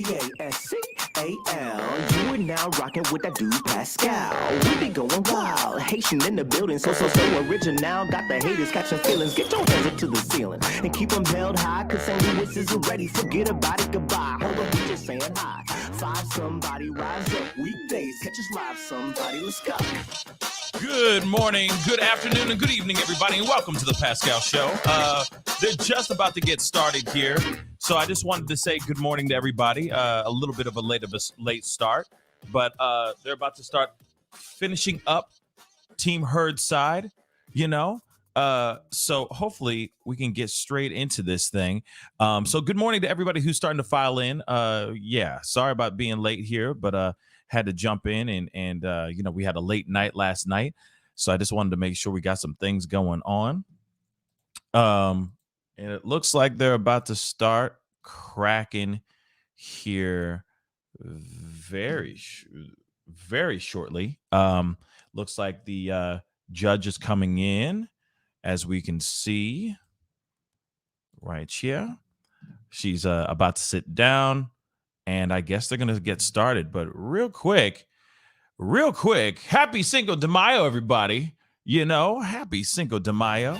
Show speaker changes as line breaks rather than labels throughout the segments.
Pascal. You are now rocking with that dude Pascal. We be going wild, Haitian in the building, so original. Got the haters catching feelings. Get your hands up to the ceiling and keep them held high, cause St. Louis isn't ready. Forget about it, goodbye. Hold on, we just saying hi. Five somebody, rise up. Weekdays, catch us live, somebody. Let's go.
Good morning, good afternoon, and good evening, everybody, and welcome to the Pascal Show. They're just about to get started here, so I just wanted to say good morning to everybody. A little bit of a late start, but they're about to start finishing up Team Herd side, you know. So hopefully we can get straight into this thing. So good morning to everybody who's starting to file in. Yeah, sorry about being late here, but had to jump in and you know, we had a late night last night, so I just wanted to make sure we got some things going on. And it looks like they're about to start cracking here very shortly. Looks like the judge is coming in, as we can see right here. She's about to sit down, and I guess they're going to get started. But real quick, happy Cinco de Mayo, everybody. You know, happy Cinco de Mayo.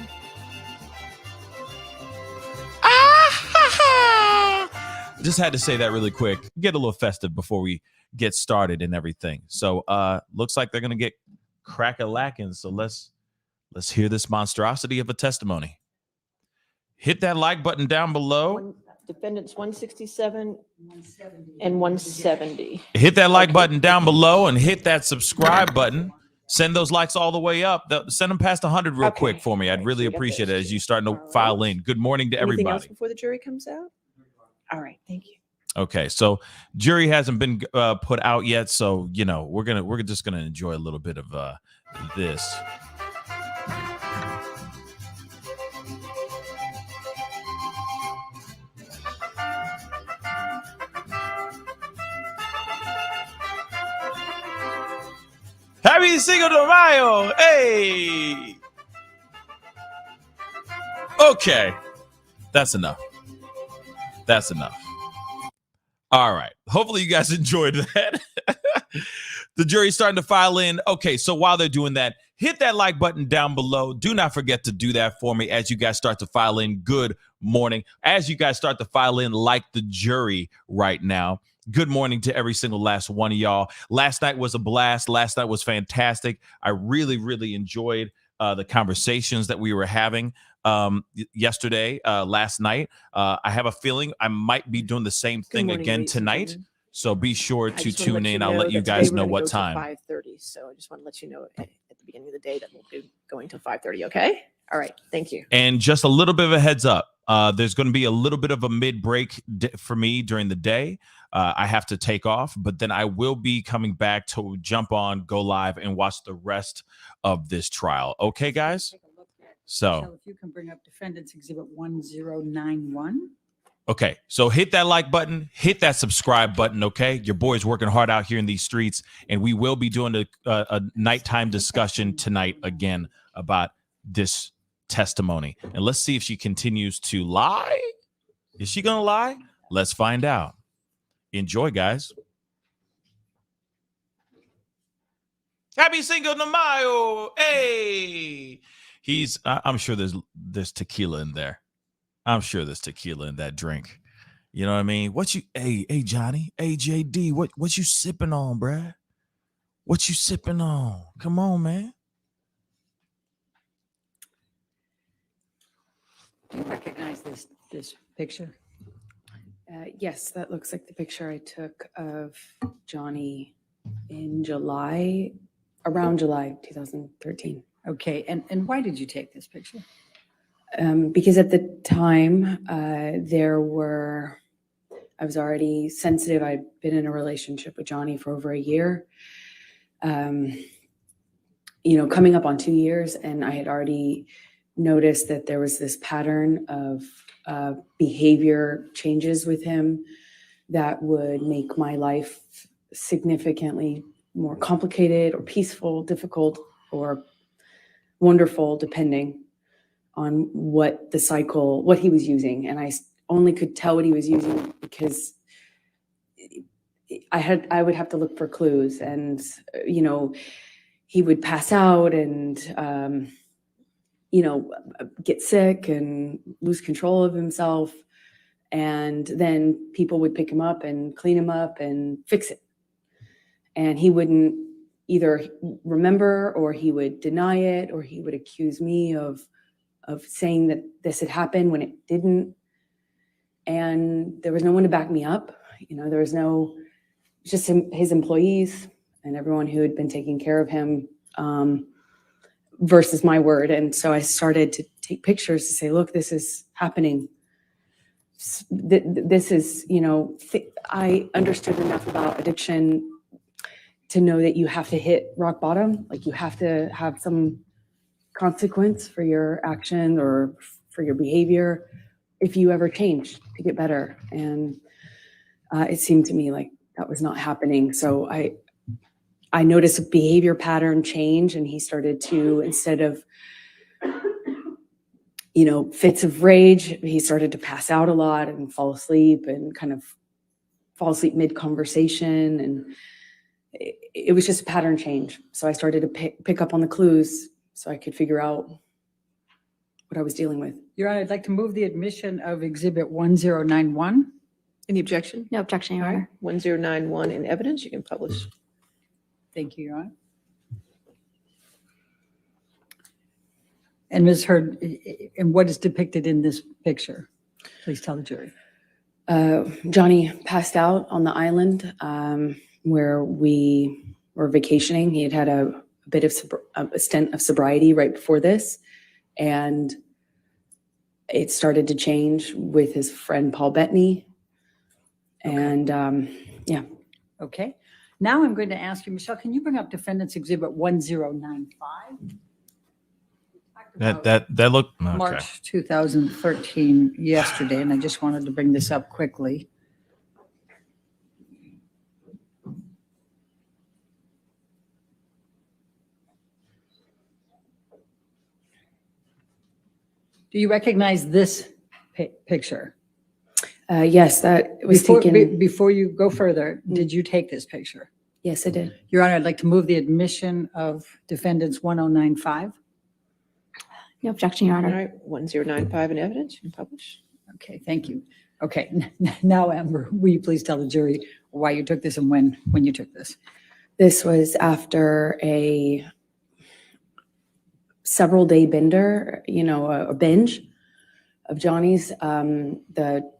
Just had to say that really quick. Get a little festive before we get started and everything. So looks like they're going to get crack-a-lacking. So let's hear this monstrosity of a testimony. Hit that like button down below.
Defendants 167 and 170.
Hit that like button down below and hit that subscribe button. Send those likes all the way up. Send them past 100 real quick for me. I'd really appreciate it as you start to file in. Good morning to everybody.
Anything else before the jury comes out? All right, thank you.
Okay, so jury hasn't been put out yet, so you know we're just gonna enjoy a little bit of this. Happy Cinco de Mayo! Hey! Okay, that's enough. That's enough. All right. Hopefully you guys enjoyed that. The jury's starting to file in. Okay, so while they're doing that, hit that like button down below. Do not forget to do that for me as you guys start to file in. Good morning. As you guys start to file in like the jury right now. Good morning to every single last one of y'all. Last night was a blast. Last night was fantastic. I really, really enjoyed the conversations that we were having yesterday, last night. I have a feeling I might be doing the same thing again tonight. So be sure to tune in. I'll let you guys know what time.
5:30. So I just want to let you know at the beginning of the day that we'll be going till 5:30. Okay. All right. Thank you.
And just a little bit of a heads up. There's going to be a little bit of a mid-break for me during the day. I have to take off, but then I will be coming back to jump on, go live, and watch the rest of this trial. Okay, guys? So
if you can bring up Defendants Exhibit 1091.
Okay, so hit that like button, hit that subscribe button, okay? Your boy's working hard out here in these streets, and we will be doing a nighttime discussion tonight again about this testimony. And let's see if she continues to lie. Is she going to lie? Let's find out. Enjoy, guys. Happy Cinco de Mayo. Hey. I'm sure there's tequila in there. I'm sure there's tequila in that drink. You know what I mean? Hey Johnny, hey JD, what you sipping on, bruh? What you sipping on? Come on, man.
Do you recognize this picture?
Yes, that looks like the picture I took of Johnny in around July 2013.
Okay, and why did you take this picture?
Because at the time, I was already sensitive. I'd been in a relationship with Johnny for over a year, coming up on 2 years, and I had already noticed that there was this pattern of behavior changes with him that would make my life significantly more complicated or peaceful, difficult, or wonderful, depending on what he was using. And I only could tell what he was using because I would have to look for clues, and he would pass out and get sick and lose control of himself, and then people would pick him up and clean him up and fix it, and he wouldn't either remember, or he would deny it, or he would accuse me of saying that this had happened when it didn't. And there was no one to back me up. There was just his employees and everyone who had been taking care of him, versus my word. And so I started to take pictures to say, look, this is happening. This is, I understood enough about addiction to know that you have to hit rock bottom. Like, you have to have some consequence for your action or for your behavior if you ever change to get better. And it seemed to me like that was not happening. So I noticed a behavior pattern change, and he started to, instead of fits of rage, he started to pass out a lot and fall asleep, and kind of fall asleep mid-conversation. And it was just a pattern change. So I started to pick up on the clues so I could figure out what I was dealing with.
Your Honor, I'd like to move the admission of Exhibit 1091.
Any objection?
No objection, Your Honor.
1091 in evidence. You can publish.
Thank you, Your Honor. And Ms. Heard, and what is depicted in this picture? Please tell the jury.
Johnny passed out on the island where we were vacationing. He had a bit of a stint of sobriety right before this, and it started to change with his friend Paul Bettany. And
Okay. Now I'm going to ask you, Michelle, can you bring up Defendants Exhibit 1095?
That looked okay.
March 2013, yesterday, and I just wanted to bring this up quickly. Do you recognize this picture?
Yes, that was taken.
Before you go further, did you take this picture?
Yes, I did.
Your Honor, I'd like to move the admission of Defendants 1095.
No objection, Your
All
Honor.
right, 1095 in evidence. You can publish.
Okay, thank you. Okay, now, Amber, will you please tell the jury why you took this and when you took this?
This was after a several day bender, a binge of Johnny's, the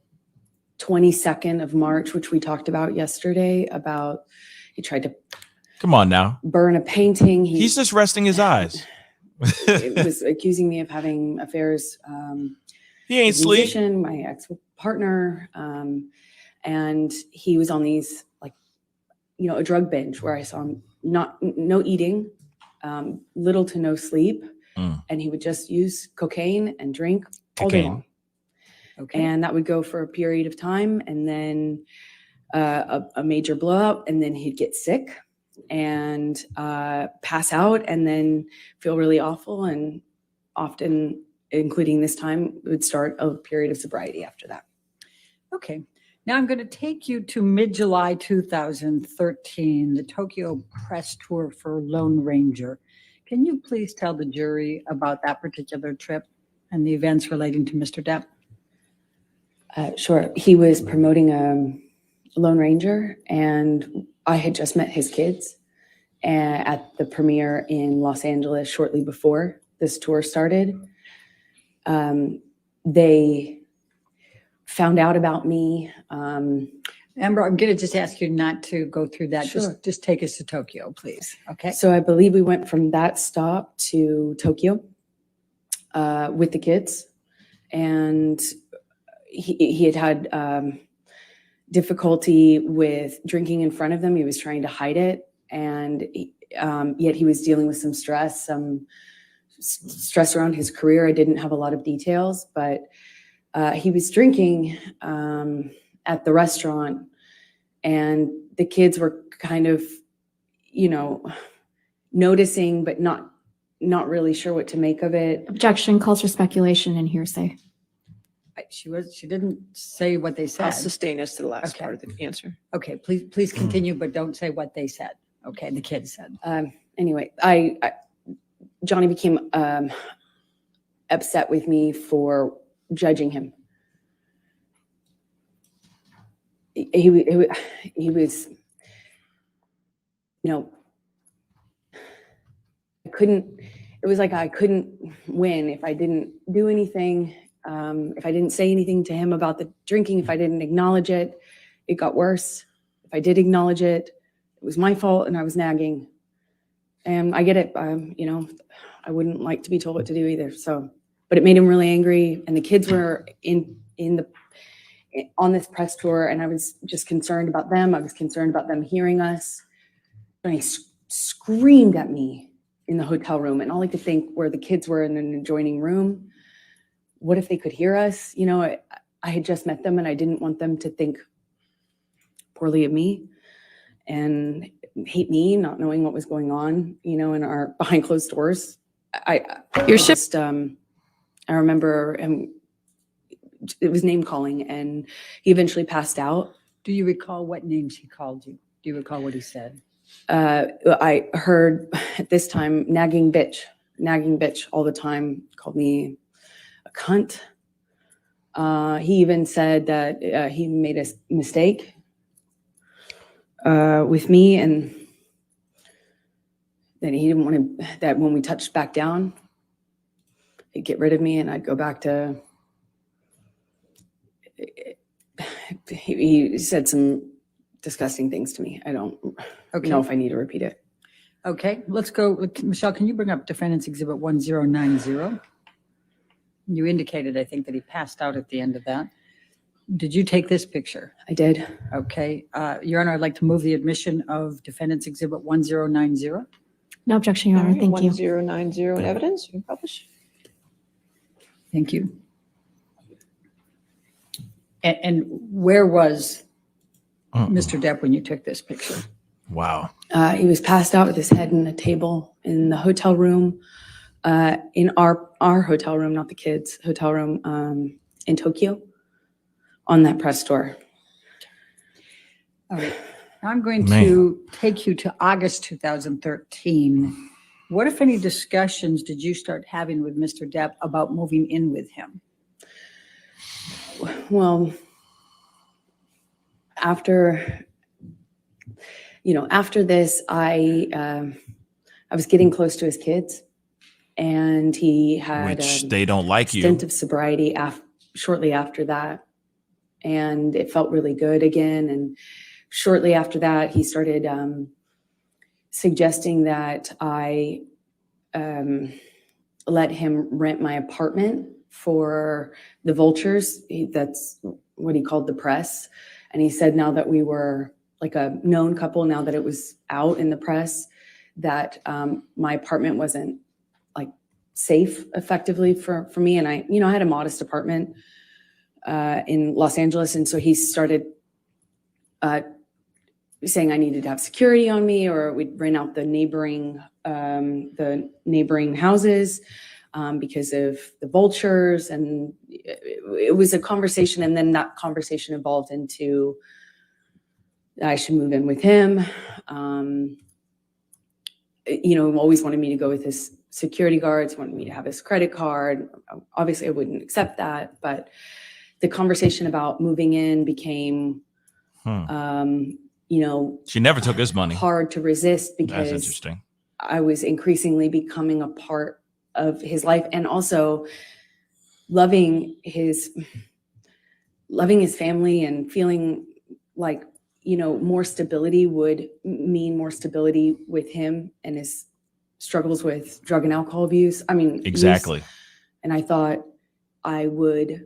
22nd of March, which we talked about yesterday, about he tried to
Come on now.
burn a painting.
He's just resting his eyes.
It was accusing me of having affairs.
He ain't
with a
sleep.
musician, my ex-partner, and he was on these a drug binge where I saw him no eating, little to no sleep, and he would just use cocaine and drink all day long.
Okay.
And that would go for a period of time, and then a major blowout, and then he'd get sick and pass out, and then feel really awful, and often, including this time, would start a period of sobriety after that.
Okay. Now I'm going to take you to mid-July 2013, the Tokyo press tour for Lone Ranger. Can you please tell the jury about that particular trip and the events relating to Mr. Depp?
Sure. He was promoting Lone Ranger, and I had just met his kids at the premiere in Los Angeles shortly before this tour started. They found out about me.
Amber, I'm going to just ask you not to go through that.
Sure.
Just take us to Tokyo, please. Okay.
So I believe we went from that stop to Tokyo with the kids, and he had difficulty with drinking in front of them. He was trying to hide it, and yet he was dealing with some stress around his career. I didn't have a lot of details, but he was drinking at the restaurant, and the kids were kind of, noticing, but not really sure what to make of it.
Objection calls for speculation and hearsay.
She didn't say what they
I'll
said.
sustain us to the last
Okay.
part of the answer.
Okay, please continue, but don't say what they said. Okay, the kids said.
Anyway, Johnny became upset with me for judging him. He was, it was like I couldn't win if I didn't do anything, if I didn't say anything to him about the drinking, if I didn't acknowledge it, it got worse. If I did acknowledge it, it was my fault and I was nagging. And I get it, I wouldn't like to be told what to do either. So, but it made him really angry. And the kids were on this press tour, and I was just concerned about them. I was concerned about them hearing us. And he screamed at me in the hotel room, and all I could think where the kids were in an adjoining room. What if they could hear us? I had just met them, and I didn't want them to think poorly of me and hate me, not knowing what was going on, in our behind closed doors. I remember it was name calling, and he eventually passed out.
Do you recall what names he called you? Do you recall what he said?
I heard at this time, nagging bitch all the time. Called me a cunt. He even said that he made a mistake with me, and that he didn't want to, that when we touched back down, he'd get rid of me and I'd go back to, he said some disgusting things to me. I don't know if I need to repeat it.
Okay, let's go. Michelle, can you bring up Defendants Exhibit 1090? You indicated, I think, that he passed out at the end of that. Did you take this picture?
I did.
Okay. Your Honor, I'd like to move the admission of Defendants Exhibit 1090.
No objection, Your Honor. Thank you.
1090 in evidence. You can publish.
Thank you. And where was Mr. Depp when you took this picture?
Wow.
He was passed out with his head in a table in the hotel room, in our hotel room, not the kids' hotel room, in Tokyo, on that press tour.
All right. I'm going to take you to August 2013. What, if any, discussions did you start having with Mr. Depp about moving in with him?
Well, after this, I was getting close to his kids, and he had
which they don't like you.
Stint of sobriety shortly after that, and it felt really good again. And shortly after that, he started suggesting that I let him rent my apartment for the vultures. That's what he called the press. And he said now that we were like a known couple, now that it was out in the press, that my apartment wasn't like safe effectively for me. And I had a modest apartment in Los Angeles. And so he started saying I needed to have security on me, or we'd rent out the neighboring houses because of the vultures. And it was a conversation. And then that conversation evolved into I should move in with him. Always wanted me to go with his security guards, wanted me to have his credit card. Obviously, I wouldn't accept that. But the conversation about moving in became,
she never took his money.
Hard to resist because
that's interesting.
I was increasingly becoming a part of his life, and also loving his family and feeling like, more stability would mean more stability with him and his struggles with drug and alcohol abuse.
Exactly.
And I thought I would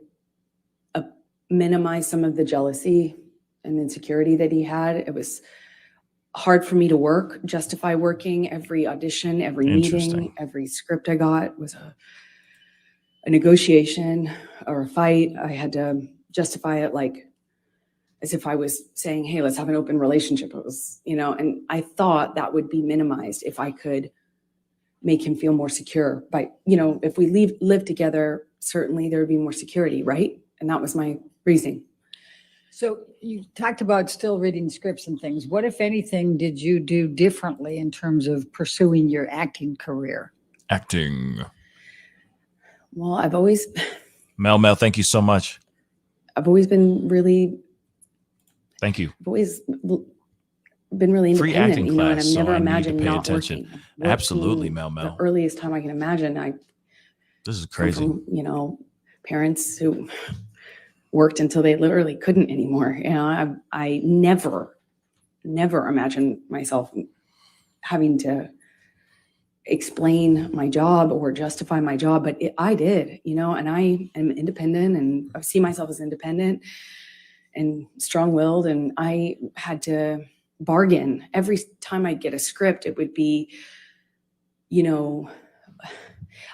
minimize some of the jealousy and insecurity that he had. It was hard for me to justify working. Every audition, every meeting, every script I got was a negotiation or a fight. I had to justify it like as if I was saying, hey, let's have an open relationship. It was, and I thought that would be minimized if I could make him feel more secure. But, if we live together, certainly there would be more security, right? And that was my reasoning.
So you talked about still reading scripts and things. What, if anything, did you do differently in terms of pursuing your acting career?
Acting.
Well, I've always
Mel, thank you so much.
been really,
Thank you.
I've always been really
Free
independent,
acting
you know, and
class,
I've
so
never
I need to
imagined
pay
not
attention.
working.
Absolutely,
Working
Mel.
The earliest time I can imagine.
This is
come
crazy.
from, you know, parents who worked until they literally couldn't anymore. You know, I never imagined myself having to explain my job or justify my job, but I did, you know, and I am independent, and I see myself as independent and strong-willed, and I had to bargain. Every time I'd get a script, it would be, you know,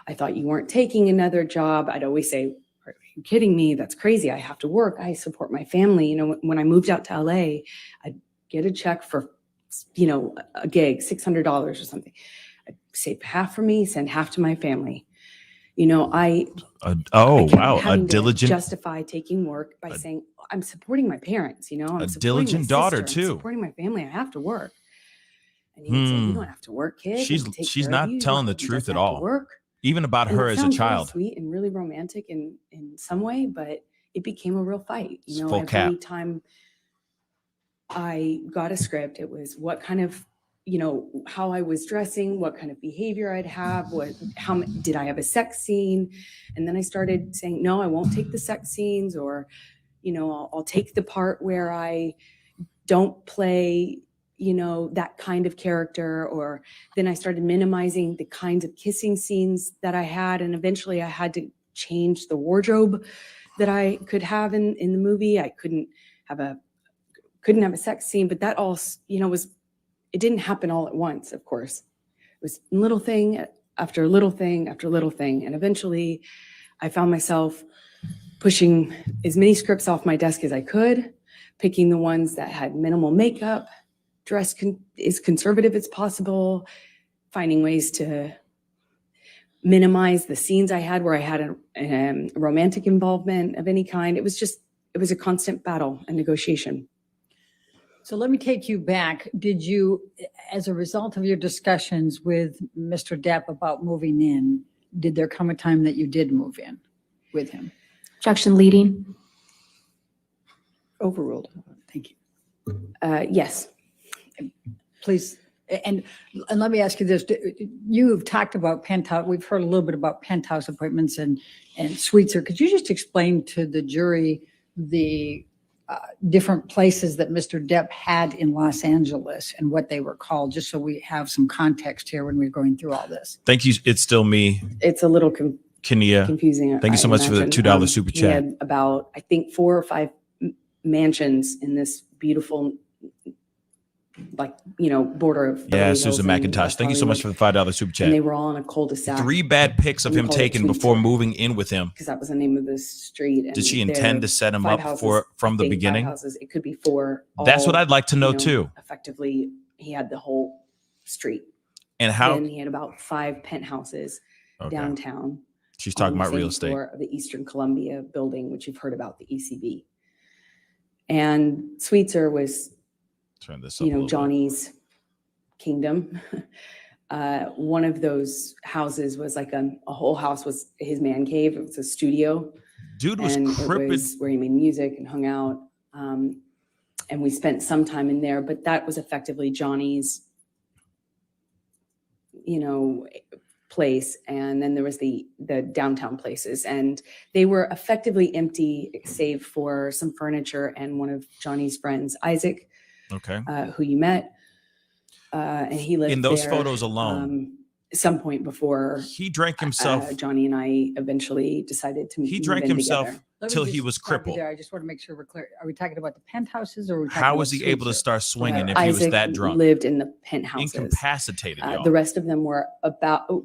I thought you weren't taking another job. I'd always say, are you kidding me? That's crazy. I have to work. I support my family. You know, when I moved out to LA, I'd get a check for, you know, a gig, $600 or something. I'd save half for me, send half to my family. You know, I kept
wow. A
having to
diligent,
justify taking work by saying, I'm supporting my parents, you know, I'm
a
supporting
diligent
my
daughter
sister, I'm
too.
supporting my family. I have to work. And he would say, you don't have to work, kid.
She's
We'll take
she's
care of
not
you. You
telling the
don't-
truth
doesn't
at
have to
all.
work.
Even about
And
her
it
as a
sounds really
child.
sweet and really romantic in some way, but it became a real fight.
It's
You know,
full
every
cap.
time I got a script, it was what kind of, you know, how I was dressing, what kind of behavior I'd have, did I have a sex scene? And then I started saying, no, I won't take the sex scenes, or, you know, I'll take the part where I don't play, you know, that kind of character. Or then I started minimizing the kinds of kissing scenes that I had. And eventually I had to change the wardrobe that I could have in the movie. I couldn't have a sex scene, but that all, you know, it didn't happen all at once, of course. It was little thing after little thing after little thing. And eventually I found myself pushing as many scripts off my desk as I could, picking the ones that had minimal makeup, dressed as conservative as possible, finding ways to minimize the scenes I had where I had a romantic involvement of any kind. It was a constant battle and negotiation.
So let me take you back. Did you, as a result of your discussions with Mr. Depp about moving in, did there come a time that you did move in with him?
Objection leading.
Overruled. Thank you.
Yes.
Please. And let me ask you this. You've talked about penthouse. We've heard a little bit about penthouse appointments and suites. Could you just explain to the jury the different places that Mr. Depp had in Los Angeles and what they were called, just so we have some context here when we're going through all this?
Thank you. It's still me.
It's a little
Kenia.
confusing.
Thank you so much for the $2 super
He
chat.
had about, I think, 4 or 5 mansions in this beautiful, like, you know, border of
Yeah,
Beverly
Susan
Hills and
McIntosh.
West
Thank you so much for
Hollywood.
the $5 super
And
chat.
they were all in a cul-de-sac.
3 bad pics of
We
him
call it
taken
Tweetser,
before moving in with him.
because that was the name of the street. And
Did she
there
intend
are
to set him
5
up
houses,
from
I
the
think 5
beginning?
houses. It could be 4.
That's what I'd like to know
you know,
too.
Effectively, he had the whole street.
And how
Then he had about 5 penthouses
okay.
downtown.
She's
on
talking
the
about real
same
estate.
floor of the Eastern Columbia building, which you've heard about, the ECB. And Sweetser was,
Turn this up
you
a
know,
little
Johnny's kingdom. One of those houses was like a whole house was his man cave. It was a studio.
bit. Dude was
And
crippin'.
it was where he made music and hung out. And we spent some time in there, but that was effectively Johnny's, you know, place. And then there was the downtown places, and they were effectively empty save for some furniture and one of Johnny's friends, Isaac,
Okay.
who you met. And he lived
In those
there,
photos alone,
some point before
he drank himself.
Johnny and I eventually decided to
He
move
drank
in
himself
together.
Let me
till he
just
was
stop you
crippled.
there. I just want to make sure we're clear. Are we talking about the penthouses, or are we talking
How
about
was he able to
Sweetser?
start swinging if he was
Isaac
that drunk?
lived in the penthouses.
Incapacitated, y'all.
The rest of them were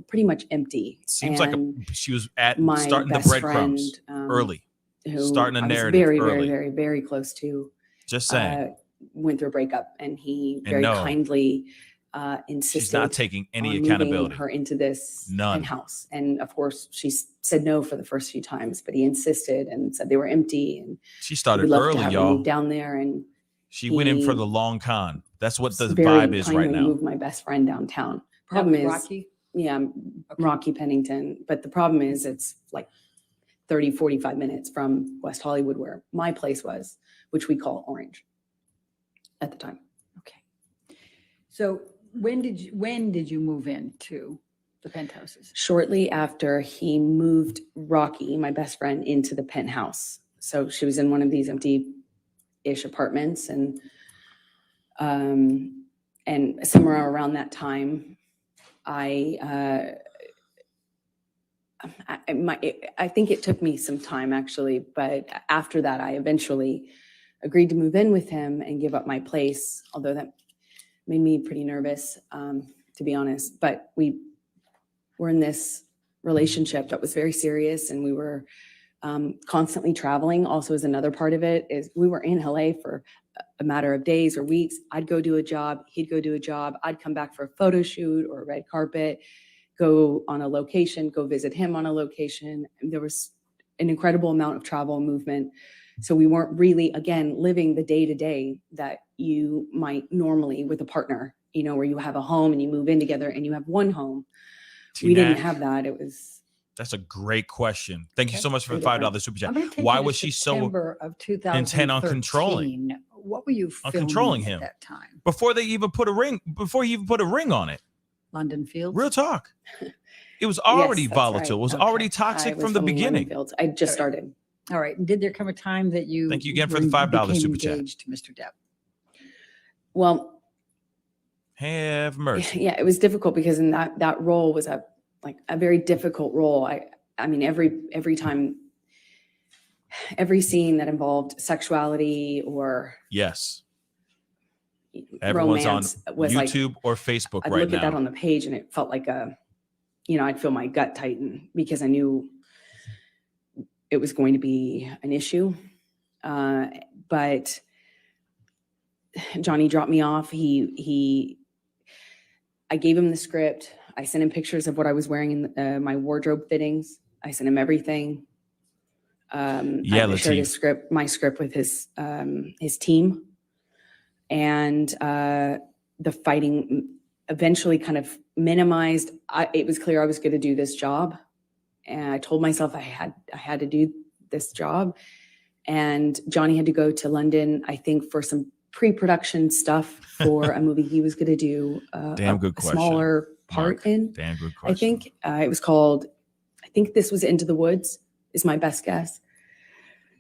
pretty much empty.
Seems like
And
she was at
my
starting the
best
breadcrumbs
friend,
early.
who
starting a
I was
narrative
very,
early.
very, very, very close to,
Just saying.
went through a breakup, and he
And
very
no.
kindly insisted
She's not taking any
on
accountability.
moving her into this
None.
house. And of course, she said no for the first few times, but he insisted and said they were empty. And
She
he
started
would love to
early,
have her
y'all.
move down there. And
She went in for
he
the long con. That's what the
very
vibe is right
kindly
now.
moved my best friend downtown.
That
Problem
was
is,
Rocky?
yeah,
Okay.
Rocky Pennington. But the problem is it's like 30, 45 minutes from West Hollywood, where my place was, which we call Orange at the time.
Okay. So when did you move into the penthouses?
Shortly after he moved Rocky, my best friend, into the penthouse. So she was in one of these empty-ish apartments, and somewhere around that time, I think it took me some time actually, but after that, I eventually agreed to move in with him and give up my place, although that made me pretty nervous, to be honest. But we were in this relationship that was very serious, and we were constantly traveling. Also, as another part of it is we were in LA for a matter of days or weeks. I'd go do a job, he'd go do a job. I'd come back for a photo shoot or a red carpet, go on a location, go visit him on a location. And there was an incredible amount of travel and movement. So we weren't really, again, living the day-to-day that you might normally with a partner, you know, where you have a home and you move in together and you have one home. We didn't have that. It was.
That's a great question. Thank you so much for the
Very
$5 super
I'm
chat.
gonna take
Why
you to
was she so
September of 2013.
intent on controlling?
What were you
On
filming
controlling
at
him?
that time?
Before he even put a ring on it?
London Fields?
Real talk. It was already
Yes, that's
volatile.
right.
It was
Okay.
already
I
toxic
was
from the
filming Lemon
beginning.
Fields. I just started.
All right. And did there come a time that you
Thank you again for the $5
became
super chat.
engaged to Mr. Depp?
Well,
Have mercy.
yeah, it was difficult because in that role was a very difficult role. I mean, every time, every scene that involved sexuality or
Yes. Everyone's
romance
on
was
YouTube or Facebook
I'd
right
look at that
now.
on the page and it felt like I'd feel my gut tighten because I knew it was going to be an issue. But Johnny dropped me off. I gave him the script. I sent him pictures of what I was wearing in my wardrobe fittings. I sent him everything. I shared my script with his team, and the fighting eventually kind of minimized. It was clear I was going to do this job, and I told myself I had to do this job. And Johnny had to go to London, I think, for some pre-production stuff for a movie he was going to do.
Damn good
a
question,
smaller part
Mark.
in.
Damn good question.
I think it was called. I think this was Into the Woods. Is my best guess.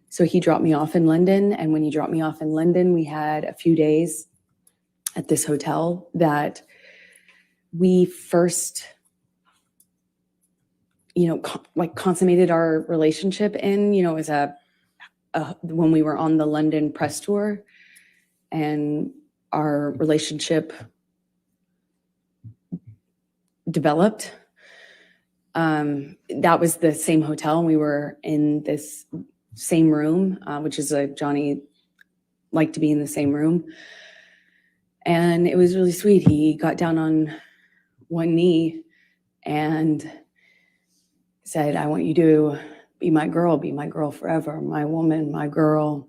So he dropped me off in London, and when he dropped me off in London, we had a few days at this hotel that we first, consummated our relationship in. You know, as when we were on the London press tour, and our relationship developed. That was the same hotel, and we were in this same room, which is Johnny liked to be in the same room. And it was really sweet. He got down on one knee and said, "I want you to be my girl forever, my woman, my girl.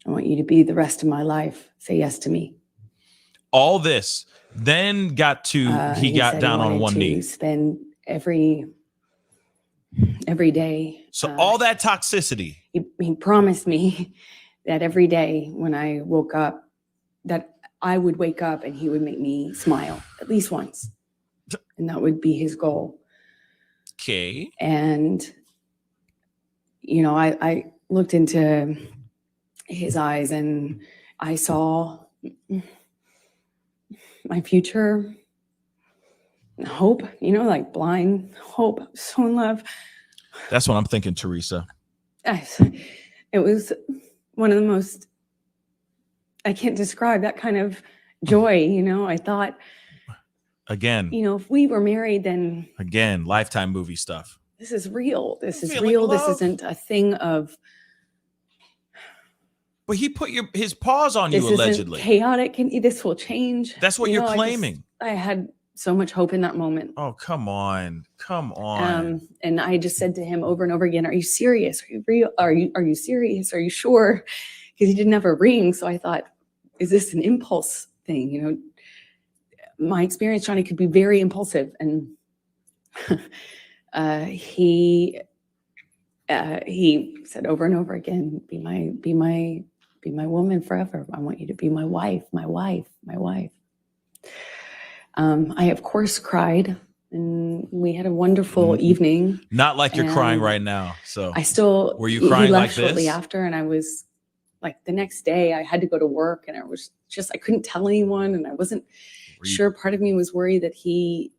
I want you to be the rest of my life. Say yes to me."
All this then got to, he got down on one knee.
Spend every day.
So all that toxicity.
He promised me that every day when I woke up, that I would wake up and he would make me smile at least once. And that would be his goal.
Okay.
And, I looked into his eyes and I saw my future hope, like blind hope. I'm so in love.
That's what I'm thinking, Teresa.
It was one of the most, I can't describe that kind of joy. I thought,
again,
if we were married, then
Lifetime movie stuff.
this is real. This is
Feeling
real. This
love.
isn't a thing of
But he put his paws on
this
you
isn't
allegedly.
chaotic, and this will change.
That's what you're claiming.
I had so much hope in that moment.
Oh, come on.
And I just said to him over and over again, "Are you serious? Are you real? Are you serious? Are you sure?" Because he didn't have a ring, so I thought, "Is this an impulse thing?" You know, my experience, Johnny, could be very impulsive, and he said over and over again, be my woman forever. I want you to be my wife, my wife, my wife. I, of course, cried, and we had a wonderful evening.
Not like you're crying right now. So were you crying like this?
Shortly after, and I was like, the next day I had to go to work, and I couldn't tell anyone, and I wasn't sure. Part of me was worried that he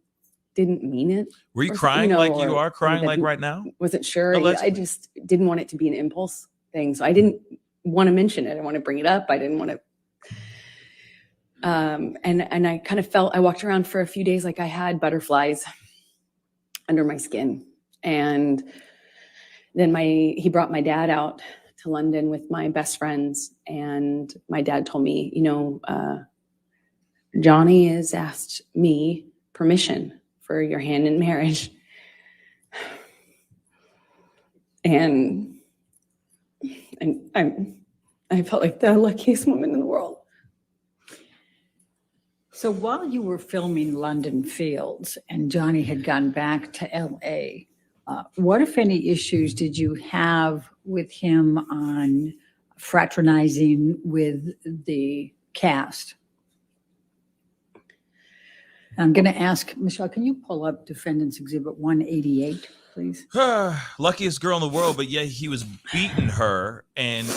didn't mean it.
Were you crying like you are crying like right now?
Wasn't sure.
Allegedly.
I just didn't want it to be an impulse thing. So I didn't want to mention it. I want to bring it up. I didn't want to. And I kind of I walked around for a few days like I had butterflies under my skin. And then he brought my dad out to London with my best friends. And my dad told me, Johnny has asked me permission for your hand in marriage. And I felt like the luckiest woman in the world.
So while you were filming London Fields and Johnny had gone back to LA, what, if any, issues did you have with him on fraternizing with the cast? I'm going to ask, Michelle, can you pull up Defendants Exhibit 188, please?
Luckiest girl in the world, but yeah, he was beating her, and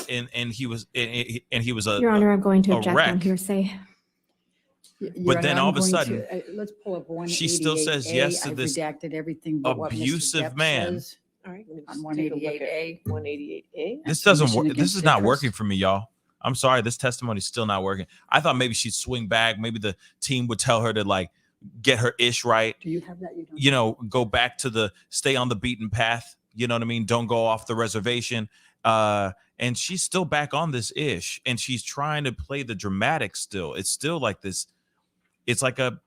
he was a
Your Honor, I'm going to
a
object
wreck.
on hearsay.
But then all of a sudden,
let's pull up 188.
she still says yes to this
redacted everything but what Mr.
abusive
Depp
man.
says
All right, let me
on
just take a look at
188A.
188A.
This doesn't
Submission
work. This
against
is not
interest.
working for me, y'all. I'm sorry. This testimony's still not working. I thought maybe she'd swing back. Maybe the team would tell her to like get her ish right.
Do you have that? You don't.
Go back to stay on the beaten path. You know what I mean? Don't go off the reservation. And she's still back on this ish, and she's trying to play the dramatic still. It's still like this. It's like an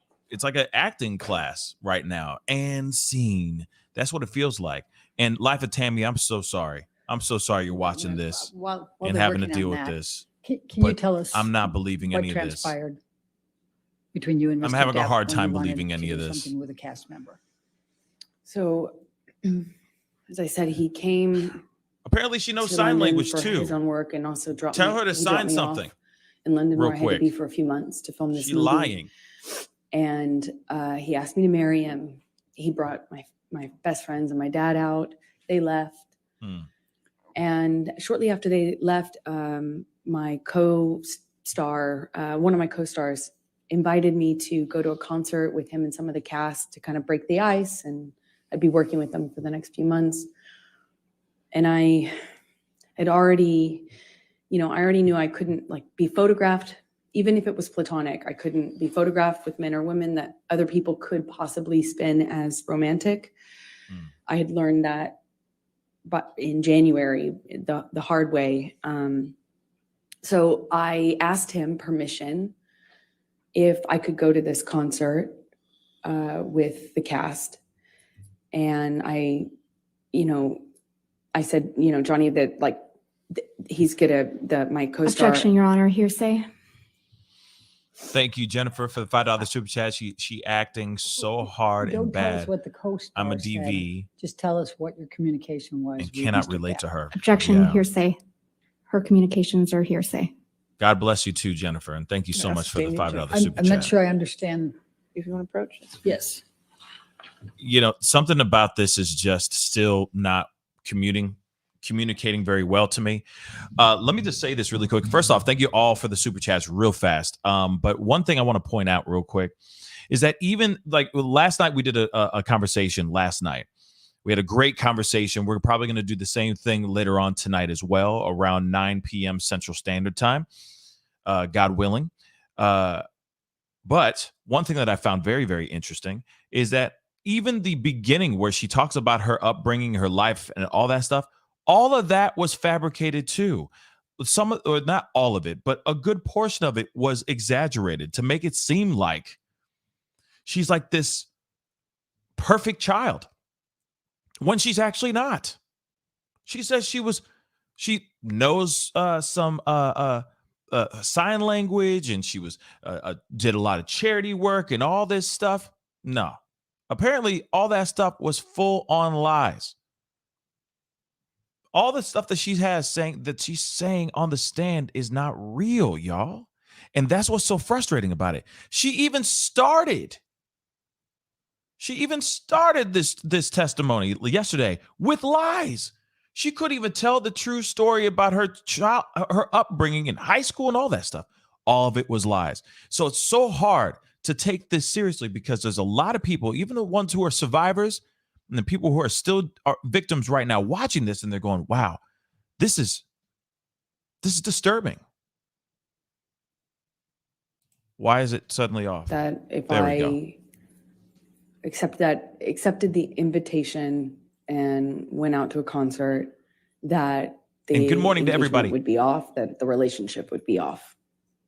acting class right now. And scene. That's what it feels like. And Life of Tammy, I'm so sorry. I'm so sorry you're watching this
While
and
they're
having to
working
deal
on
with
that,
this.
Can you
But
tell us
I'm not believing
what
any of this.
transpired between you and Mr.
I'm having a
Depp
hard
when
time
you wanted
believing any
to
of
do
this.
Something with a cast member.
So, as I said, he came
Apparently she knows
to
sign
London
language
for
too.
his own work, and also
Tell her to sign something.
In London,
real
where I had to be
quick.
for a few months to film this
She's
movie.
lying.
And he asked me to marry him. He brought my best friends and my dad out. They left. And shortly after they left, my co-star, one of my co-stars, invited me to go to a concert with him and some of the cast to kind of break the ice. And I'd be working with them for the next few months. And I had already, I already knew I couldn't be photographed. Even if it was platonic, I couldn't be photographed with men or women that other people could possibly spin as romantic. I had learned that, but in January, the hard way. So I asked him permission if I could go to this concert with the cast. And I said, Johnny, that he's my co-star.
Objection, Your Honor, hearsay.
Thank you, Jennifer, for the $5 super chat. She acting so hard
Don't
and
tell
bad.
us what the co-star
I'm a
said.
DV
Just tell us what your communication was.
and
with
cannot
Mr.
relate
Depp.
to her.
Objection,
Yeah.
hearsay. Her communications are hearsay.
God bless you too, Jennifer, and thank you so
Yes,
much for the
thank you,
$5
Jeff.
super
I'm
chat.
not sure I understand.
If you want to approach it.
Yes.
Something about this is just still not communicating very well to me. Let me just say this really quick. First off, thank you all for the super chats real fast. But one thing I want to point out real quick is that even last night, we did a conversation last night. We had a great conversation. We're probably going to do the same thing later on tonight as well, around 9 p.m. Central Standard Time, God willing. But one thing that I found very, very interesting is that even the beginning where she talks about her upbringing, her life, and all that stuff, all of that was fabricated too. or not all of it, but a good portion of it was exaggerated to make it seem like she's like this perfect child when she's actually not. She says she knows some sign language, and she was did a lot of charity work and all this stuff. No, apparently all that stuff was full on lies. All the stuff that she's saying on the stand is not real, y'all. And that's what's so frustrating about it. She even started this testimony yesterday with lies. She couldn't even tell the true story about her upbringing in high school and all that stuff. All of it was lies. So it's so hard to take this seriously because there's a lot of people, even the ones who are survivors and the people who are still victims right now watching this, and they're going, wow, this is disturbing. Why is it suddenly off?
That if
There we
I accepted the invitation and went out to a concert, that the
And good morning to
engagement
everybody.
would be off, that the relationship would be off.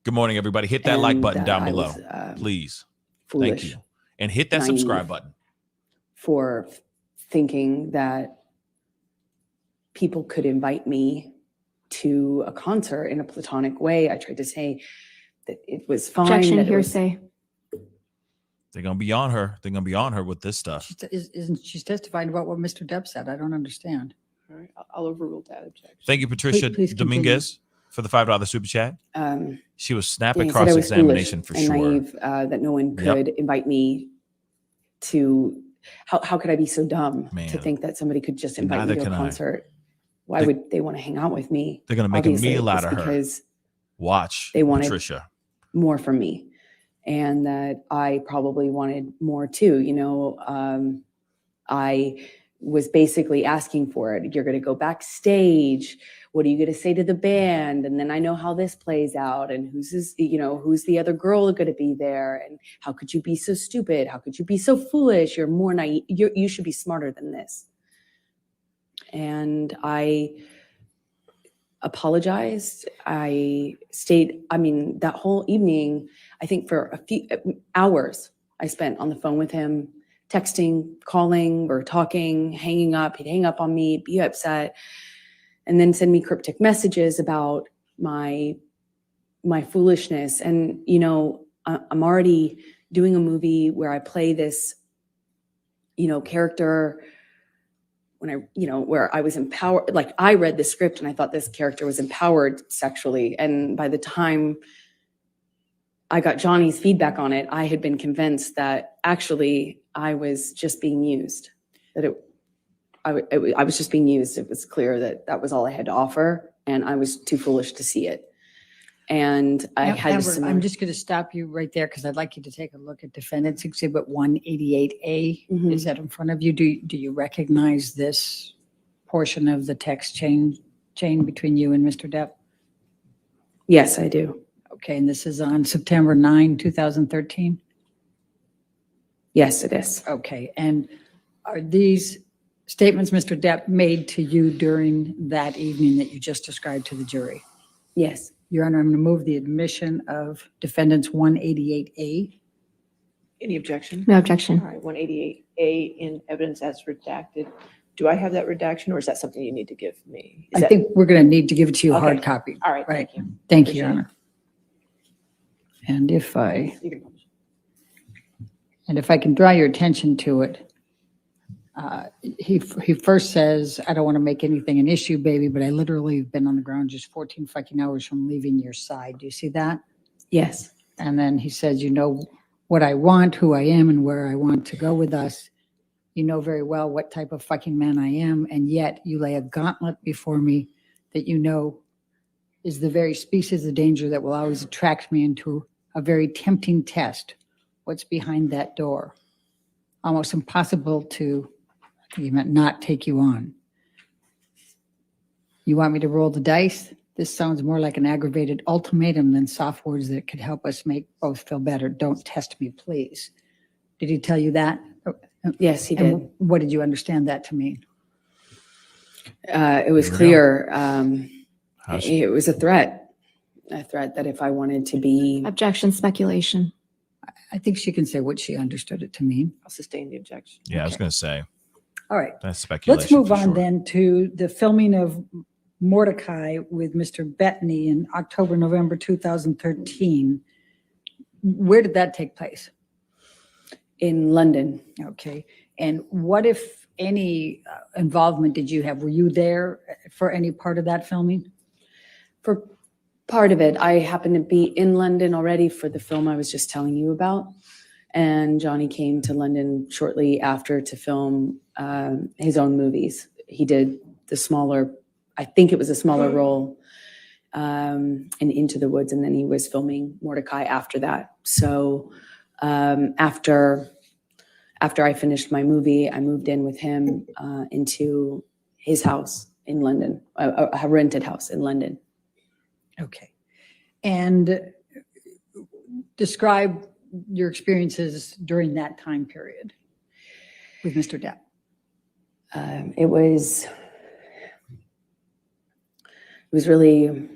Good morning, everybody. Hit that like
And
button
that
down
I
below,
was,
please.
Foolish
Thank you. And hit that
naive.
subscribe button.
For thinking that people could invite me to a concert in a platonic way. I tried to say that it was fine.
Objection,
that it was-
hearsay.
They're gonna be on her. They're gonna be on her with this stuff.
She's testifying about what Mr. Depp said. I don't understand.
All right, I'll overrule that objection.
Thank you, Patricia
Please continue.
Dominguez, for the $5 super chat. She was snapping
he said I was
cross-examination for
foolish and
sure.
naive, that no one could invite me to. How could I be so dumb
Man.
to think that somebody could just invite
Neither
me to
can
a
I.
concert? Why would they want to hang out with me?
They're gonna make a
Obviously,
meal out
it's
of her.
because
Watch,
they wanted-
Patricia.
more from me, and that I probably wanted more too. I was basically asking for it. You're going to go backstage. What are you going to say to the band? And then I know how this plays out, and who's the other girl going to be there? And how could you be so stupid? How could you be so foolish? You're more naive. You should be smarter than this. And I apologized. That whole evening, I think for a few hours I spent on the phone with him, texting, calling, or talking, hanging up. He'd hang up on me, be upset, and then send me cryptic messages about my foolishness. And, I'm already doing a movie where I play this, character where I was empowered. Like, I read the script and I thought this character was empowered sexually. And by the time I got Johnny's feedback on it, I had been convinced that actually I was just being used, I was just being used. It was clear that that was all I had to offer, and I was too foolish to see it. And I had this.
I'm just going to stop you right there because I'd like you to take a look at Defendants Exhibit 188A.
Mhm.
Is that in front of you? Do you recognize this portion of the text chain between you and Mr. Depp?
Yes, I do.
Okay, and this is on September 9, 2013?
Yes, it is.
Okay, and are these statements Mr. Depp made to you during that evening that you just described to the jury?
Yes.
Your Honor, I'm going to move the admission of Defendants 188A.
Any objection?
No objection.
All right, 188A in evidence as redacted. Do I have that redaction, or is that something you need to give me? Is
I
that-
think we're going to need to give it to you a hard
Okay.
copy.
All right,
Right.
thank you.
Thank you, Your
Appreciate
Honor. And if
You can publish.
I can draw your attention to it, he first says, I don't want to make anything an issue, baby, but I literally have been on the ground just 14 fucking hours from leaving your side. Do you see that?
Yes.
And then he says, you know what I want, who I am, and where I want to go with us. You know very well what type of fucking man I am, and yet you lay a gauntlet before me that you know is the very species of danger that will always attract me into a very tempting test. What's behind that door? Almost impossible to, I think he meant not take you on. You want me to roll the dice? This sounds more like an aggravated ultimatum than soft words that could help us make both feel better. Don't test me, please. Did he tell you that?
Yes, he
And
did.
what did you understand that to mean?
It was
Here we
clear. It was a threat that if I wanted to be,
Objection, speculation.
I think she can say what she understood it to mean.
I'll sustain the objection.
Yeah, I was
Okay.
going to say
All right.
that's speculation.
Let's move
for
on
sure.
then to the filming of Mordecai with Mr. Bettany in October, November 2013. Where did that take place?
in London.
Okay. And what, if any, involvement did you have? Were you there for any part of that filming?
For part of it, I happened to be in London already for the film I was just telling you about. And Johnny came to London shortly after to film his own movies. He did the smaller, I think it was a smaller role in Into the Woods, and then he was filming Mordecai after that. So after I finished my movie, I moved in with him into his house in London, a rented house in London.
Okay. And describe your experiences during that time period with Mr. Depp.
It was really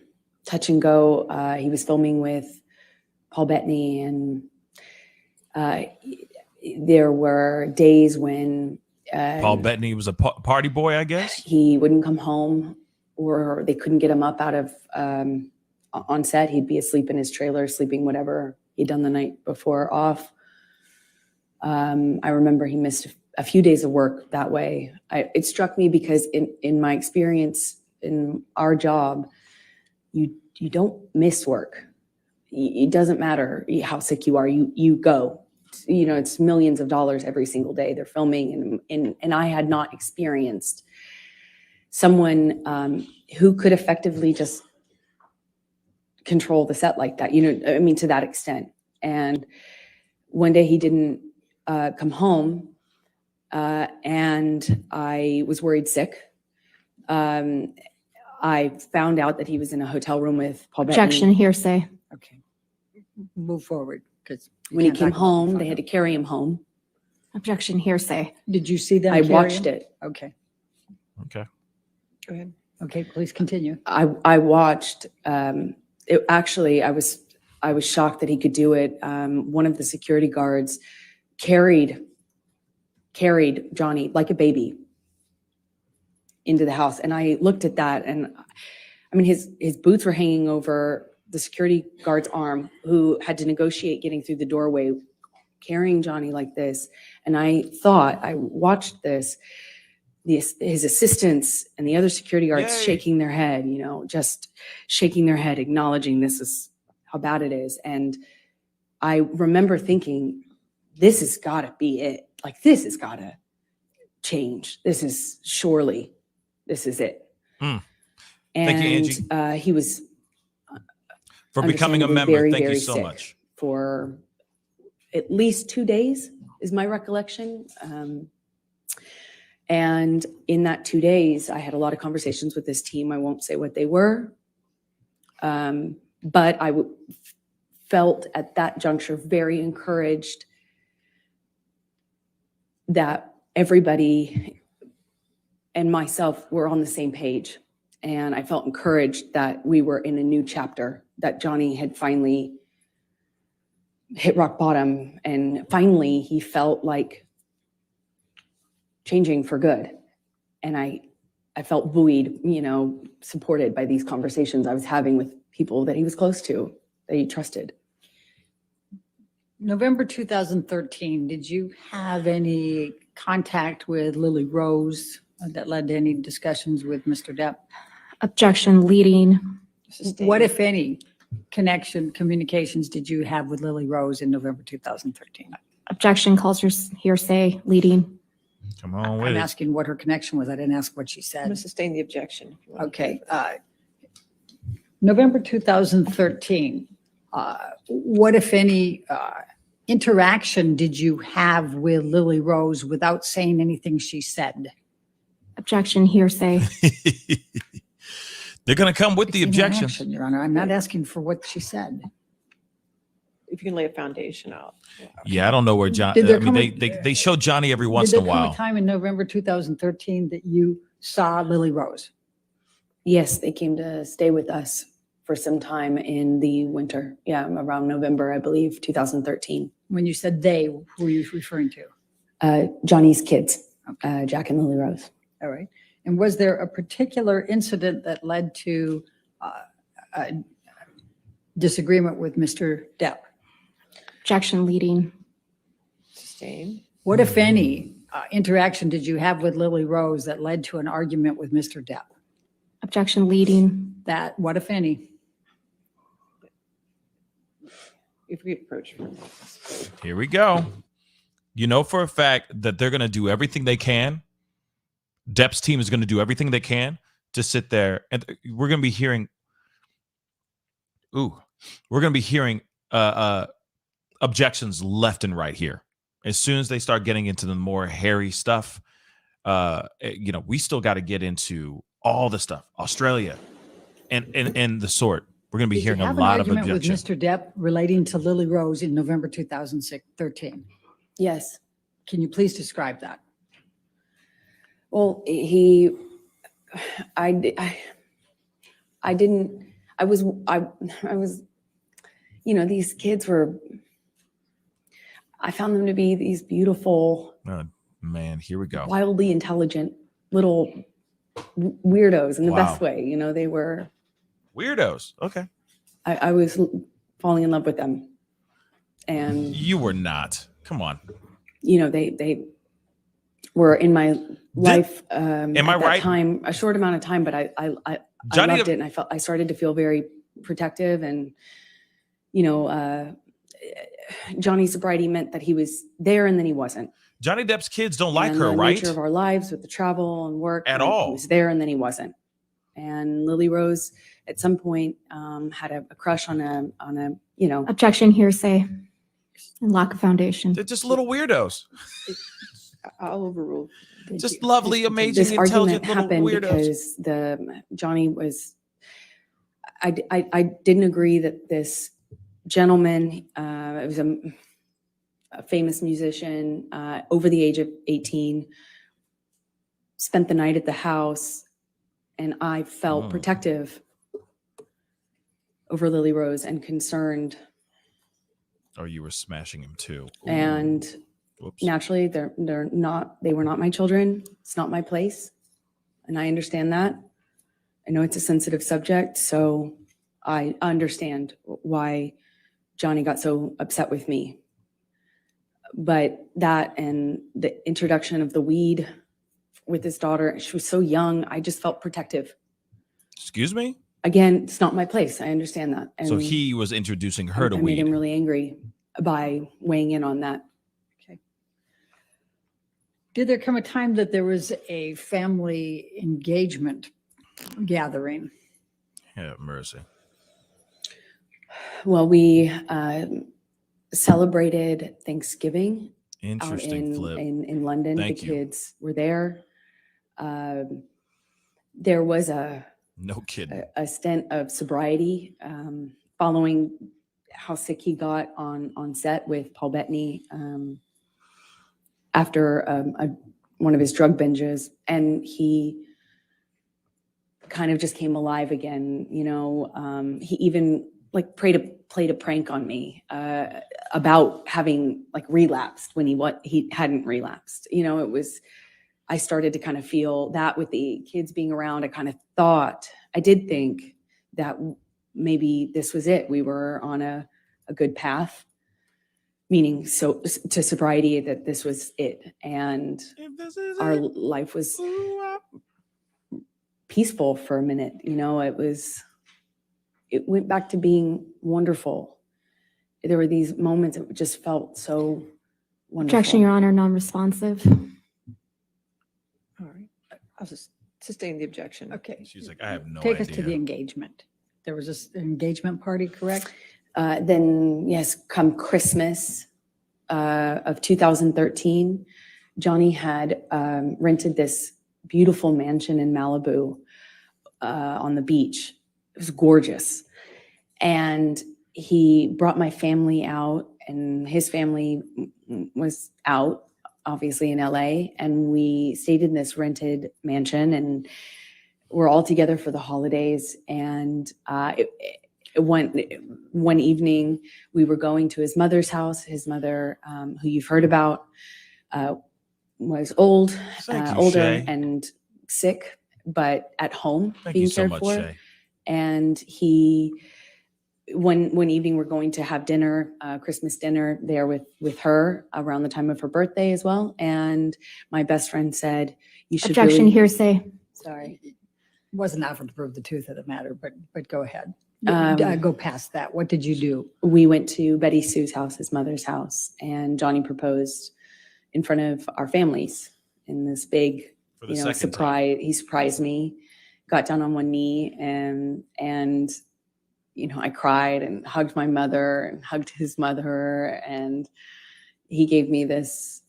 touch and go. He was filming with Paul Bettany, and there were days when
Paul Bettany was a party boy, I guess.
he wouldn't come home, or they couldn't get him up out of on set. He'd be asleep in his trailer, sleeping whatever he'd done the night before off. I remember he missed a few days of work that way. It struck me because in my experience in our job, you don't miss work. It doesn't matter how sick you are. You go. You know, it's millions of dollars every single day they're filming, and I had not experienced someone who could effectively just control the set like that. You know, I mean, to that extent. And one day he didn't come home, and I was worried sick. I found out that he was in a hotel room with Paul Bettany.
Objection, hearsay.
Okay. Move forward, because
When he came home, they had to carry him home.
Objection, hearsay.
Did you see them?
I
carry
watched
him?
it.
Okay.
Okay.
Go ahead.
Okay, please continue.
I watched. Actually, I was shocked that he could do it. One of the security guards carried Johnny like a baby into the house, and I looked at that, and I mean, his boots were hanging over the security guard's arm, who had to negotiate getting through the doorway, carrying Johnny like this. And I watched this. His assistants and the other security guards
Yay.
shaking their head, you know, just shaking their head, acknowledging this is how bad it is. And I remember thinking, this has got to be it. Like, this has got to change. This is it.
Mm.
And
Thank you, Angie.
he was
For becoming a
understandably
member.
very,
Thank you
very
so
sick
much.
for at least 2 days is my recollection. And in that 2 days, I had a lot of conversations with this team. I won't say what they were, but I felt at that juncture very encouraged that everybody and myself were on the same page. And I felt encouraged that we were in a new chapter, that Johnny had finally hit rock bottom, and finally he felt like changing for good. And I felt buoyed, you know, supported by these conversations I was having with people that he was close to, that he trusted.
November 2013, did you have any contact with Lily Rose that led to any discussions with Mr. Depp?
Objection, leading.
Sustain.
What, if any, communications did you have with Lily Rose in November 2013?
Objection, calls her hearsay, leading.
Come on with
I'm
it.
asking what her connection was. I didn't ask what she
I'm going to
said.
sustain the objection. if you want.
Okay. November 2013, what, if any, interaction did you have with Lily Rose without saying anything she said?
Objection, hearsay.
They're going to come with the objection.
Interaction, Your Honor. I'm not asking for what she said.
If you can lay a foundation out.
Yeah, I don't know where John.
Did there
I mean,
come
they show Johnny every once
Did
in a
there come
while.
a time in November 2013 that you saw Lily Rose?
Yes, they came to stay with us for some time in the winter. Yeah, around November, I believe, 2013.
When you said they, who were you referring to?
Johnny's kids, Jack and Lily Rose.
All right. And was there a particular incident that led to a disagreement with Mr. Depp?
Objection leading.
Sustain.
What, if any, interaction did you have with Lily Rose that led to an argument with Mr. Depp?
Objection leading.
That, what, if any?
If we approach from
Here we go. You know for a fact that they're going to do everything they can. Depp's team is going to do everything they can to sit there, and we're going to be hearing. We're going to be hearing objections left and right here. As soon as they start getting into the more hairy stuff, we still got to get into all the stuff, Australia, and the sort. We're going to be hearing a lot of objections.
With Mr. Depp relating to Lily Rose in November 2013.
Yes.
Can you please describe that?
Well, I was, these kids I found them to be these beautiful,
man, here we go.
Wildly intelligent little weirdos in the best way. They were
weirdos. Okay.
I was falling in love with them. And
you were not. Come on.
They were in my life
am
at
I
that
right?
time, a short amount of time, but I loved it, and I started to feel very protective, and Johnny's sobriety meant that he was there and then he wasn't.
Johnny Depp's kids don't like her,
the
right?
Nature of our lives with the travel and work
at all.
He was there and then he wasn't. And Lily Rose at some point had a crush on a
Objection hearsay and lack of foundation.
They're just little weirdos.
I'll overrule.
Just lovely, amazing,
this
intelligent
argument
little
happened
weirdos.
because Johnny was. I didn't agree that this gentleman, it was a famous musician over the age of 18, spent the night at the house, and I felt protective over Lily Rose and concerned.
Or you were smashing him too. Ooh.
And
whoops.
Naturally, they were not my children. It's not my place. And I understand that. I know it's a sensitive subject, so I understand why Johnny got so upset with me. But that and the introduction of the weed with his daughter, she was so young, I just felt protective.
Excuse me?
Again, it's not my place. I understand that. And
so he was introducing her to
I
weed.
made him really angry by weighing in on that.
Okay. Did there come a time that there was a family engagement gathering?
Yeah, mercy.
Well, we celebrated Thanksgiving out
Interesting flip.
in London.
Thank
the
you.
kids were there. There was
No kidding.
a stint of sobriety following how sick he got on set with Paul Bettany after one of his drug binges, and he kind of just came alive again. He even played a prank on me about having relapsed when he hadn't relapsed. It was. I started to kind of feel that with the kids being around. I did think that maybe this was it. We were on a good path, meaning to sobriety, that this was it. And our life was peaceful for a minute. It went back to being wonderful. There were these moments that just felt so wonderful.
Objection, Your Honor, non-responsive.
All right. I'll just sustain the objection.
Okay.
She's like, I have no
Take
idea.
us to the engagement. There was an engagement party, correct?
Then, yes, come Christmas of 2013, Johnny had rented this beautiful mansion in Malibu on the beach. It was gorgeous. And he brought my family out, and his family was out, obviously in LA. And we stayed in this rented mansion, and were all together for the holidays, and one evening we were going to his mother's house. His mother, who you've heard about, was older
Shay.
and sick, but at home
Thank
being
you so
cared
much,
for.
Shay.
And one evening we're going to have dinner, Christmas dinner there with her around the time of her birthday as well. And my best friend said, "You should
Objection,
really."
hearsay.
Sorry.
Wasn't offered to prove the truth of the matter, but go ahead.
Um,
Go past that. What did you do?
We went to Betty Sue's house, his mother's house, and Johnny proposed in front of our families in this big,
For the
you know,
second time.
surprise. He surprised me, got down on one knee, and you know, I cried and hugged my mother and hugged his mother, and he gave me this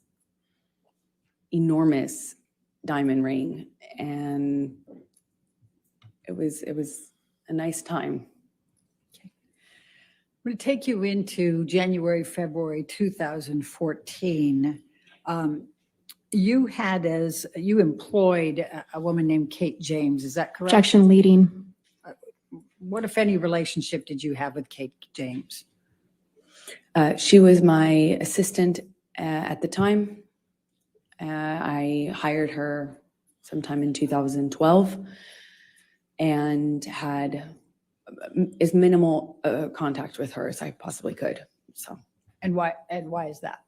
enormous diamond ring, and it was a nice time.
I'm going to take you into January, February 2014. You employed a woman named Kate James. Is that correct?
Objection, leading.
What, if any, relationship did you have with Kate James?
She was my assistant at the time. I hired her sometime in 2012 and had as minimal contact with her as I possibly could. So,
And why is that?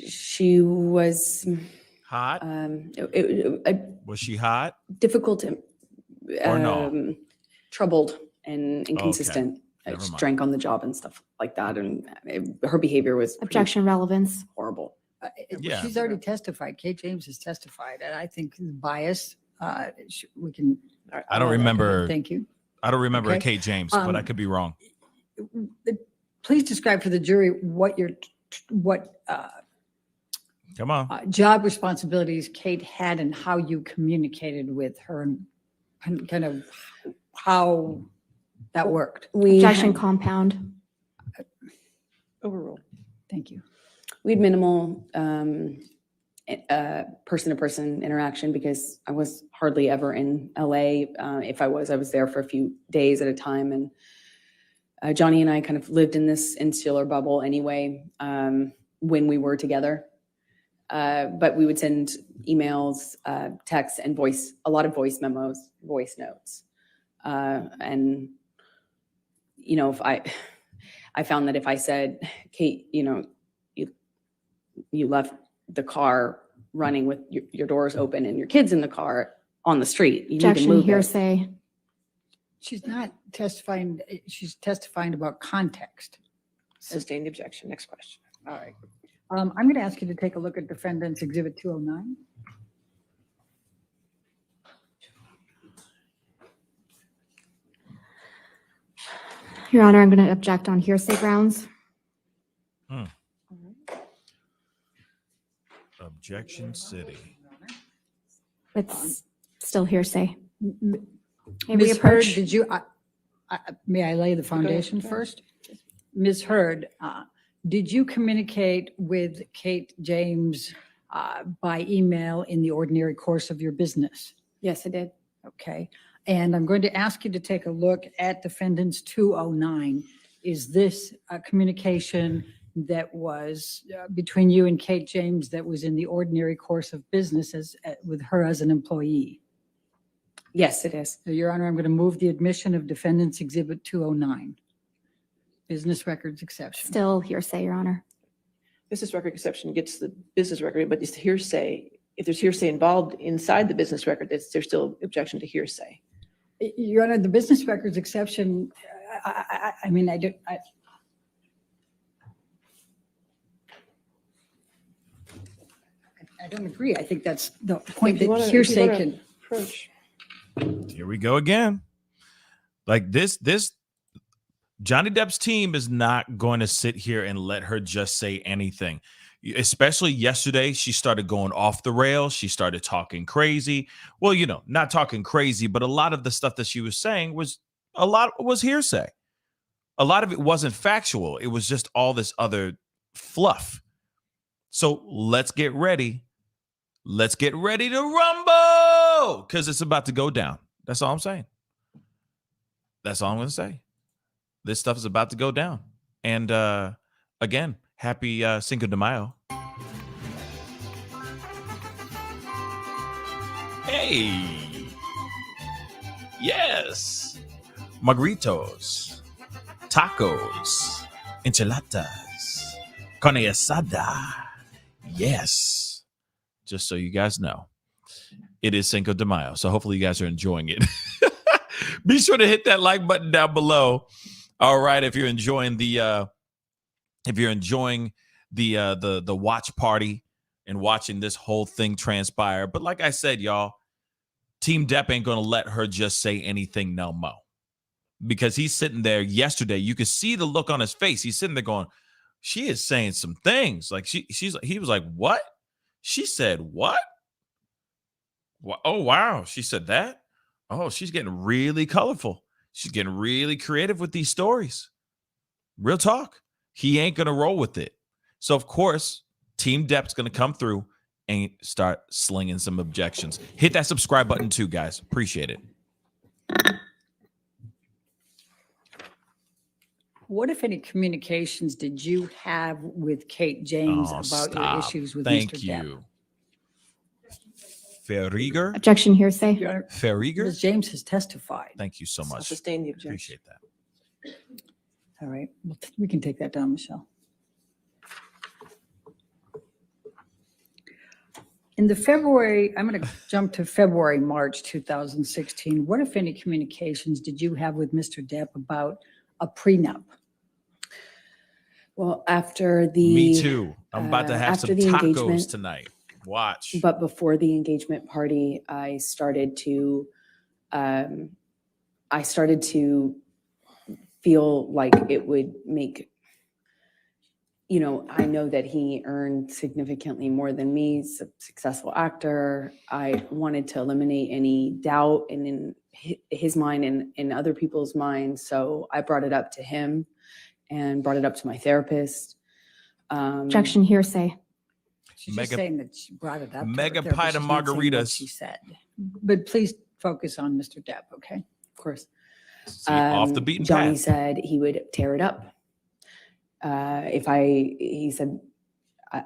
she was
Hot? Was she hot?
difficult,
Or no?
troubled and inconsistent.
Never
She
mind.
drank on the job and stuff like that, and her behavior was pretty
Objection, relevance.
horrible.
Yeah.
She's already testified. Kate James has testified, and I think bias. We can.
I don't remember.
Thank you.
I don't remember
Okay.
Kate James, but I could be wrong.
Please describe for the jury what
Come on.
job responsibilities Kate had and how you communicated with her and kind of how that worked.
Objection, compound.
Overruled.
Thank you.
We had minimal person-to-person interaction because I was hardly ever in LA. If I was there for a few days at a time. And Johnny and I kind of lived in this insular bubble anyway when we were together. But we would send emails, texts, and a lot of voice memos, voice notes. And, you know, if I found that if I said, "Kate, you know, you left the car running with your doors open and your kids in the car on the street. You need to
Objection,
move it."
hearsay.
She's not testifying. She's testifying about context.
Sustained objection. Next question.
All right. I'm going to ask you to take a look at Defendants Exhibit 209.
Your Honor, I'm going to object on hearsay grounds.
Objection City.
It's still hearsay. May we
Ms. Hurd,
approach?
did you, may I lay the foundation first? Ms. Hurd, did you communicate with Kate James by email in the ordinary course of your business?
Yes, I did.
Okay. And I'm going to ask you to take a look at Defendants 209. Is this a communication that was between you and Kate James that was in the ordinary course of business with her as an employee?
Yes, it is.
So, Your Honor, I'm going to move the admission of Defendants Exhibit 209. Business records exception.
Still hearsay, Your Honor.
Business record exception gets the business record, but it's hearsay. If there's hearsay involved inside the business record, there's still objection to hearsay.
Your Honor, the business records exception, I mean, I don't agree. I think that's the point
If you
that
wanna- if you
hearsay
wanna
can.
approach.
Here we go again. Like this Johnny Depp's team is not going to sit here and let her just say anything. Especially yesterday, she started going off the rails. She started talking crazy. Well, you know, not talking crazy, but a lot of the stuff that she was saying was hearsay. A lot of it wasn't factual. It was just all this other fluff. So let's get ready. let's get ready to rumble because it's about to go down. That's all I'm saying. That's all I'm going to say. This stuff is about to go down. And again, happy Cinco de Mayo. Hey. Yes. Margaritos, tacos, enchiladas, carne asada. Yes. Just so you guys know, it is Cinco de Mayo. So hopefully you guys are enjoying it. Be sure to hit that like button down below. All right, if you're enjoying the watch party and watching this whole thing transpire. But like I said, y'all, Team Depp ain't gonna let her just say anything no more. Because he's sitting there yesterday. You could see the look on his face. He's sitting there going, she is saying some things. Like he was like, what? She said, what? Oh, wow. She said that? Oh, she's getting really colorful. She's getting really creative with these stories. Real talk. He ain't going to roll with it. So, of course, Team Depp's going to come through and start slinging some objections. Hit that subscribe button too, guys. Appreciate it.
What, if any, communications did you have with Kate James about your issues with
Thank
Mr.
you.
Depp?
Objection,
Ferriger?
hearsay.
Ferriger?
Ms. James has testified.
Thank you so
I'll
much.
sustain the objection.
Appreciate that.
All right. Well, we can take that down, Michelle. In the February, I'm going to jump to February, March 2016. What, if any, communications did you have with Mr. Depp about a prenup?
Well, after the
Me too. I'm about to have
after
some
the
tacos
engagement,
tonight. Watch.
but before the engagement party, I started to feel like it would make, I know that he earned significantly more than me, successful actor. I wanted to eliminate any doubt in his mind and in other people's minds. So I brought it up to him and brought it up to my therapist.
Objection, hearsay.
She's
Mega-
just saying that she brought it up. to
Mega
her therapist.
pie to
She's not saying what
margaritas.
She said, but please focus on Mr. Depp, okay?
Of course.
See, off the beaten
Johnny
path.
said he would tear it up. He said,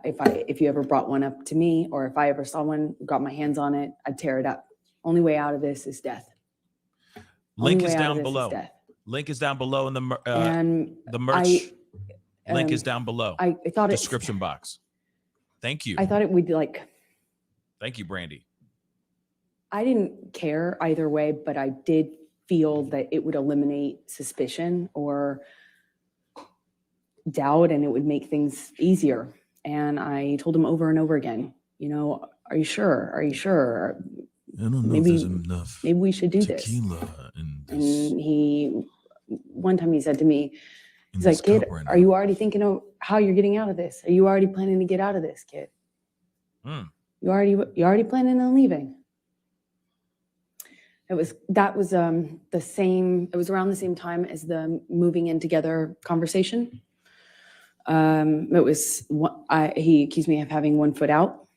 if you ever brought one up to me, or if I ever saw one, got my hands on it, I'd tear it up. Only way out of this is death.
Link
Only
is
way out of
down
this
below.
death.
Link is down below in the
And
merch. Link
um,
is down below.
I thought
Description box. Thank you.
I thought it would like,
Thank you, Brandy.
I didn't care either way, but I did feel that it would eliminate suspicion or doubt, and it would make things easier. And I told him over and over again, are you sure? Are you sure?
I don't know
Maybe-
if there's enough
Maybe we should do this.
tequila in this.
And one time he said to me,
in
he's
this
like, kid,
cup right
are
now."
you already thinking of how you're getting out of this? Are you already planning to get out of this, kid?
Hmm.
You already planning on leaving? It was around the same time as the moving in together conversation. He accused me of having 1 foot out.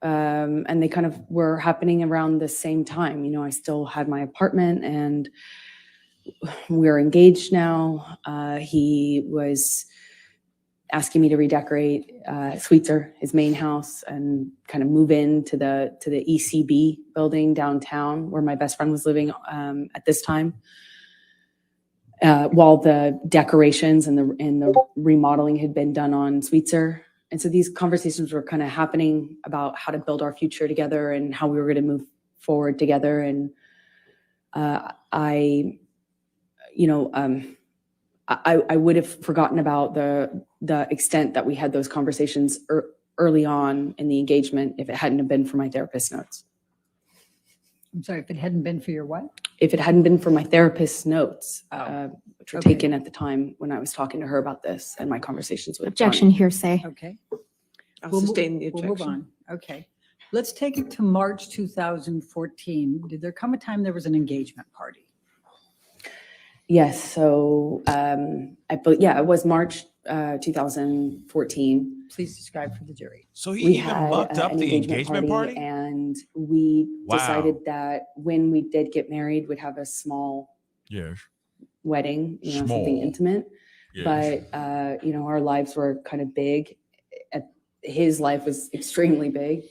And they kind of were happening around the same time. I still had my apartment and we're engaged now. He was asking me to redecorate Sweetser, his main house, and kind of move into the ECB building downtown where my best friend was living at this time. While the decorations and the remodeling had been done on Sweetser. And so these conversations were kind of happening about how to build our future together and how we were going to move forward together. And I would have forgotten about the extent that we had those conversations early on in the engagement if it hadn't have been for my therapist's notes.
I'm sorry, if it hadn't been for your what?
If it hadn't been for my therapist's notes, which were
Okay.
taken at the time when I was talking to her about this and my conversations with
Objection, hearsay.
Okay.
I'll
We'll mo-
sustain the
We'll move
objection.
on. Okay. Let's take it to March 2014. Did there come a time there was an engagement party?
Yes. So, it was March 2014.
Please describe for the jury.
So he
We
even
had
mucked up
an
the engagement party?
and we
Wow.
decided that when we did get married, we'd have a small
Yes.
wedding, something
Small.
intimate.
Yes.
But our lives were kind of big. His life was extremely big,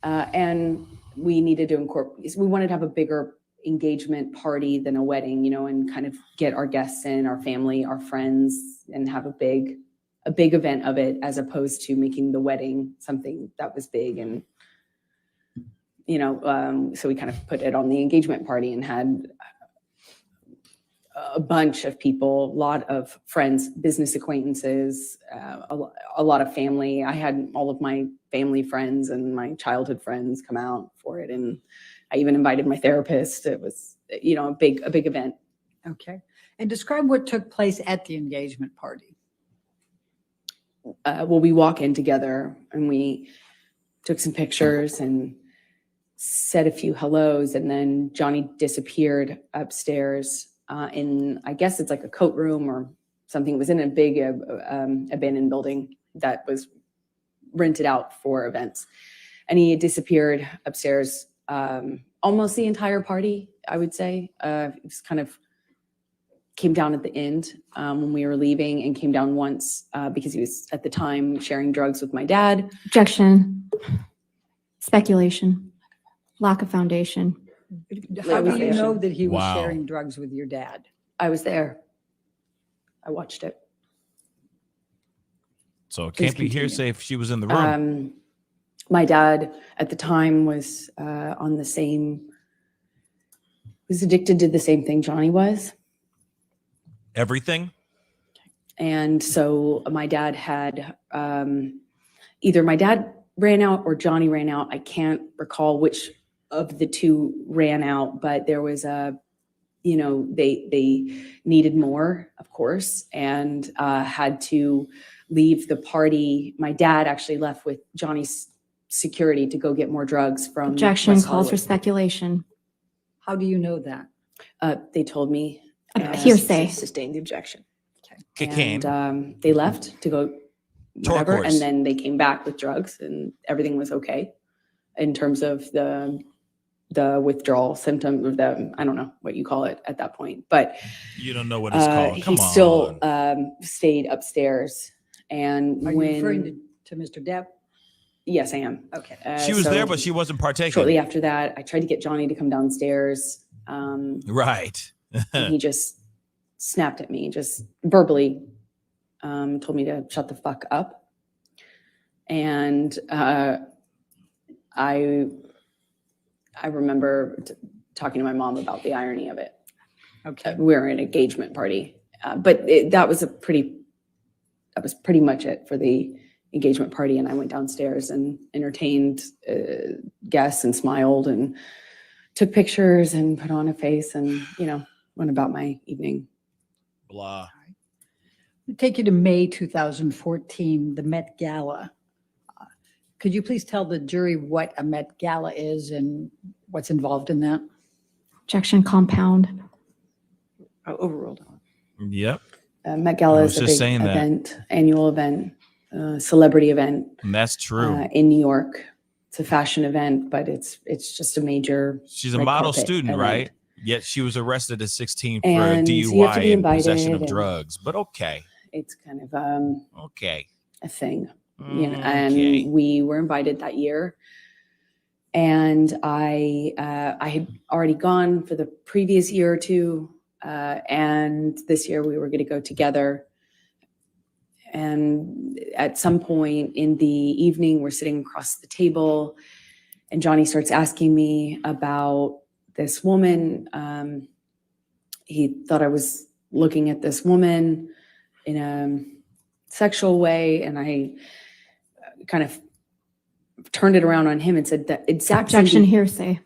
and we needed to incorporate. We wanted to have a bigger engagement party than a wedding, and kind of get our guests in, our family, our friends, and have a big event of it, as opposed to making the wedding something that was big. And so we kind of put it on the engagement party and had a bunch of people, a lot of friends, business acquaintances, a lot of family. I had all of my family friends and my childhood friends come out for it. And I even invited my therapist. It was, a big event.
Okay. And describe what took place at the engagement party.
Well, we walk in together and we took some pictures and said a few hellos. And then Johnny disappeared upstairs in, I guess it's like a coat room or something. It was in a big abandoned building that was rented out for events. And he disappeared upstairs almost the entire party, I would say. It was kind of came down at the end when we were leaving, and came down once because he was at the time sharing drugs with my dad.
Objection. Speculation. Lack of foundation.
How do you
there.
know that he was
Wow.
sharing drugs with your dad?
I was there. I watched it.
So it
Please
can't be
continue.
hearsay if she was in the room.
My dad at the time was was addicted to the same thing Johnny was.
Everything?
And so my dad had either my dad ran out or Johnny ran out. I can't recall which of the two ran out, but there was they needed more, of course, and had to leave the party. My dad actually left with Johnny's security to go get more drugs from
Objection.
West
Calls for
Hollywood.
speculation.
How do you know that?
They told me.
Hearsay.
Sustain the objection.
And they left to go whatever,
course.
and then they came back with drugs, and everything was okay in terms of the withdrawal symptom of I don't know what you call it at that point, but
You don't know what it's called. Come
he
on.
still stayed upstairs. And
Are you referring to Mr. Depp?
Yes, I am.
Okay.
She was
So
there, but she wasn't partaking.
shortly after that, I tried to get Johnny to come downstairs.
Right.
And he just snapped at me, just verbally told me to shut the fuck up. And I remember talking to my mom about the irony of it.
Okay.
We were at an engagement party, but that was pretty much it for the engagement party. And I went downstairs and entertained guests and smiled and took pictures and put on a face and, went about my evening.
Blah.
I'll take you to May 2014, the Met Gala. Could you please tell the jury what a Met Gala is and what's involved in that?
Objection. Compound.
Overruled.
Yep.
Met Gala
I was
is a
just
big
saying that.
event, annual event, celebrity event
And that's true.
in New York. It's a fashion event, but it's just a major.
She's a
red
model
carpet
student,
event.
right? Yet she was arrested at 16 for
And
a
you have to be
DUI and possession
invited
of
and-
drugs. But okay.
It's kind of
Okay.
a thing.
Okay.
And we were invited that year, and I had already gone for the previous year or two, and this year we were going to go together. And at some point in the evening, we're sitting across the table, and Johnny starts asking me about this woman. He thought I was looking at this woman in a sexual way, and I kind of turned it around on him and said that exact same
Objection.
thing.
Hearsay.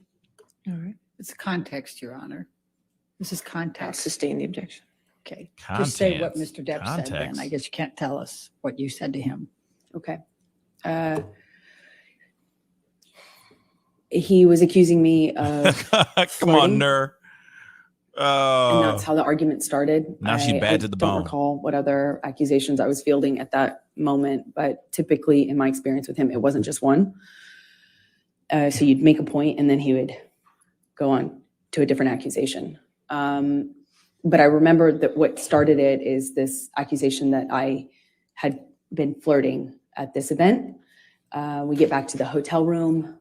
All right.
It's context, Your Honor. This is
I'll
context.
sustain the objection.
Okay. Just say what
Content.
Mr. Depp said then.
Context.
I guess you can't tell us what you said to him.
Okay. He was accusing me of
Come on,
flirting.
Ner.
And that's how the argument started.
Now she's bad to the
don't
bone.
recall what other accusations I was fielding at that moment, but typically in my experience with him, it wasn't just one. So you'd make a point and then he would go on to a different accusation. But I remember that what started it is this accusation that I had been flirting at this event. We get back to the hotel room,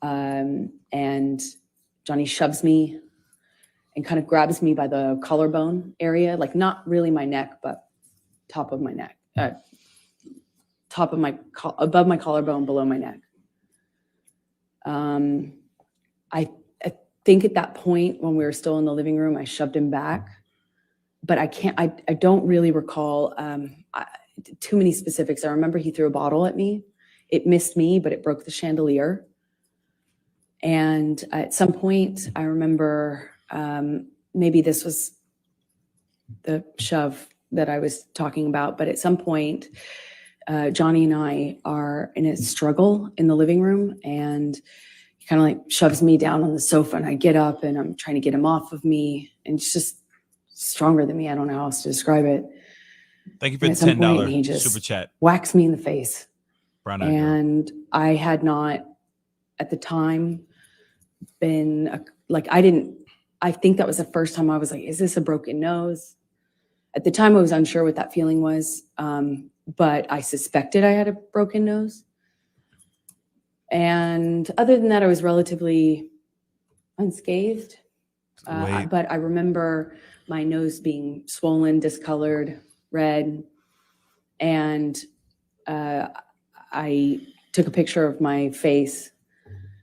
and Johnny shoves me and kind of grabs me by the collarbone area, like not really my neck, but top of my neck, above my collarbone, below my neck. I think at that point when we were still in the living room, I shoved him back, but I don't really recall too many specifics. I remember he threw a bottle at me. It missed me, but it broke the chandelier. And at some point I remember, maybe this was the shove that I was talking about, but at some point, Johnny and I are in a struggle in the living room, and he kind of like shoves me down on the sofa, and I get up and I'm trying to get him off of me, and it's just stronger than me. I don't know how else to describe it.
Thank you for
And
the
at some point, he
$10
just
super chat.
whacks me in the face.
Brown eyed girl.
And I had not at the time been I think that was the first time I was like, is this a broken nose? At the time I was unsure what that feeling was. But I suspected I had a broken nose. And other than that, I was relatively unscathed. But I remember my nose being swollen, discolored, red. And I took a picture of my face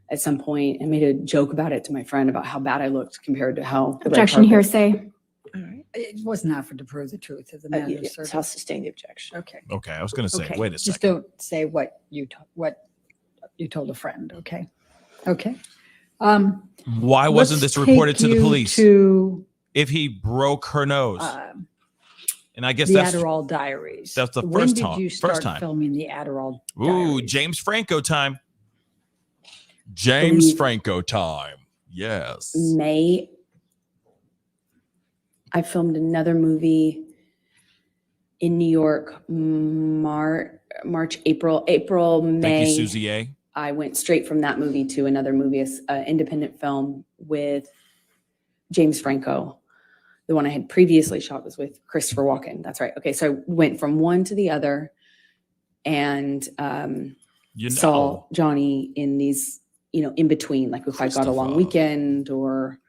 at some point and made a joke about it to my friend about how bad I looked compared to how the red
Objection,
carpet.
hearsay.
All right.
It wasn't offered to prove the truth of the matter.
Yes,
sir.
I'll sustain the objection.
Okay.
Okay, I was going to say,
Okay.
wait a
Just
second.
don't say what you told a friend. Okay. Okay.
Why wasn't
Let's
this reported to
take
the
you
police
To
if he broke her nose? And I guess
the
that's
Adderall Diaries.
that's the
When
first
did
time-
you
first
start
time.
filming the Adderall
Ooh,
Diaries?
James Franco time. James
Believe-
Franco time. Yes.
May. I filmed another movie in New York, March, April, May.
Thank you, Susie A.
I went straight from that movie to another movie, an independent film with James Franco. The one I had previously shot was with Christopher Walken. That's right. Okay, so I went from one to the other, and saw Johnny in these, in between. Like if I got a long
Christopher.
weekend, or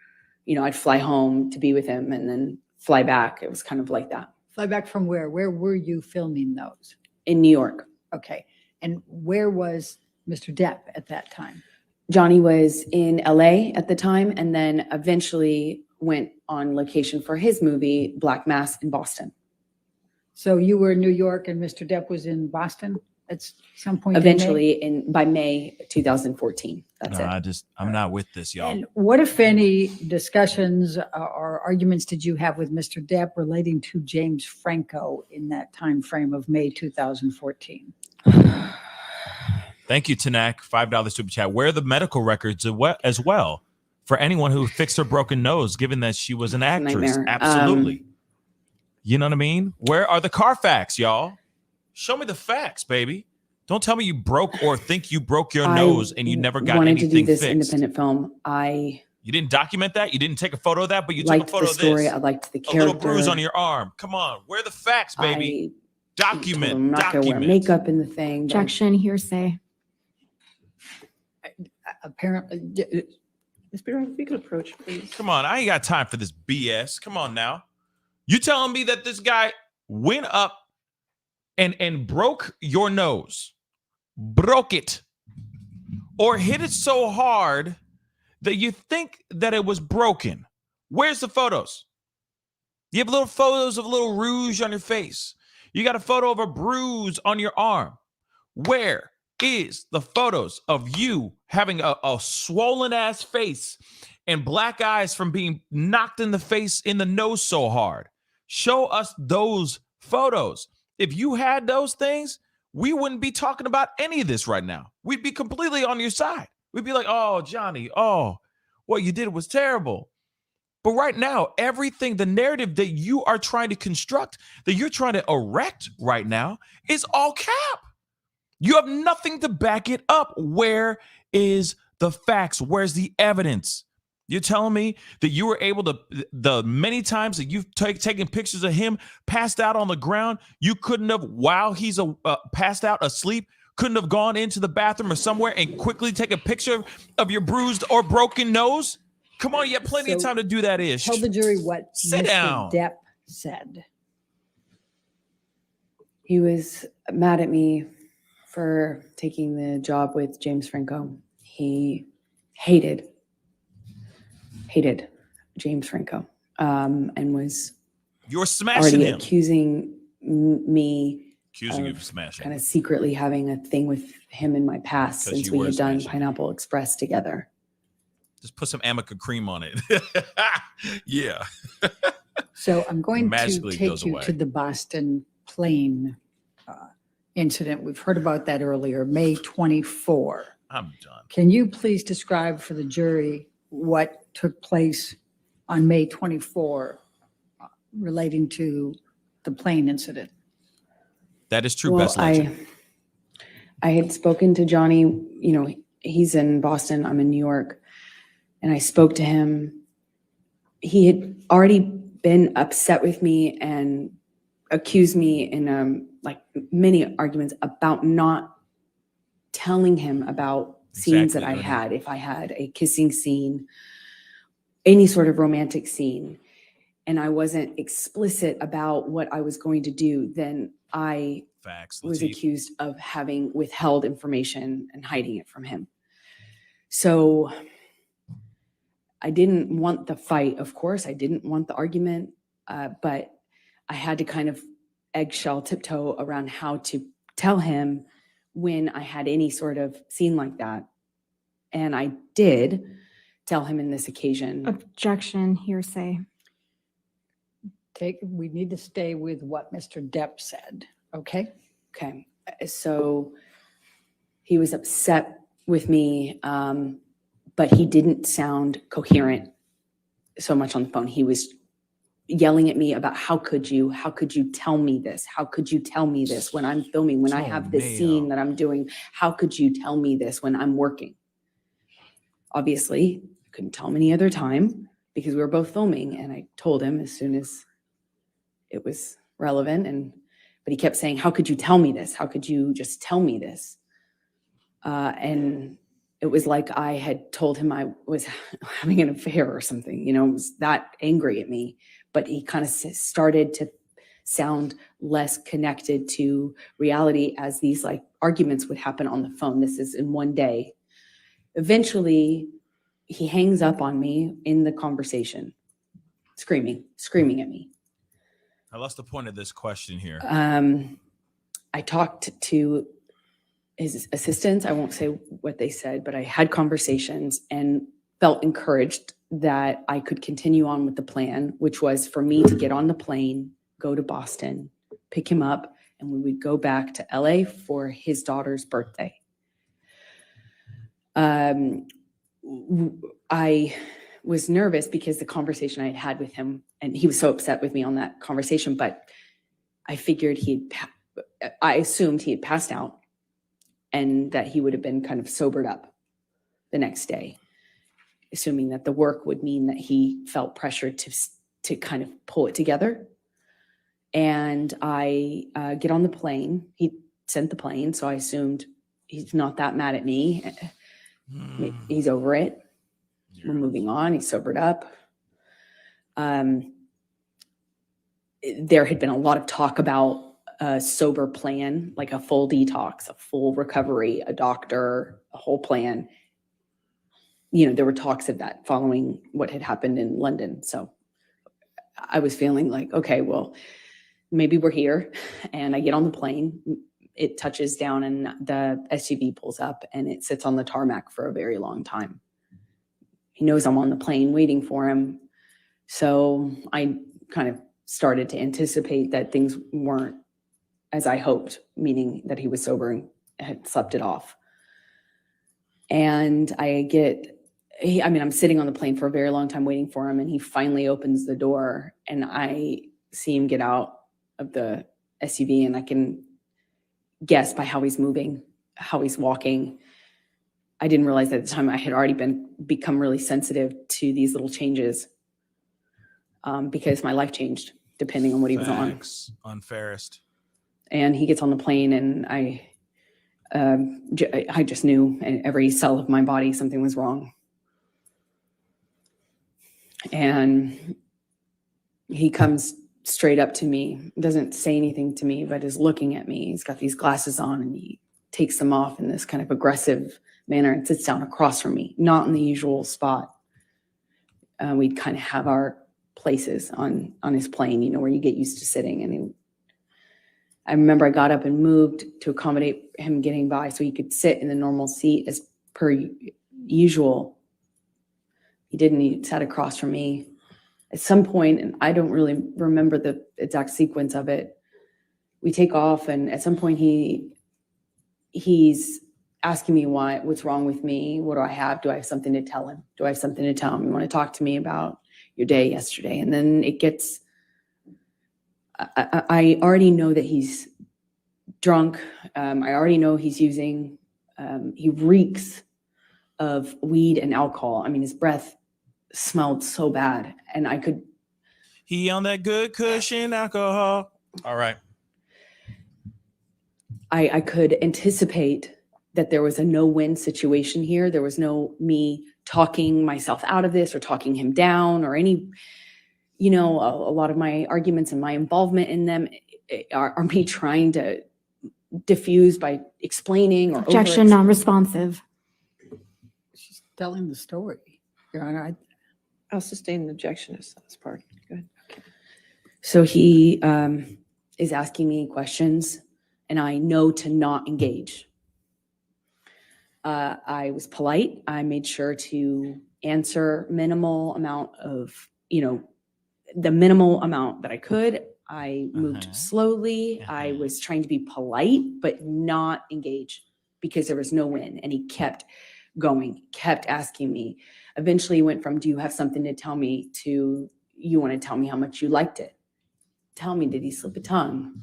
I'd fly home to be with him and then fly back. It was kind of like that.
Fly back from where? Where were you filming those?
In New York.
Okay. And where was Mr. Depp at that time?
Johnny was in LA at the time, and then eventually went on location for his movie Black Mass in Boston.
So you were in New York and Mr. Depp was in Boston at some point? in May?
Eventually by May 2014. That's
No,
it.
I'm not with this, y'all.
And what, if any, discussions or arguments did you have with Mr. Depp relating to James Franco in that time frame of May 2014?
Thank you, Tanak. $5 super chat. Where are the medical records as well for anyone who fixed her broken nose, given that she was an actress?
Nightmare.
Absolutely. You know what I mean? Where are the Carfax, y'all? Show me the facts, baby. Don't tell me you broke or think you broke your nose and you never got
wanted
anything
to do this
fixed.
independent film. I
You didn't document that? You didn't take a photo of that, but you took
liked
a photo
the
of
story.
this.
I liked the
A
character.
little bruise on your arm. Come on. Where are the facts, baby?
I told him
Document.
I'm not gonna wear
Document.
makeup in the thing. but
Objection, hearsay.
Apparently,
Ms. Bureau, if you could approach, please.
Come on. I ain't got time for this BS. Come on now. You telling me that this guy went up and broke your nose, broke it, or hit it so hard that you think that it was broken? Where's the photos? You have little photos of a little rouge on your face. You got a photo of a bruise on your arm. Where is the photos of you having a swollen ass face and black eyes from being knocked in the face, in the nose so hard? Show us those photos. If you had those things, we wouldn't be talking about any of this right now. We'd be completely on your side. We'd be like, oh, Johnny, oh, what you did was terrible. But right now, everything, the narrative that you are trying to construct, that you're trying to erect right now, is all cap. You have nothing to back it up. Where is the facts? Where's the evidence? You're telling me that you were able to, the many times that you've taken pictures of him passed out on the ground, you couldn't have, while he's passed out asleep, couldn't have gone into the bathroom or somewhere and quickly take a picture of your bruised or broken nose? Come on, you have plenty of
So
time to do that, Ish.
Tell the jury what
Sit
Mr.
down.
Depp said.
He was mad at me for taking the job with James Franco. He hated James Franco, and was
You're smashing
already
him.
accusing me
Accusing you
of
of smashing
kind
him.
of secretly having a thing with him in my past
'Cause
since
you
we
were
had done
smashing him.
Pineapple Express together.
Just put some Amica cream on it. Yeah.
So I'm going to
Magically
take
goes
you
away.
to the Boston plane incident. We've heard about that earlier, May 24.
I'm done.
Can you please describe for the jury what took place on May 24 relating to the plane incident?
That is true,
Well,
best legend.
I had spoken to Johnny, you know, he's in Boston, I'm in New York, and I spoke to him. He had already been upset with me and accused me in like many arguments about not telling him about scenes that I
Exactly.
had. If I had a kissing scene, any sort of romantic scene, and I wasn't explicit about what I was going to do, then I
Facts.
was
Latif.
accused of having withheld information and hiding it from him. So I didn't want the fight, of course. I didn't want the argument, but I had to kind of eggshell tiptoe around how to tell him when I had any sort of scene like that. And I did tell him in this occasion.
Objection, hearsay.
We need to stay with what Mr. Depp said, okay?
Okay, so he was upset with me, but he didn't sound coherent so much on the phone. He was yelling at me about how could you tell me this? How could you tell me this when I'm filming, when I have this scene that I'm doing? How could you tell me this when I'm working? Obviously, I couldn't tell him any other time because we were both filming, and I told him as soon as it was relevant. But he kept saying, how could you tell me this? How could you just tell me this? And it was like I had told him I was having an affair or something, you know, it was that angry at me. But he kind of started to sound less connected to reality as these like arguments would happen on the phone. This is in one day. Eventually, he hangs up on me in the conversation, screaming at me.
I lost the point of this question here.
I talked to his assistants. I won't say what they said, but I had conversations and felt encouraged that I could continue on with the plan, which was for me to get on the plane, go to Boston, pick him up, and we would go back to LA for his daughter's birthday. I was nervous because the conversation I had had with him, and he was so upset with me on that conversation, but I figured I assumed he had passed out and that he would have been kind of sobered up the next day, assuming that the work would mean that he felt pressured to kind of pull it together. And I get on the plane. He sent the plane, so I assumed he's not that mad at me. He's over it. We're moving on. He's sobered up. There had been a lot of talk about a sober plan, like a full detox, a full recovery, a doctor, a whole plan. You know, there were talks of that following what had happened in London. So I was feeling like, okay, well, maybe we're here. And I get on the plane. It touches down and the SUV pulls up and it sits on the tarmac for a very long time. He knows I'm on the plane waiting for him. So I kind of started to anticipate that things weren't as I hoped, meaning that he was sober and had slept it off. And I get I'm sitting on the plane for a very long time waiting for him, and he finally opens the door, and I see him get out of the SUV, and I can guess by how he's moving, how he's walking. I didn't realize at the time I had already become really sensitive to these little changes because my life changed depending on what he was on.
Unfairest.
And he gets on the plane, and I just knew in every cell of my body something was wrong. And he comes straight up to me, doesn't say anything to me, but is looking at me. He's got these glasses on, and he takes them off in this kind of aggressive manner and sits down across from me, not in the usual spot. We'd kind of have our places on his plane, where you get used to sitting. And I remember I got up and moved to accommodate him getting by so he could sit in the normal seat as per usual. He didn't. He sat across from me. At some point, and I don't really remember the exact sequence of it, we take off, and at some point he's asking me what's wrong with me. What do I have? Do I have something to tell him? You want to talk to me about your day yesterday? And then it gets, I already know that he's drunk. I already know he's using, he reeks of weed and alcohol. His breath smelled so bad, and
He on that good cushion alcohol. All right.
I could anticipate that there was a no-win situation here. There was no me talking myself out of this or talking him down or any, a lot of my arguments and my involvement in them are me trying to diffuse by explaining or
Objection, non-responsive.
She's telling the story, Your Honor.
I'll sustain the objection as part. Go ahead.
So he is asking me questions, and I know to not engage. I was polite. I made sure to answer minimal amount of, the minimal amount that I could. I moved slowly. I was trying to be polite, but not engage because there was no win. And he kept going, kept asking me. Eventually he went from, do you have something to tell me, to, you want to tell me how much you liked it? Tell me, did he slip a tongue?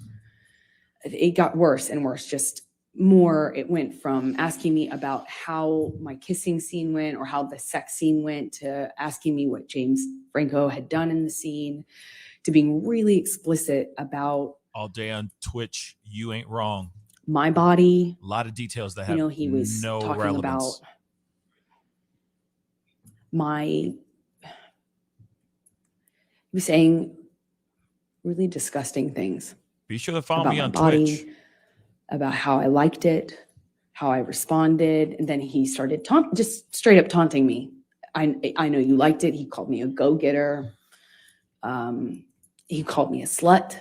It got worse and worse, just more. It went from asking me about how my kissing scene went or how the sex scene went to asking me what James Franco had done in the scene, to being really explicit about
all day on Twitch. You ain't wrong.
My body.
A lot of details that have
he was
no
talking
relevance.
about he was saying really disgusting things.
Be sure to follow
about
me
my
on
body,
Twitch.
about how I liked it, how I responded. And then he started just straight up taunting me. I know you liked it. He called me a go-getter. He called me a slut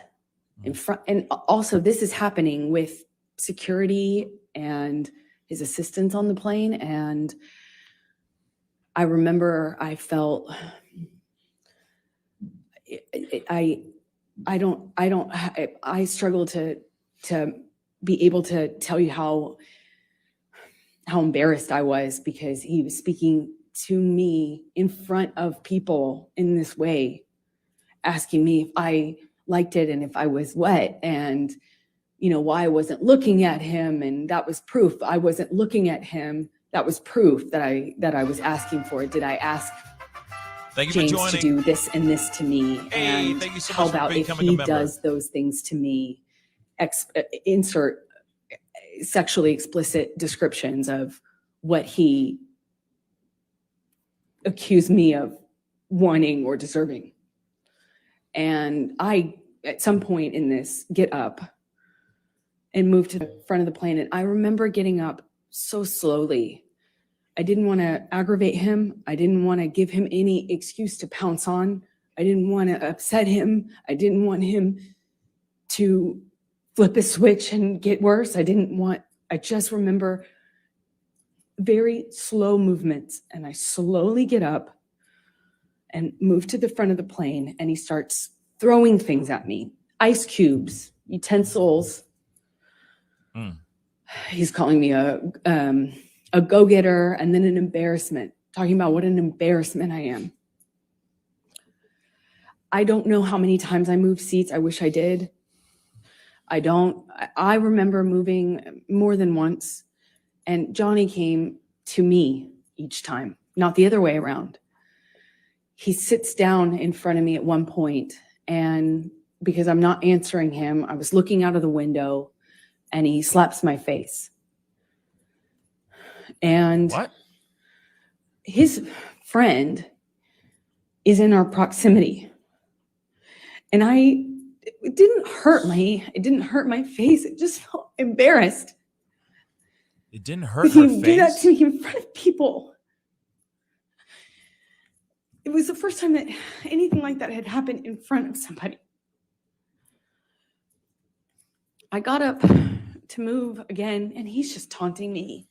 in front. And also this is happening with security and his assistants on the plane. And I remember I felt, I struggle to be able to tell you how embarrassed I was, because he was speaking to me in front of people in this way, asking me if I liked it and if I was wet, and why I wasn't looking at him. And that was proof I wasn't looking at him. That was proof that I was asking for it. Did I ask
Thank you
James
for joining.
to do this and this to me?
Hey,
and
thank you so
how
much for
about if
becoming a
he
member.
does those things to me? Insert sexually explicit descriptions of what he accused me of wanting or deserving. And I, at some point in this, get up and move to the front of the plane. And I remember getting up so slowly. I didn't want to aggravate him. I didn't want to give him any excuse to pounce on. I didn't want to upset him. I didn't want him to flip a switch and get worse. I just remember very slow movements. And I slowly get up and move to the front of the plane. And he starts throwing things at me. Ice cubes, utensils. He's calling me a go-getter, and then an embarrassment, talking about what an embarrassment I am. I don't know how many times I moved seats. I wish I did. I don't. I remember moving more than once, and Johnny came to me each time, not the other way around. He sits down in front of me at one point, and because I'm not answering him, I was looking out of the window, and he slaps my face. And
What?
his friend is in our proximity. And it didn't hurt my face. It just felt embarrassed.
It didn't hurt her
You do that
face?
to me in front of people. It was the first time that anything like that had happened in front of somebody. I got up to move again, and he's just taunting me,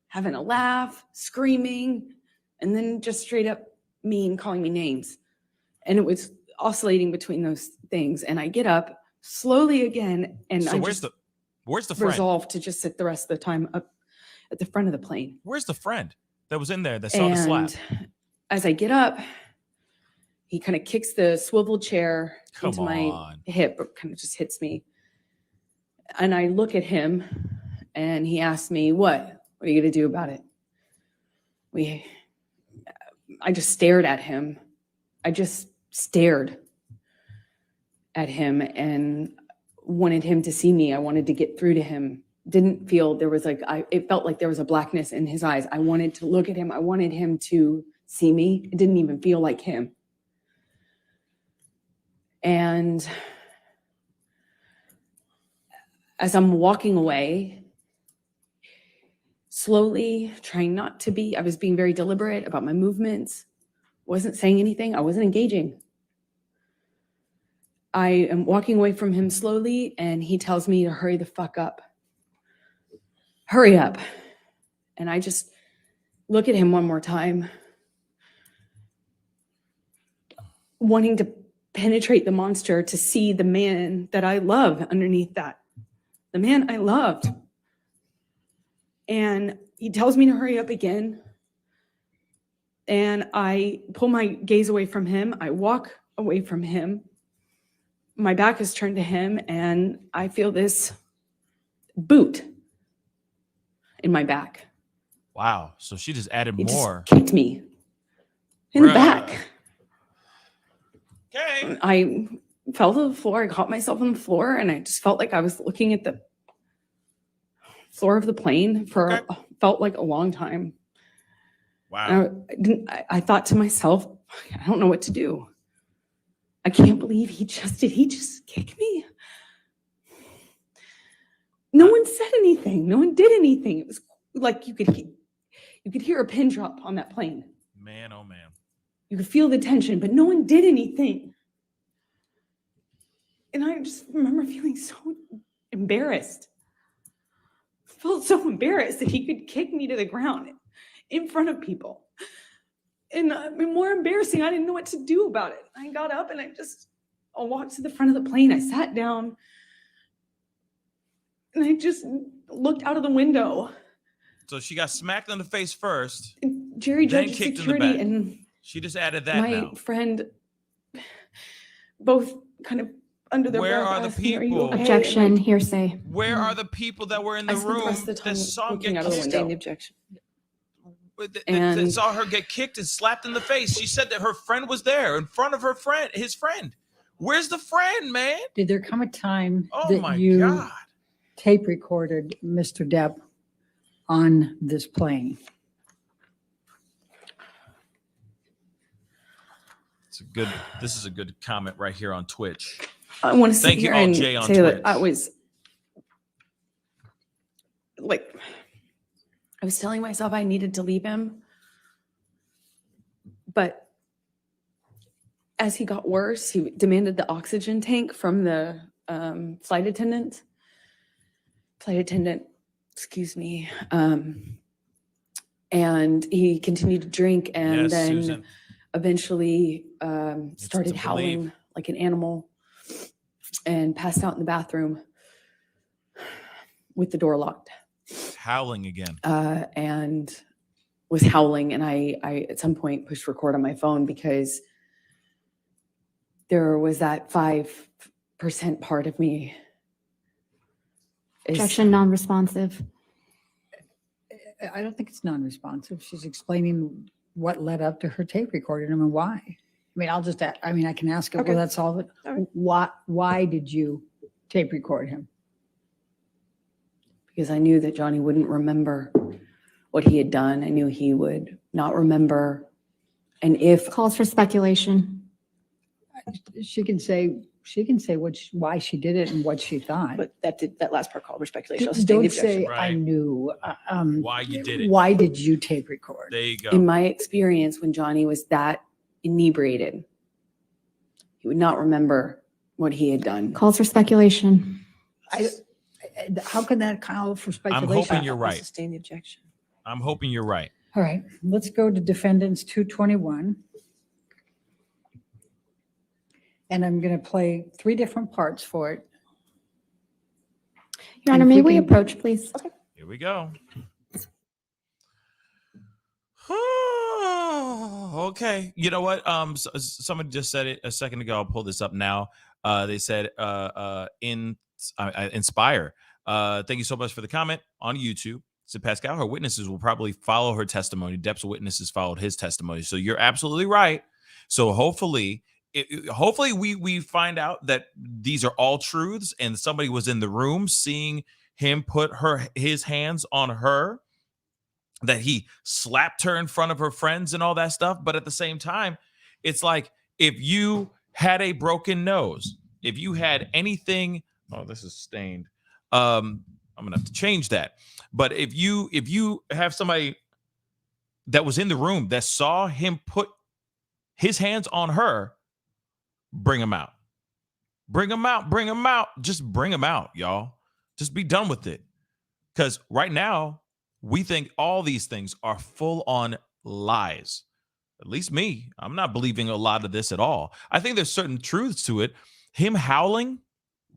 having a laugh, screaming, and then just straight up mean, calling me names. And it was oscillating between those things. And I get up slowly again, and
So
I
where's
just
the friend?
resolve to just sit the rest of the time up at the front of the plane.
Where's the friend that was in there that saw the slap?
As I get up, he kind of kicks the swivel chair
Come
into my
on.
hip, or kind of just hits me. And I look at him, and he asks me, what are you going to do about it? I just stared at him. I just stared at him and wanted him to see me. I wanted to get through to him. Didn't feel there was it felt like there was a blackness in his eyes. I wanted to look at him. I wanted him to see me. It didn't even feel like him. And as I'm walking away, slowly trying not to be, I was being very deliberate about my movements, wasn't saying anything. I wasn't engaging. I am walking away from him slowly, and he tells me to hurry the fuck up. Hurry up. And I just look at him one more time, wanting to penetrate the monster to see the man that I love underneath that. The man I loved. And he tells me to hurry up again. And I pull my gaze away from him. I walk away from him. My back is turned to him, and I feel this boot in my back.
Wow. So she just added
He
more.
just kicked me in the
Bruh.
back.
Okay.
I fell to the floor. I caught myself on the floor, and I just felt like I was looking at the floor of the plane for felt like a long time.
Wow.
I thought to myself, I don't know what to do. I can't believe he just kick me? No one said anything. No one did anything. It was like you could hear a pin drop on that plane.
Man, oh man.
You could feel the tension, but no one did anything. And I just remember feeling so embarrassed. I felt so embarrassed that he could kick me to the ground in front of people. And more embarrassing, I didn't know what to do about it. I got up and I walked to the front of the plane. I sat down and I just looked out of the window.
So she got smacked in the face first.
And Jerry
Then
Judge
kicked in the
security
back.
and
She just added that
my
now.
friend both kind of under their
Where
breath
are the
asked me, "Are you
people?
okay?"
Objection,
And
hearsay.
Where are the people that were in the
I spent the
room
rest of the time
that saw him
looking
get
out of the
kicked?
window.
Sustain the objection.
That
And-
saw her get kicked and slapped in the face. She said that her friend was there in front of his friend. Where's the friend, man?
Did there come a time
Oh
that
my
you
God.
tape recorded Mr. Depp on this plane?
This is a good comment right here on Twitch.
I want to sit
Thank you
here
all,
and
Jay, on
say
Twitch.
that I was telling myself I needed to leave him, but as he got worse, he demanded the oxygen tank from the flight attendant, excuse me, and he continued to drink, and
Yes,
then
Susan.
eventually
It's
started
to
howling
believe.
like an animal and passed out in the bathroom with the door locked.
Howling again.
And was howling, and I at some point pushed record on my phone because there was that 5% part of me.
Objection, non-responsive.
I don't think it's non-responsive. She's explaining what led up to her tape recording him and why. I mean, I can ask her,
Okay.
well, that's all.
All right.
Why did you tape record him?
Because I knew that Johnny wouldn't remember what he had done. I knew he would not remember. And if
Calls for speculation.
She can say why she did it and what she thought.
But that last part called for speculation. I'll sustain the
Don't
objection.
say, I
Right.
knew.
Why you did it.
Why did you tape record?
There you go.
in my experience, when Johnny was that inebriated, he would not remember what he had done.
Calls for speculation.
How can that call for
I'm
speculation?
hoping you're
I'll
right.
sustain the objection.
I'm hoping you're right.
All right, let's go to Defendants 221. And I'm going to play 3 different parts for it.
Your Honor,
And
may
we
we
can-
approach, please?
Here we go. Okay. You know what? Somebody just said it a second ago. I'll pull this up now. They said inspire. Thank you so much for the comment on YouTube. Said Pascal, her witnesses will probably follow her testimony. Depp's witnesses followed his testimony. So you're absolutely right. So hopefully we find out that these are all truths and somebody was in the room seeing him put his hands on her, that he slapped her in front of her friends and all that stuff. But at the same time, it's like if you had a broken nose, if you had anything, oh, this is stained. I'm gonna have to change that. But if you have somebody that was in the room that saw him put his hands on her, bring him out. Bring him out. Bring him out. Just bring him out, y'all. Just be done with it. Because right now, we think all these things are full on lies. At least me. I'm not believing a lot of this at all. I think there's certain truths to it. Him howling,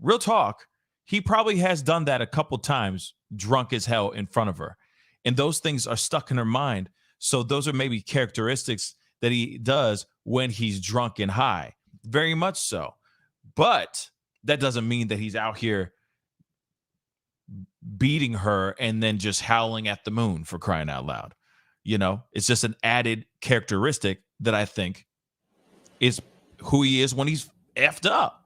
real talk, he probably has done that a couple times, drunk as hell in front of her. And those things are stuck in her mind. So those are maybe characteristics that he does when he's drunk and high. Very much so. But that doesn't mean that he's out here beating her and then just howling at the moon, for crying out loud. You know, it's just an added characteristic that I think is who he is when he's effed up.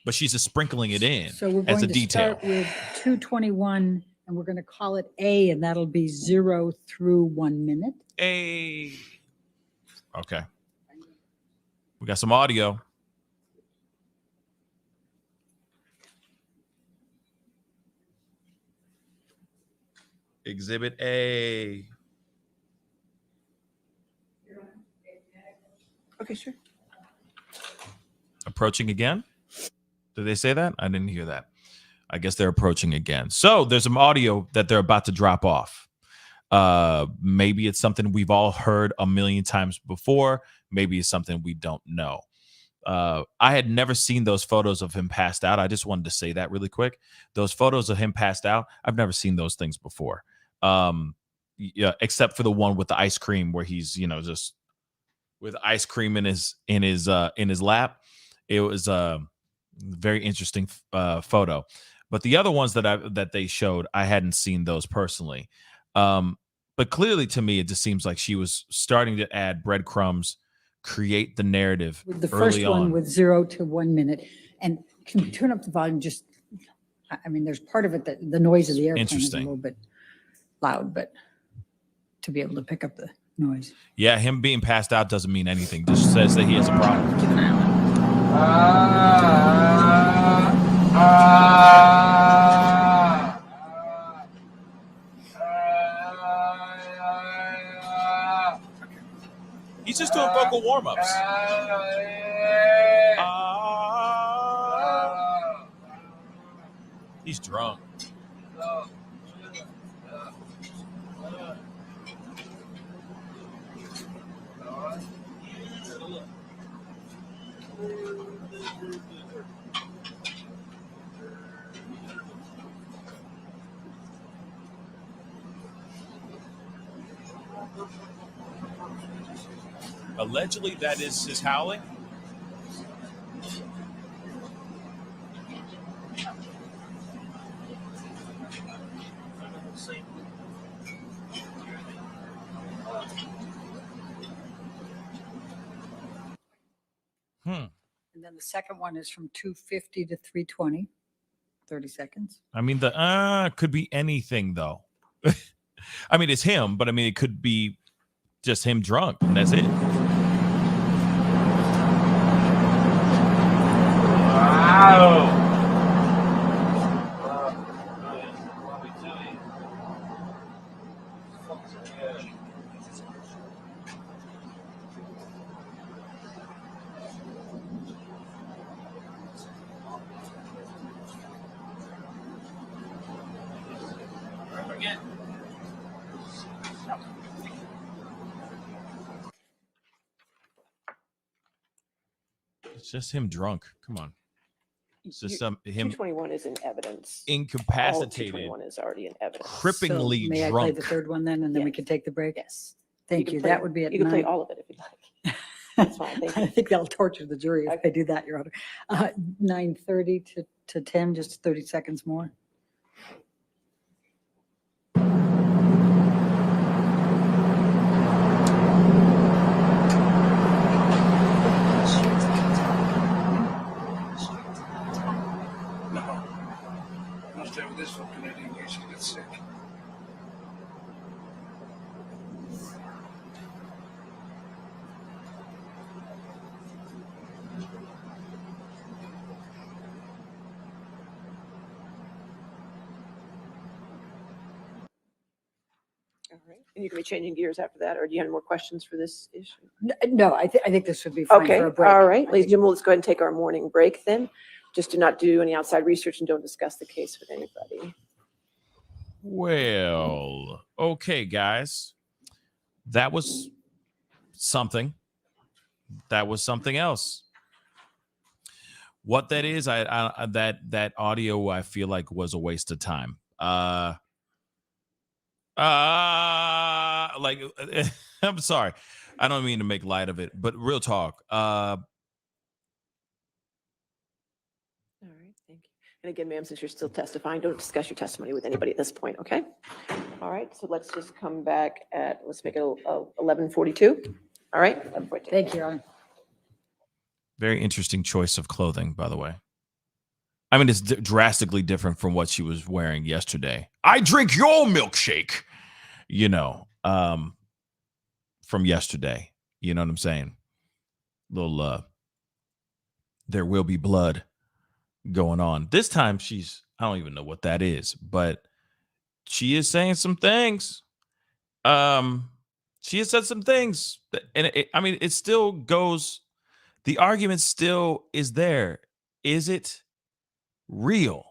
But she's just sprinkling it in
So we're
as
going
a
to
detail.
start with 221, and we're going to call it A, and that'll be 0 through 1 minute.
Okay. We got some audio. Exhibit A.
Okay, sure.
Approaching again? Did they say that? I didn't hear that. I guess they're approaching again. So there's some audio that they're about to drop off. Maybe it's something we've all heard a million times before. Maybe it's something we don't know. I had never seen those photos of him passed out. I just wanted to say that really quick. Those photos of him passed out, I've never seen those things before. Yeah, except for the one with the ice cream where he's, just with ice cream in his lap. It was a very interesting photo. But the other ones that they showed, I hadn't seen those personally. But clearly to me, it just seems like she was starting to add breadcrumbs, create the narrative
With the
early
first one
on.
with 0 to 1 minute. And can you turn up the volume? There's part of it that the noise of the airplane is a
Interesting.
little bit loud, but to be able to pick up the noise.
Yeah, him being passed out doesn't mean anything. Just says that he has a problem.
Keep an eye on it.
He's just doing vocal warm-ups. He's drunk. Allegedly, that is his howling.
And then the second one is from 2:50 to 3:20, 30 seconds.
I mean, the could be anything, though. I mean, it's him, but I mean, it could be just him drunk, and that's it. Wow. It's just him drunk. Come on. It's just him
221 is in evidence.
incapacitated,
221 is already in evidence.
cripplingly
So may
drunk.
I play the third one then, and then we
Yes.
can take the break?
Yes.
Thank
can
you.
play-
That would be at
You can play
9.
all of it if you'd like. That's fine. Thank
I
you.
think that'll torture the jury if I do that, Your Honor. 9:30 to 10, just 30 seconds more.
No. I'll stay with this fucking idiot in case she gets sick.
All right. And you can be changing gears after that, or do you have any more questions for this issue?
No, I think this would be fine
Okay,
for a break.
all right.
I
Ladies and
think-
gentlemen, let's go ahead and take our morning break then. Just do not do any outside research and don't discuss the case with anybody.
Well, okay, guys. That was something. That was something else. What that is, I that audio I feel like was a waste of time. Like I'm sorry. I don't mean to make light of it, but real talk.
All right, thank you. And again, ma'am, since you're still testifying, don't discuss your testimony with anybody at this point, okay? All right, so let's just come back at, let's make it 11:42. All right? 11:42.
Thank you, Your Honor.
Very interesting choice of clothing, by the way. I mean, it's drastically different from what she was wearing yesterday. I drink your milkshake, from yesterday. You know what I'm saying? Little, there will be blood going on. This time I don't even know what that is, but she is saying some things. She has said some things, and it still goes. The argument still is there. Is it real?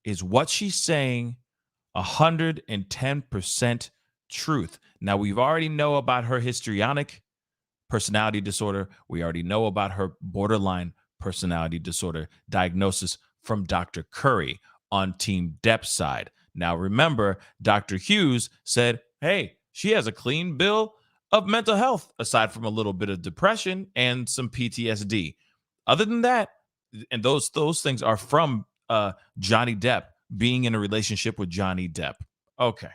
Is what she's saying 110% truth? Now, we've already know about her histrionic personality disorder. We already know about her borderline personality disorder diagnosis from Dr. Curry on Team Depp's side. Now, remember, Dr. Hughes said, hey, she has a clean bill of mental health, aside from a little bit of depression and some PTSD. Other than that, and those things are from Johnny Depp being in a relationship with Johnny Depp. Okay,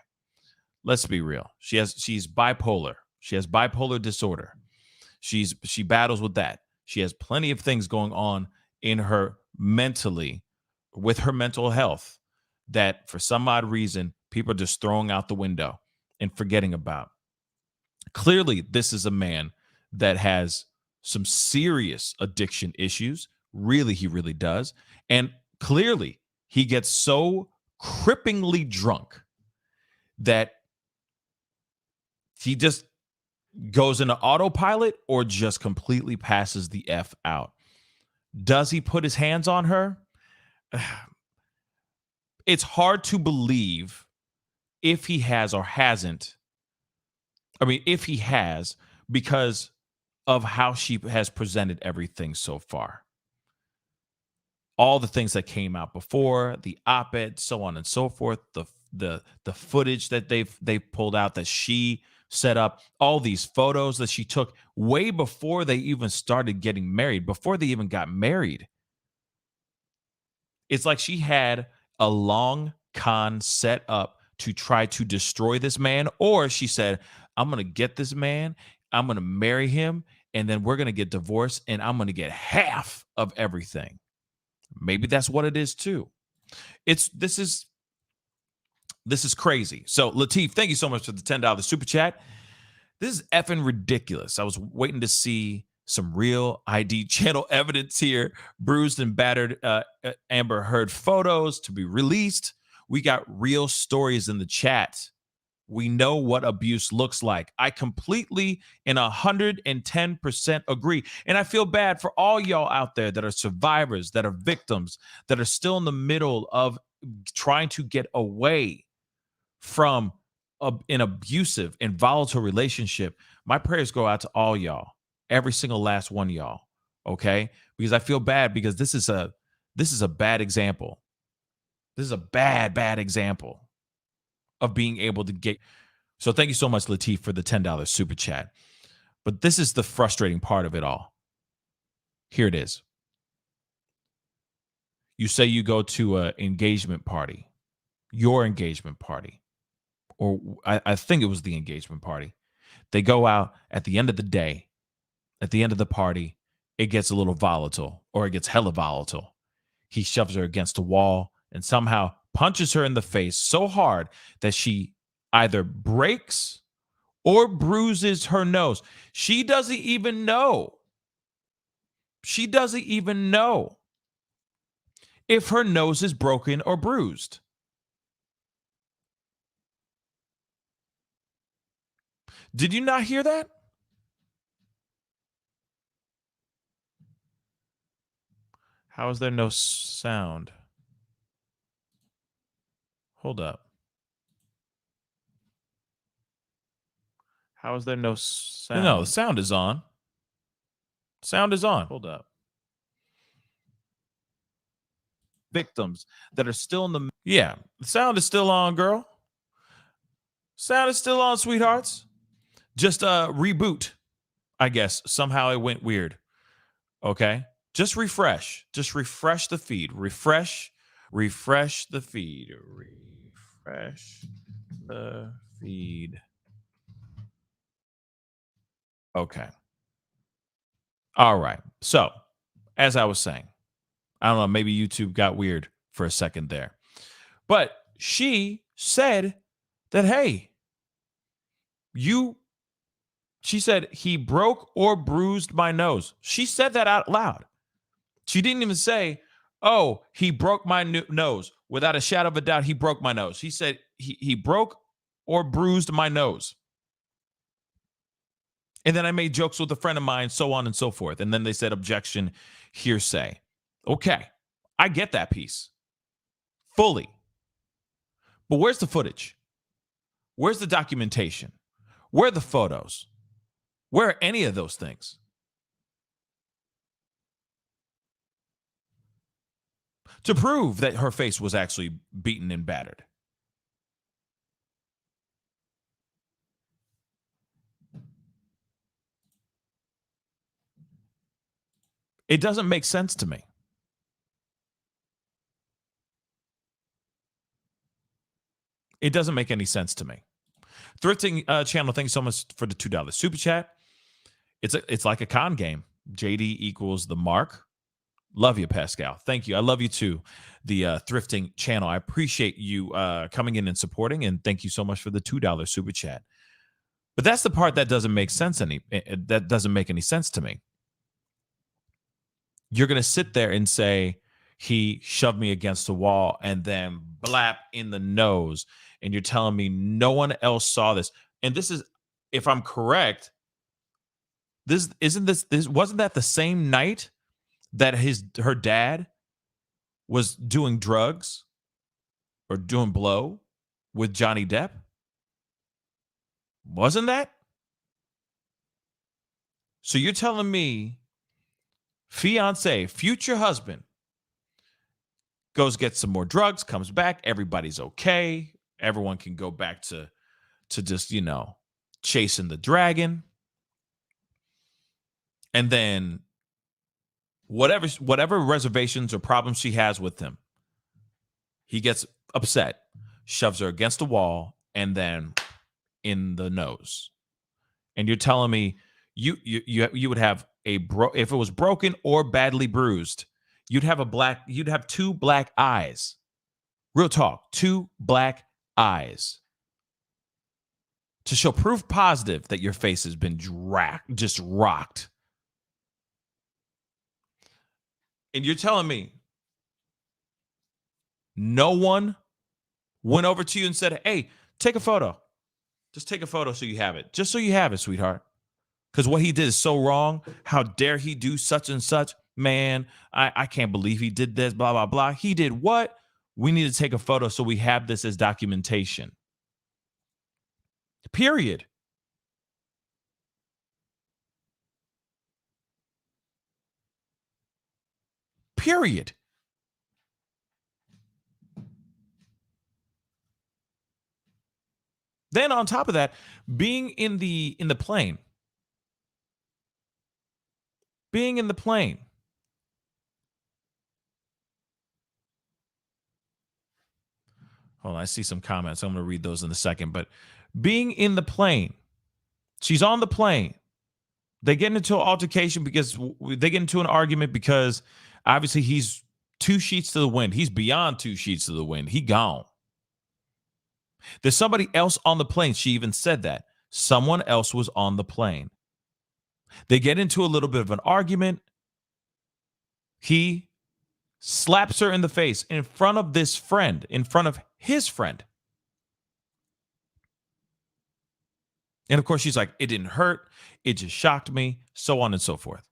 let's be real. She's bipolar. She has bipolar disorder. She battles with that. She has plenty of things going on in her mentally with her mental health that for some odd reason people are just throwing out the window and forgetting about. Clearly, this is a man that has some serious addiction issues. Really, he really does. And clearly, he gets so cripplingly drunk that he just goes into autopilot or just completely passes the F out. Does he put his hands on her? It's hard to believe if he has or hasn't. I mean, if he has, because of how she has presented everything so far. All the things that came out before, the op-ed, so on and so forth, the footage that they've pulled out that she set up, all these photos that she took way before they even started getting married, before they even got married. It's like she had a long con set up to try to destroy this man, or she said, I'm going to get this man, I'm going to marry him, and then we're going to get divorced, and I'm going to get half of everything. Maybe that's what it is too. This is crazy. So Lateef, thank you so much for the $10 super chat. This is effing ridiculous. I was waiting to see some real ID channel evidence here. Bruised and battered Amber Heard photos to be released. We got real stories in the chat. We know what abuse looks like. I completely and 110% agree. And I feel bad for all y'all out there that are survivors, that are victims, that are still in the middle of trying to get away from an abusive and volatile relationship. My prayers go out to all y'all, every single last one of y'all, okay? Because I feel bad because this is a bad example. This is a bad example of being able to get. So thank you so much, Lateef, for the $10 super chat. But this is the frustrating part of it all. Here it is. You say you go to an engagement party, your engagement party, or I think it was the engagement party. They go out at the end of the day, at the end of the party, it gets a little volatile, or it gets hella volatile. He shoves her against a wall and somehow punches her in the face so hard that she either breaks or bruises her nose. She doesn't even know. She doesn't even know if her nose is broken or bruised. Did you not hear that? How is there no sound? Hold up. How is there no sound? No, the sound is on. Sound is on. Hold up. Victims that are still in the... Yeah, the sound is still on, girl. Sound is still on, sweethearts. Just reboot, I guess. Somehow it went weird. Okay? Just refresh. Just refresh the feed. Refresh the feed. Refresh the feed. Okay. All right. So, as I was saying, I don't know, maybe YouTube got weird for a second there. But she said that, hey, she said, he broke or bruised my nose. She said that out loud. She didn't even say, oh, he broke my nose. Without a shadow of a doubt, he broke my nose. He said he broke or bruised my nose. And then I made jokes with a friend of mine, so on and so forth. And then they said, objection, hearsay. Okay, I get that piece fully. But where's the footage? Where's the documentation? Where are the photos? Where are any of those things? To prove that her face was actually beaten and battered. It doesn't make sense to me. It doesn't make any sense to me. Thrifting channel, thank you so much for the $2 super chat. It's like a con game. JD equals the mark. Love you, Pascal. Thank you. I love you too. The thrifting channel. I appreciate you coming in and supporting, and thank you so much for the $2 super chat. But that's the part that doesn't make sense that doesn't make any sense to me. You're going to sit there and say, he shoved me against the wall and then blap in the nose. And you're telling me no one else saw this. And this is, if I'm correct, wasn't that the same night that her dad was doing drugs or doing blow with Johnny Depp? Wasn't that? So you're telling me fiance, future husband, goes get some more drugs, comes back, everybody's okay. Everyone can go back to just, chasing the dragon. And then whatever reservations or problems she has with him, he gets upset, shoves her against the wall, and then in the nose. And you're telling me you would have if it was broken or badly bruised, you'd have two black eyes. Real talk, two black eyes to show proof positive that your face has been just rocked. And you're telling me no one went over to you and said, hey, take a photo. Just take a photo so you have it. Just so you have it, sweetheart. Because what he did is so wrong. How dare he do such and such? Man, I can't believe he did this, blah, blah, blah. He did what? We need to take a photo so we have this as documentation. Period. Period. Then on top of that, being in the plane. Being in the plane. Hold on, I see some comments. I'm going to read those in a second. But being in the plane, she's on the plane. They get into an altercation because they get into an argument because obviously he's 2 sheets to the wind. He's beyond 2 sheets to the wind. He gone. There's somebody else on the plane. She even said that. Someone else was on the plane. They get into a little bit of an argument. He slaps her in the face in front of this friend, in front of his friend. And of course, she's like, it didn't hurt. It just shocked me, so on and so forth.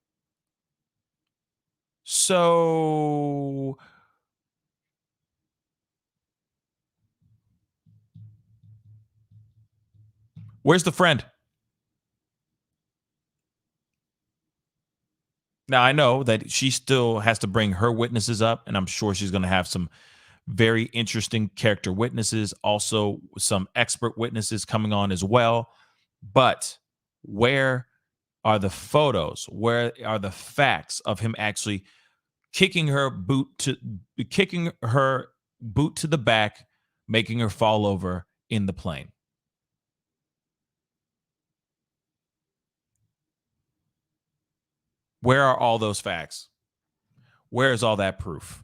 So where's the friend? Now, I know that she still has to bring her witnesses up, and I'm sure she's going to have some very interesting character witnesses, also some expert witnesses coming on as well. But where are the photos? Where are the facts of him actually kicking her boot to the back, making her fall over in the plane? Where are all those facts? Where is all that proof?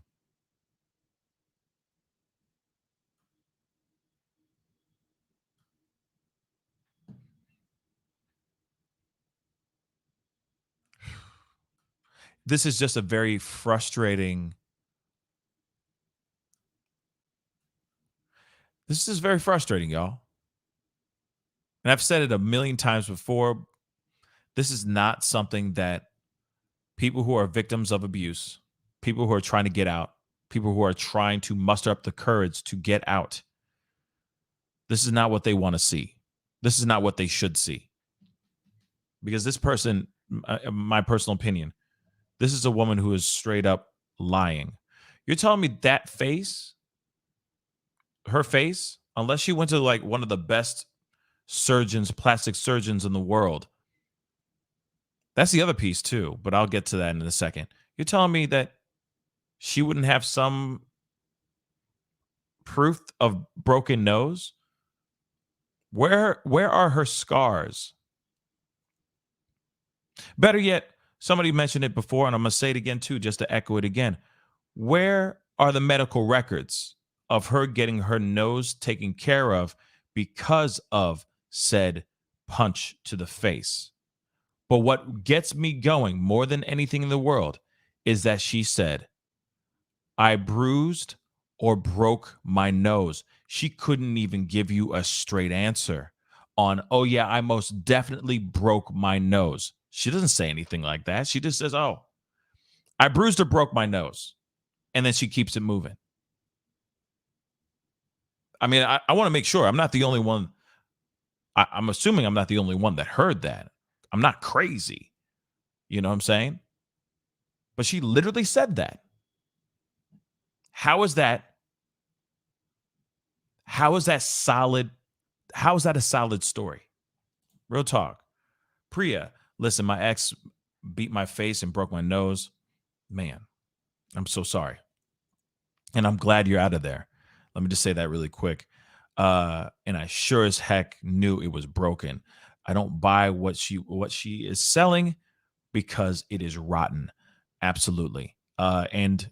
This is just a very frustrating. This is very frustrating, y'all. And I've said it a million times before. This is not something that people who are victims of abuse, people who are trying to get out, people who are trying to muster up the courage to get out, this is not what they want to see. This is not what they should see. Because this person, my personal opinion, this is a woman who is straight up lying. You're telling me that face, her face, unless she went to like one of the best surgeons, plastic surgeons in the world. That's the other piece too, but I'll get to that in a second. You're telling me that she wouldn't have some proof of broken nose? Where are her scars? Better yet, somebody mentioned it before, and I'm going to say it again too, just to echo it again. Where are the medical records of her getting her nose taken care of because of said punch to the face? But what gets me going more than anything in the world is that she said, I bruised or broke my nose. She couldn't even give you a straight answer on, oh yeah, I most definitely broke my nose. She doesn't say anything like that. She just says, oh, I bruised or broke my nose. And then she keeps it moving. I mean, I want to make sure I'm not the only one. I'm assuming I'm not the only one that heard that. I'm not crazy. You know what I'm saying? But she literally said that. How is that solid? How is that a solid story? Real talk. Priya, listen, my ex beat my face and broke my nose. Man, I'm so sorry. And I'm glad you're out of there. Let me just say that really quick. And I sure as heck knew it was broken. I don't buy what she is selling because it is rotten. Absolutely. And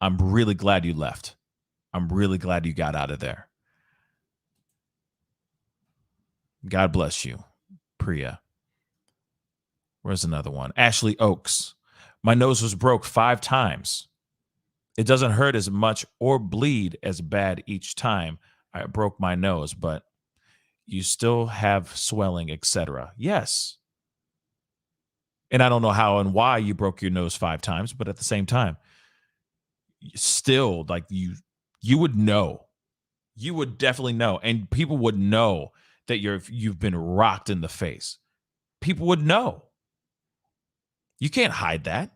I'm really glad you left. I'm really glad you got out of there. God bless you, Priya. Where's another one? Ashley Oaks. My nose was broke 5 times. It doesn't hurt as much or bleed as bad each time I broke my nose, but you still have swelling, etc. Yes. And I don't know how and why you broke your nose 5 times, but at the same time, still, like, you would know. You would definitely know. And people would know that you've been rocked in the face. People would know. You can't hide that.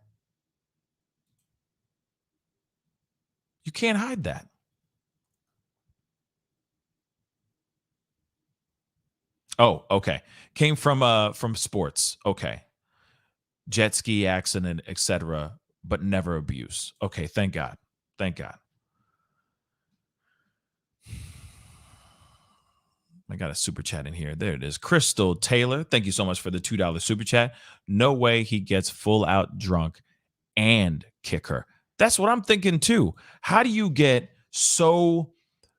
You can't hide that. Oh, okay. Came from sports. Okay. Jet ski accident, etc., but never abuse. Okay, thank God. Thank God. I got a super chat in here. There it is. Crystal Taylor, thank you so much for the $2 super chat. No way he gets full out drunk and kick her. That's what I'm thinking too. How do you get so,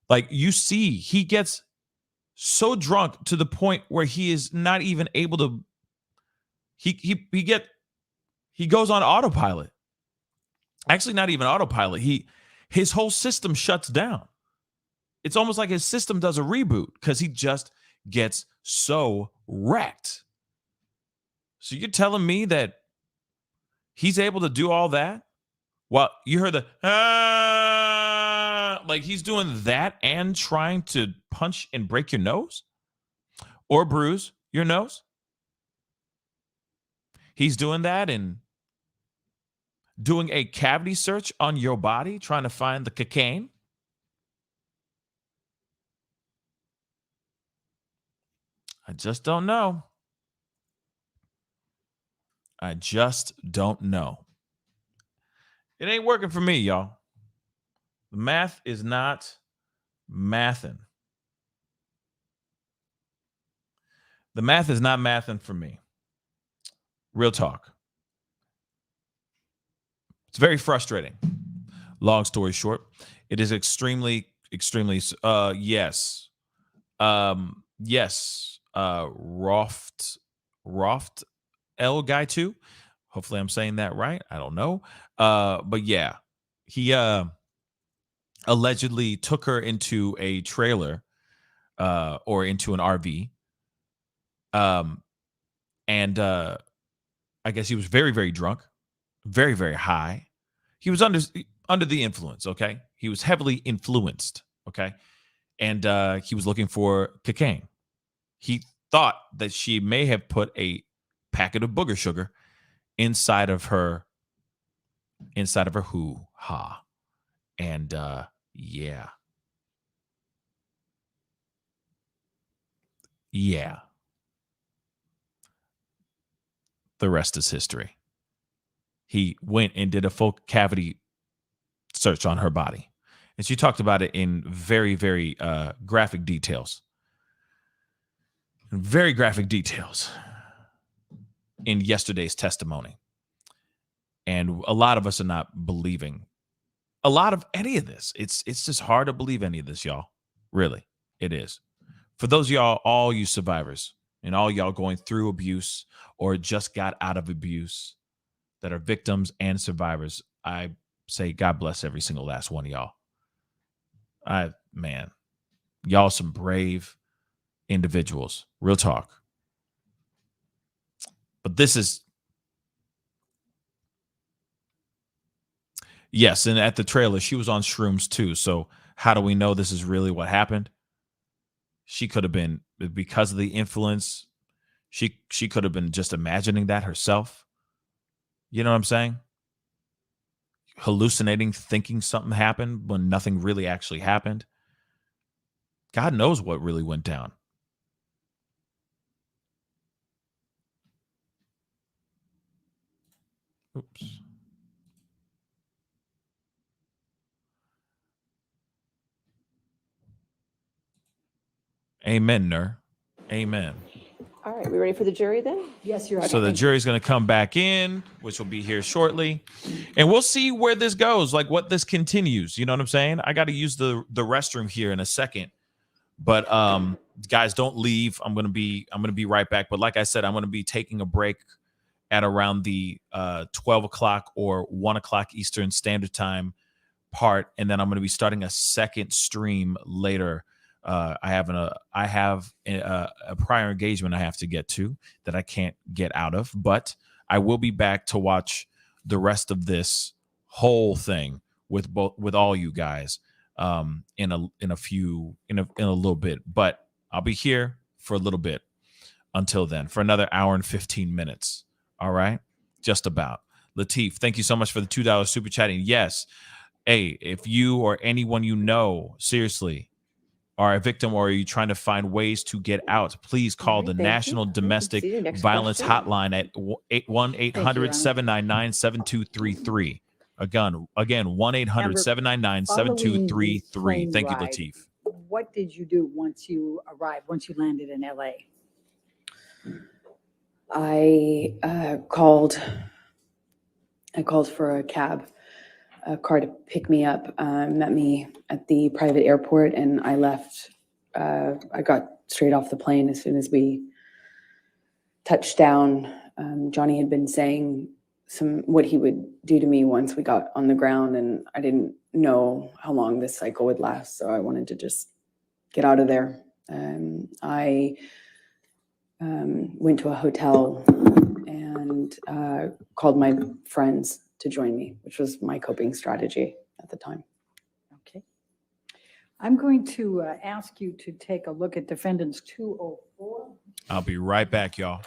like, you see, he gets so drunk to the point where he is not even able to, he goes on autopilot. Actually, not even autopilot. His whole system shuts down. It's almost like his system does a reboot because he just gets so wrecked. So you're telling me that he's able to do all that? Well, you heard the like he's doing that and trying to punch and break your nose or bruise your nose. He's doing that and doing a cavity search on your body, trying to find the cocaine. I just don't know. I just don't know. It ain't working for me, y'all. The math is not mathing. The math is not mathing for me. Real talk. It's very frustrating. Long story short, it is extremely, yes. Yes. Roft L guy too. Hopefully I'm saying that right. I don't know. But yeah, he allegedly took her into a trailer or into an RV. And I guess he was very, very drunk, very, very high. He was under the influence, okay? He was heavily influenced, okay? And he was looking for cocaine. He thought that she may have put a packet of booger sugar inside of her hoo-ha. And yeah. Yeah. The rest is history. He went and did a full cavity search on her body. And she talked about it in very, very graphic details. Very graphic details in yesterday's testimony. And a lot of us are not believing a lot of any of this. It's just hard to believe any of this, y'all. Really, it is. For those of y'all, all you survivors, and all y'all going through abuse or just got out of abuse that are victims and survivors, I say God bless every single last one of y'all. Man, y'all some brave individuals. Real talk. But this is, yes, and at the trailer, she was on shrooms too. So how do we know this is really what happened? She could have been, because of the influence, she could have been just imagining that herself. You know what I'm saying? Hallucinating, thinking something happened when nothing really actually happened. God knows what really went down. Oops. Amen, Ner. Amen.
All right, we ready for the jury then?
Yes, Your Honor.
So the jury's going to come back in, which will be here shortly, and we'll see where this goes, like what this continues. You know what I'm saying? I got to use the restroom here in a second, but guys, don't leave. I'm gonna be right back. But like I said, I'm gonna be taking a break at around the 12 o'clock or 1 o'clock Eastern Standard Time part, and then I'm gonna be starting a second stream later. I have a prior engagement I have to get to that I can't get out of, but I will be back to watch the rest of this whole thing with all you guys in a little bit. But I'll be here for a little bit until then, for another hour and 15 minutes. All right, just about. Lateef, thank you so much for the $2 super chatting. Yes, hey, if you or anyone you know seriously are a victim or are you trying to find ways to get out, please call
All right,
the
thank you.
National
See you.
Domestic
Next
Violence
question.
Hotline at 1-800-799-7233. Again, 1-800-799-7233. Thank you, Lateef.
What did you do once you landed in LA?
I called for a cab, a car to pick me up, met me at the private airport, and I left. I got straight off the plane as soon as we touched down. Johnny had been saying what he would do to me once we got on the ground, and I didn't know how long this cycle would last, so I wanted to just get out of there. I went to a hotel and called my friends to join me, which was my coping strategy at the time.
Okay. I'm going to ask you to take a look at Defendants 204.
I'll be right back, y'all.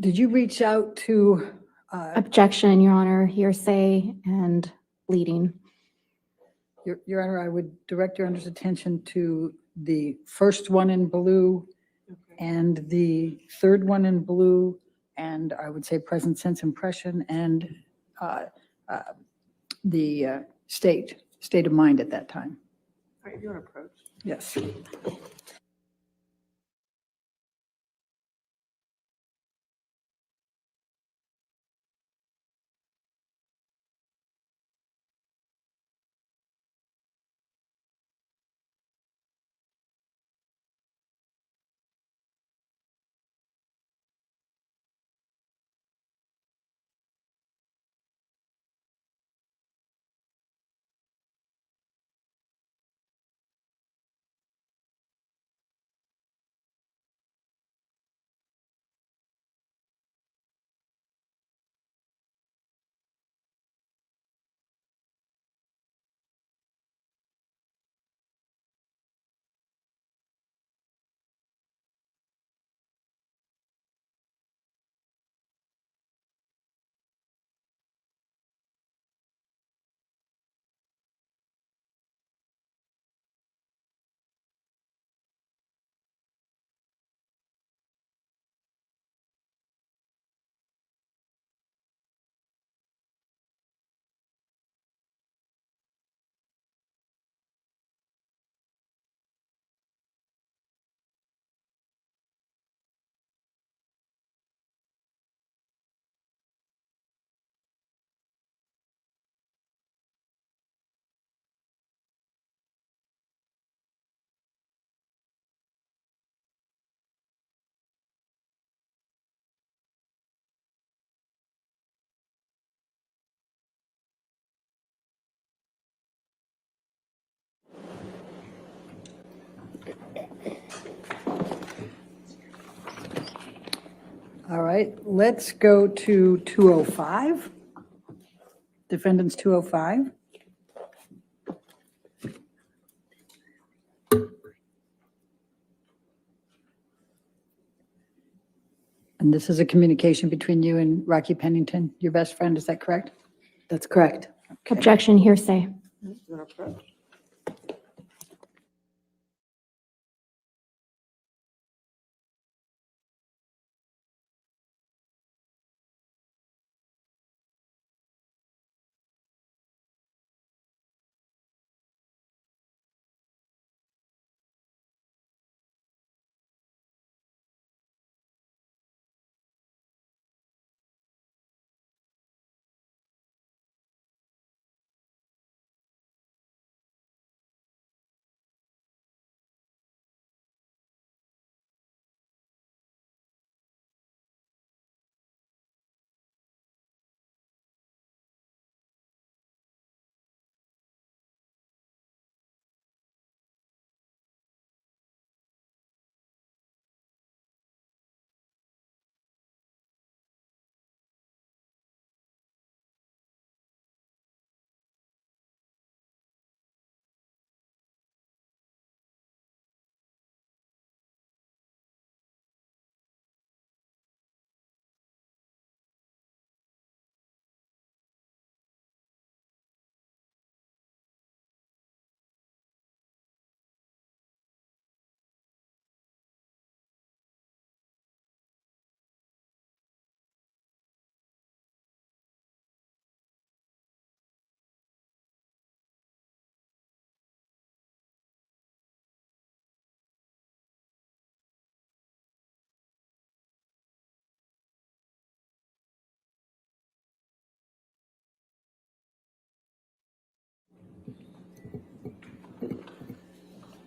Did you reach out to?
Objection, Your Honor, hearsay and leading.
Your Honor, I would direct Your Honor's attention to the first one in blue and the third one in blue, and I would say present sense impression and the state of mind at that time.
All right, your approach.
Yes. All right, let's go to 205. Defendants 205. And this is a communication between you and Rocky Pennington, your best friend, is that correct?
That's correct.
Objection, hearsay.
Your approach.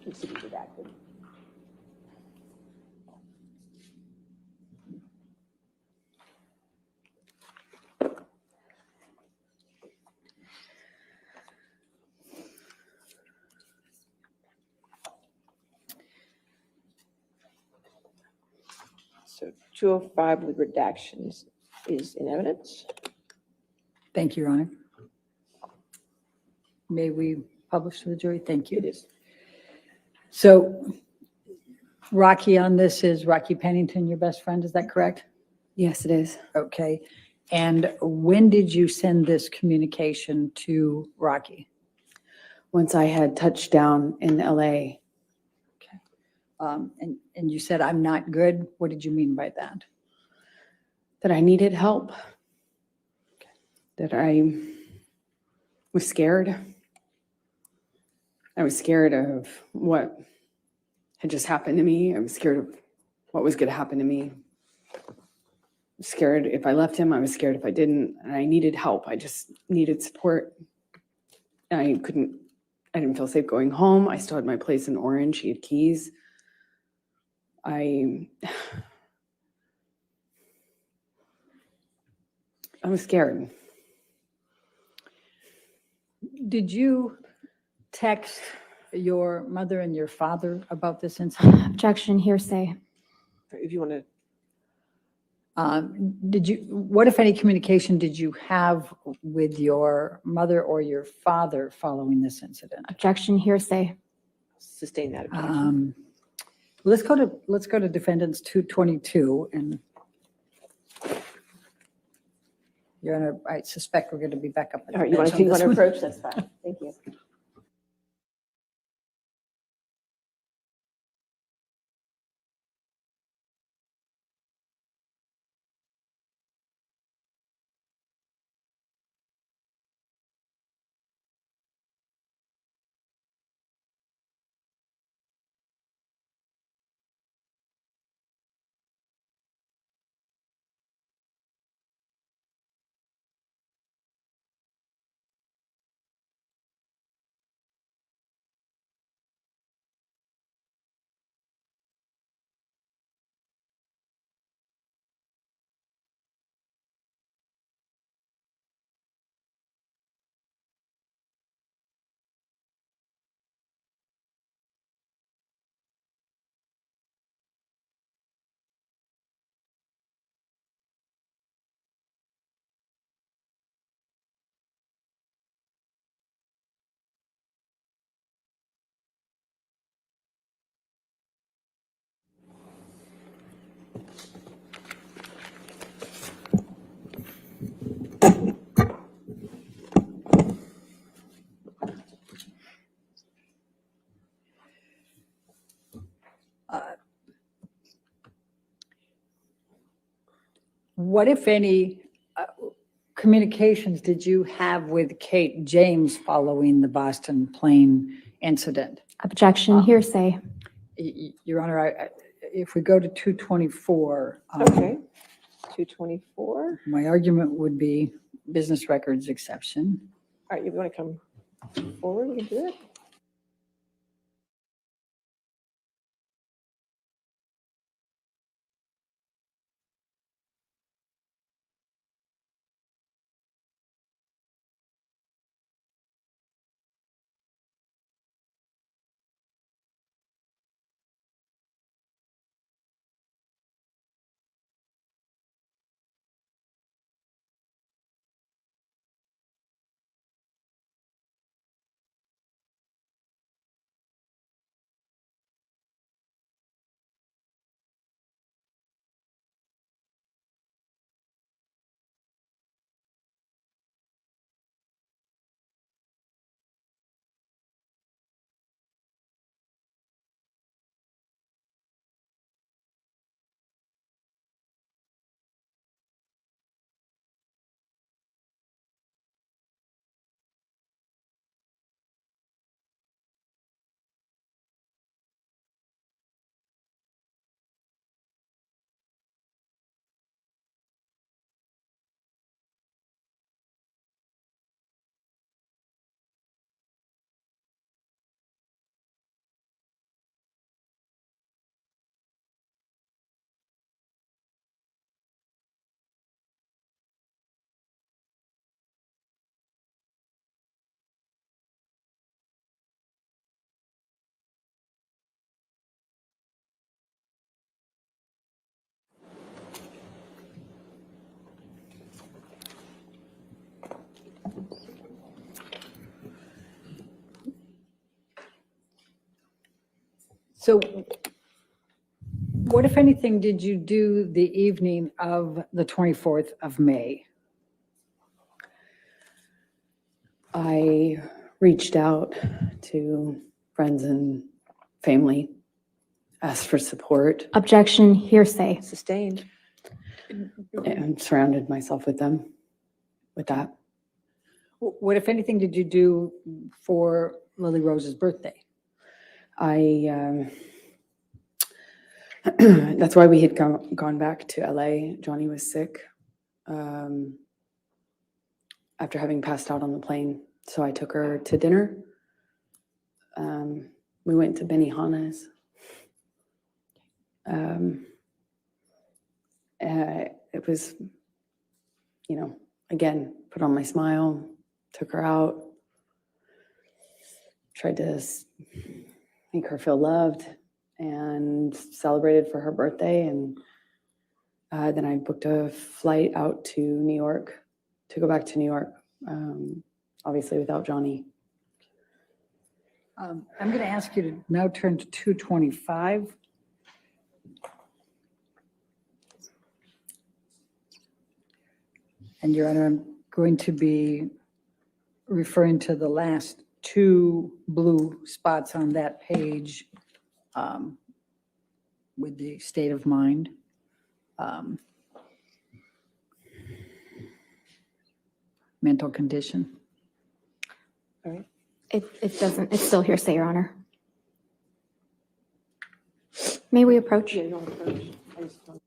needs to be redacted. So 205 with redactions is in evidence.
Thank you, Your Honor. May we publish to the jury? Thank you.
It is.
So Rocky on this is Rocky Pennington, your best friend, is that correct?
Yes, it is.
Okay. And when did you send this communication to Rocky?
Once I had touched down in LA,
And you said, I'm not good. What did you mean by that?
that I needed help, that I was scared. I was scared of what had just happened to me. I was scared of what was going to happen to me. I was scared if I left him. I was scared if I didn't. And I needed help. I just needed support. I didn't feel safe going home. I still had my place in Orange. He had keys. I was scared.
Did you text your mother and your father about this incident?
Objection, hearsay.
If you want to,
What, if any, communication did you have with your mother or your father following this incident?
Objection, hearsay.
sustain that objection.
Let's go to Defendants 222, and Your Honor, I suspect we're going to be back up. at
All
the
right, you want
bench
to
on
take
this
one
one.
approach? That's fine. Thank you.
What, if any, communications did you have with Kate James following the Boston plane incident?
Objection, hearsay.
Your Honor, if we go to 224.
Okay. 224.
My argument would be business records exception.
All right, you want to come forward? We can do it.
So what, if anything, did you do the evening of the 24th of May?
I reached out to friends and family, asked for support,
Objection, hearsay.
Sustained.
and surrounded myself with them with that.
What, if anything, did you do for Lily Rose's birthday?
That's why we had gone back to LA. Johnny was sick after having passed out on the plane. So I took her to dinner. We went to Benihana's. It was, again, put on my smile, took her out, tried to make her feel loved, and celebrated for her birthday. And then I booked a flight out to New York to go back to New York, obviously without Johnny.
I'm going to ask you to now turn to 225. And Your Honor, I'm going to be referring to the last two blue spots on that page with the state of mind. Mental condition.
All right.
It doesn't, it's still hearsay, Your Honor. May we approach?
Yeah, you don't approach. I just don't-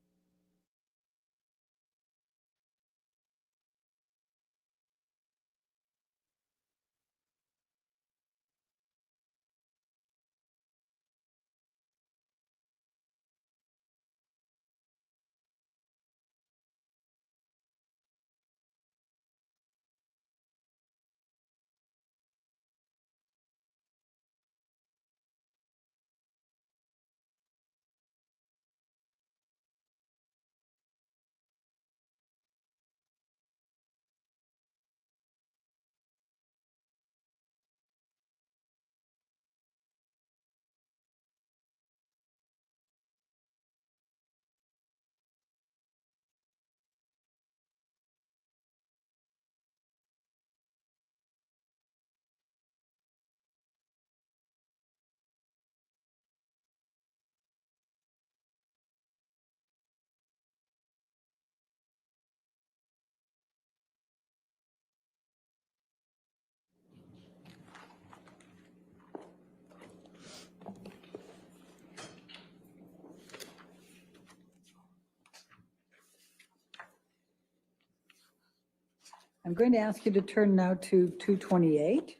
I'm going to ask you to turn now to 228.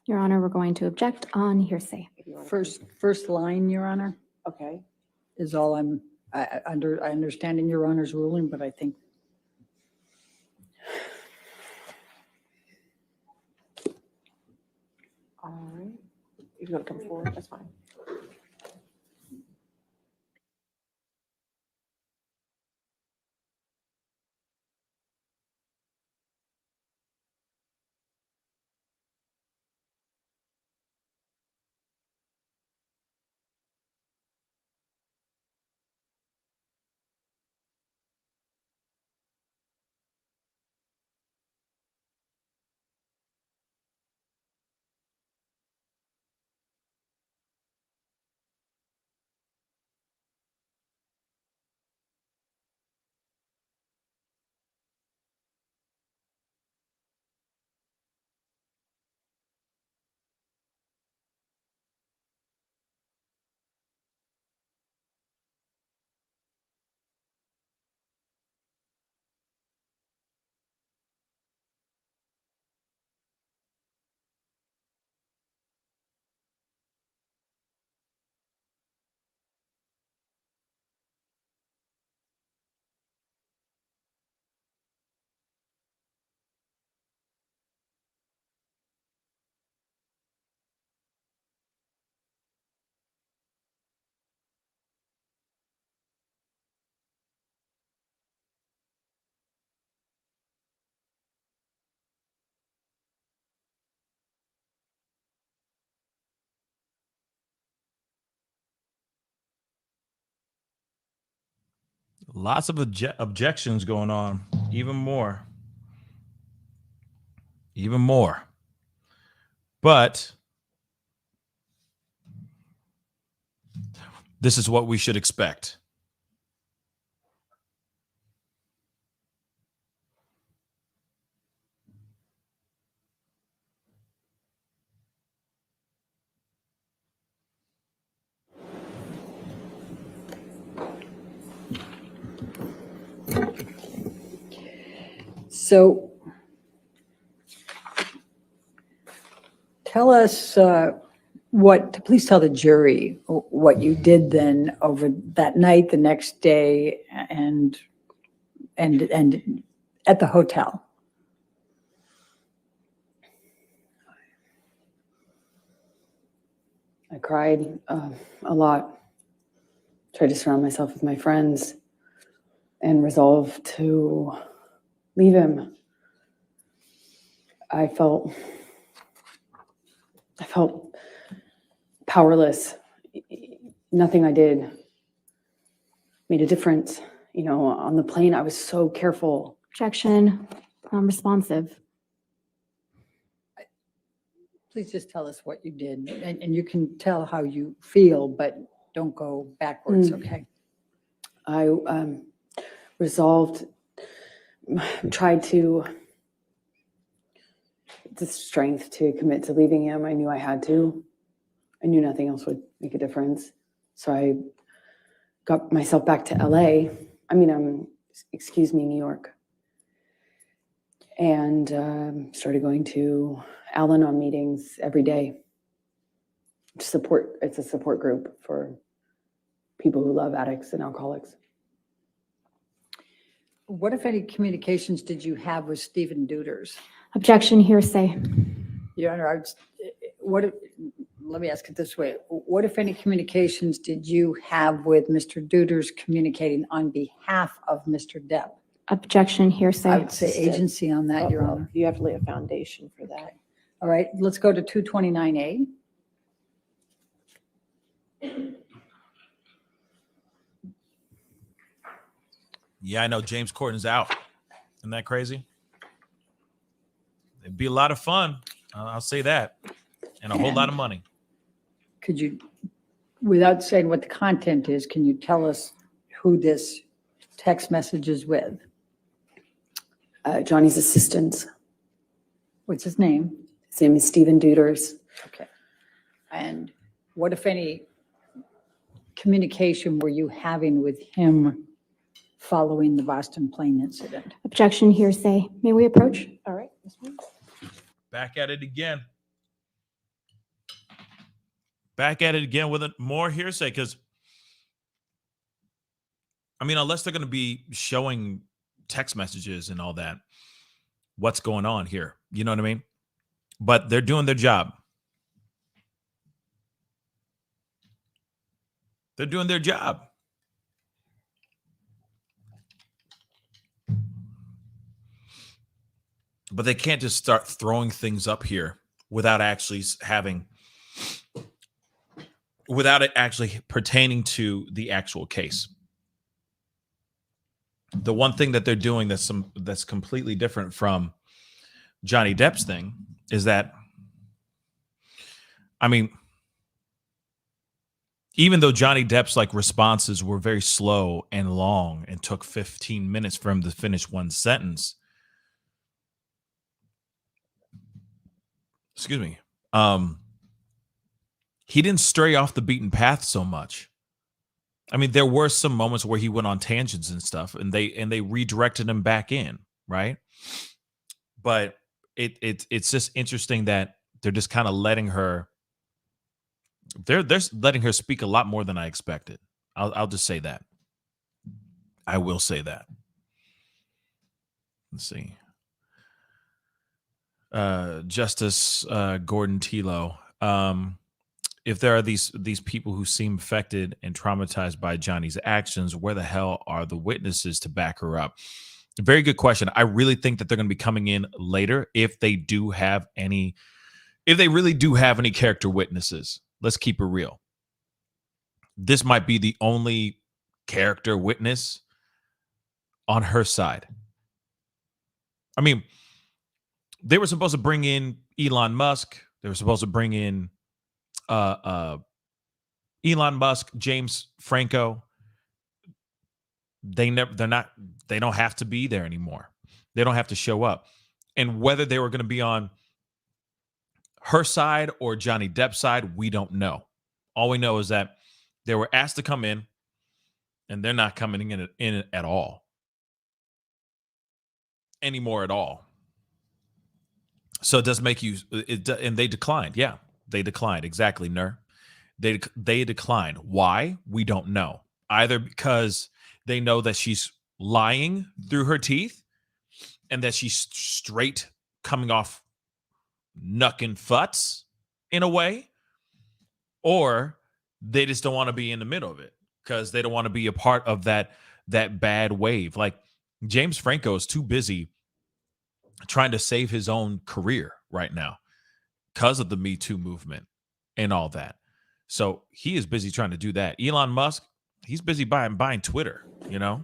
Your Honor, we're going to object on hearsay.
if you wanna-
First line, Your Honor,
Okay.
is all I understand in Your Honor's ruling, but I think
All right. If you want to come forward, that's fine.
Lots of objections going on. Even more. But this is what we should expect.
So tell us please tell the jury what you did then over that night, the next day, and at the hotel.
I cried a lot, tried to surround myself with my friends, and resolved to leave him. I felt powerless. Nothing I did made a difference. You know, on the plane, I was so careful.
Objection, non-responsive.
Please just tell us what you did, and you can tell how you feel, but don't go backwards, okay?
I resolved, tried to, the strength to commit to leaving him. I knew I had to. I knew nothing else would make a difference. So I got myself back to LA. New York. And started going to Al-Anon meetings every day. It's a support group for people who love addicts and alcoholics.
What, if any, communications did you have with Stephen Deuters?
Objection, hearsay.
Your Honor, let me ask it this way. What, if any, communications did you have with Mr. Deuters communicating on behalf of Mr. Depp?
Objection, hearsay.
I would say agency on that, Your Honor.
You have to lay a foundation for that.
All right, let's go to 229A.
Yeah, I know James Corden's out. Isn't that crazy? It'd be a lot of fun. I'll say that. And a whole lot of money.
Could you, without saying what the content is, can you tell us who this text message is with?
Johnny's assistants.
What's his name?
His name is Stephen Deuters.
Okay. And what, if any, communication were you having with him following the Boston plane incident?
Objection, hearsay. May we approach?
All right, Ms. Williams?
Back at it again. Back at it again with more hearsay, because unless they're going to be showing text messages and all that, what's going on here? You know what I mean? But they're doing their job. They're doing their job. But they can't just start throwing things up here without it actually pertaining to the actual case. The one thing that they're doing that's completely different from Johnny Depp's thing is that, even though Johnny Depp's responses were very slow and long and took 15 minutes for him to finish one sentence, excuse me, he didn't stray off the beaten path so much. There were some moments where he went on tangents and stuff, and they redirected him back in, right? But it's just interesting that they're just kind of letting her. They're letting her speak a lot more than I expected. I'll just say that. I will say that. Let's see. Justice Gordon Tilo. If there are these people who seem affected and traumatized by Johnny's actions, where the hell are the witnesses to back her up? Very good question. I really think that they're going to be coming in later if they really do have any character witnesses. Let's keep it real. This might be the only character witness on her side. I mean, they were supposed to bring in Elon Musk. They were supposed to bring in Elon Musk, James Franco. They don't have to be there anymore. They don't have to show up. And whether they were going to be on her side or Johnny Depp's side, we don't know. All we know is that they were asked to come in, and they're not coming in at all. Anymore at all. So it does make you, and they declined. Yeah, they declined. Exactly, Nur. They declined. Why? We don't know. Either because they know that she's lying through her teeth and that she's straight coming off knucking futs in a way, or they just don't want to be in the middle of it because they don't want to be a part of that bad wave. Like James Franco is too busy trying to save his own career right now because of the Me Too movement and all that. So he is busy trying to do that. Elon Musk, he's busy buying Twitter, you know?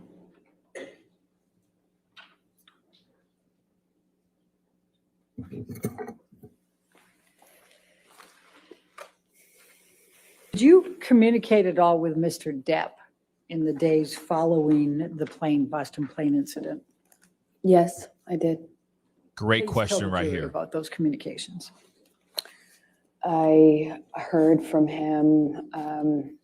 Did you communicate at all with Mr. Depp in the days following the plane bust and plane incident?
Yes, I did.
Great
Please tell
question
the
right
jury
here.
about those communications.
I heard from him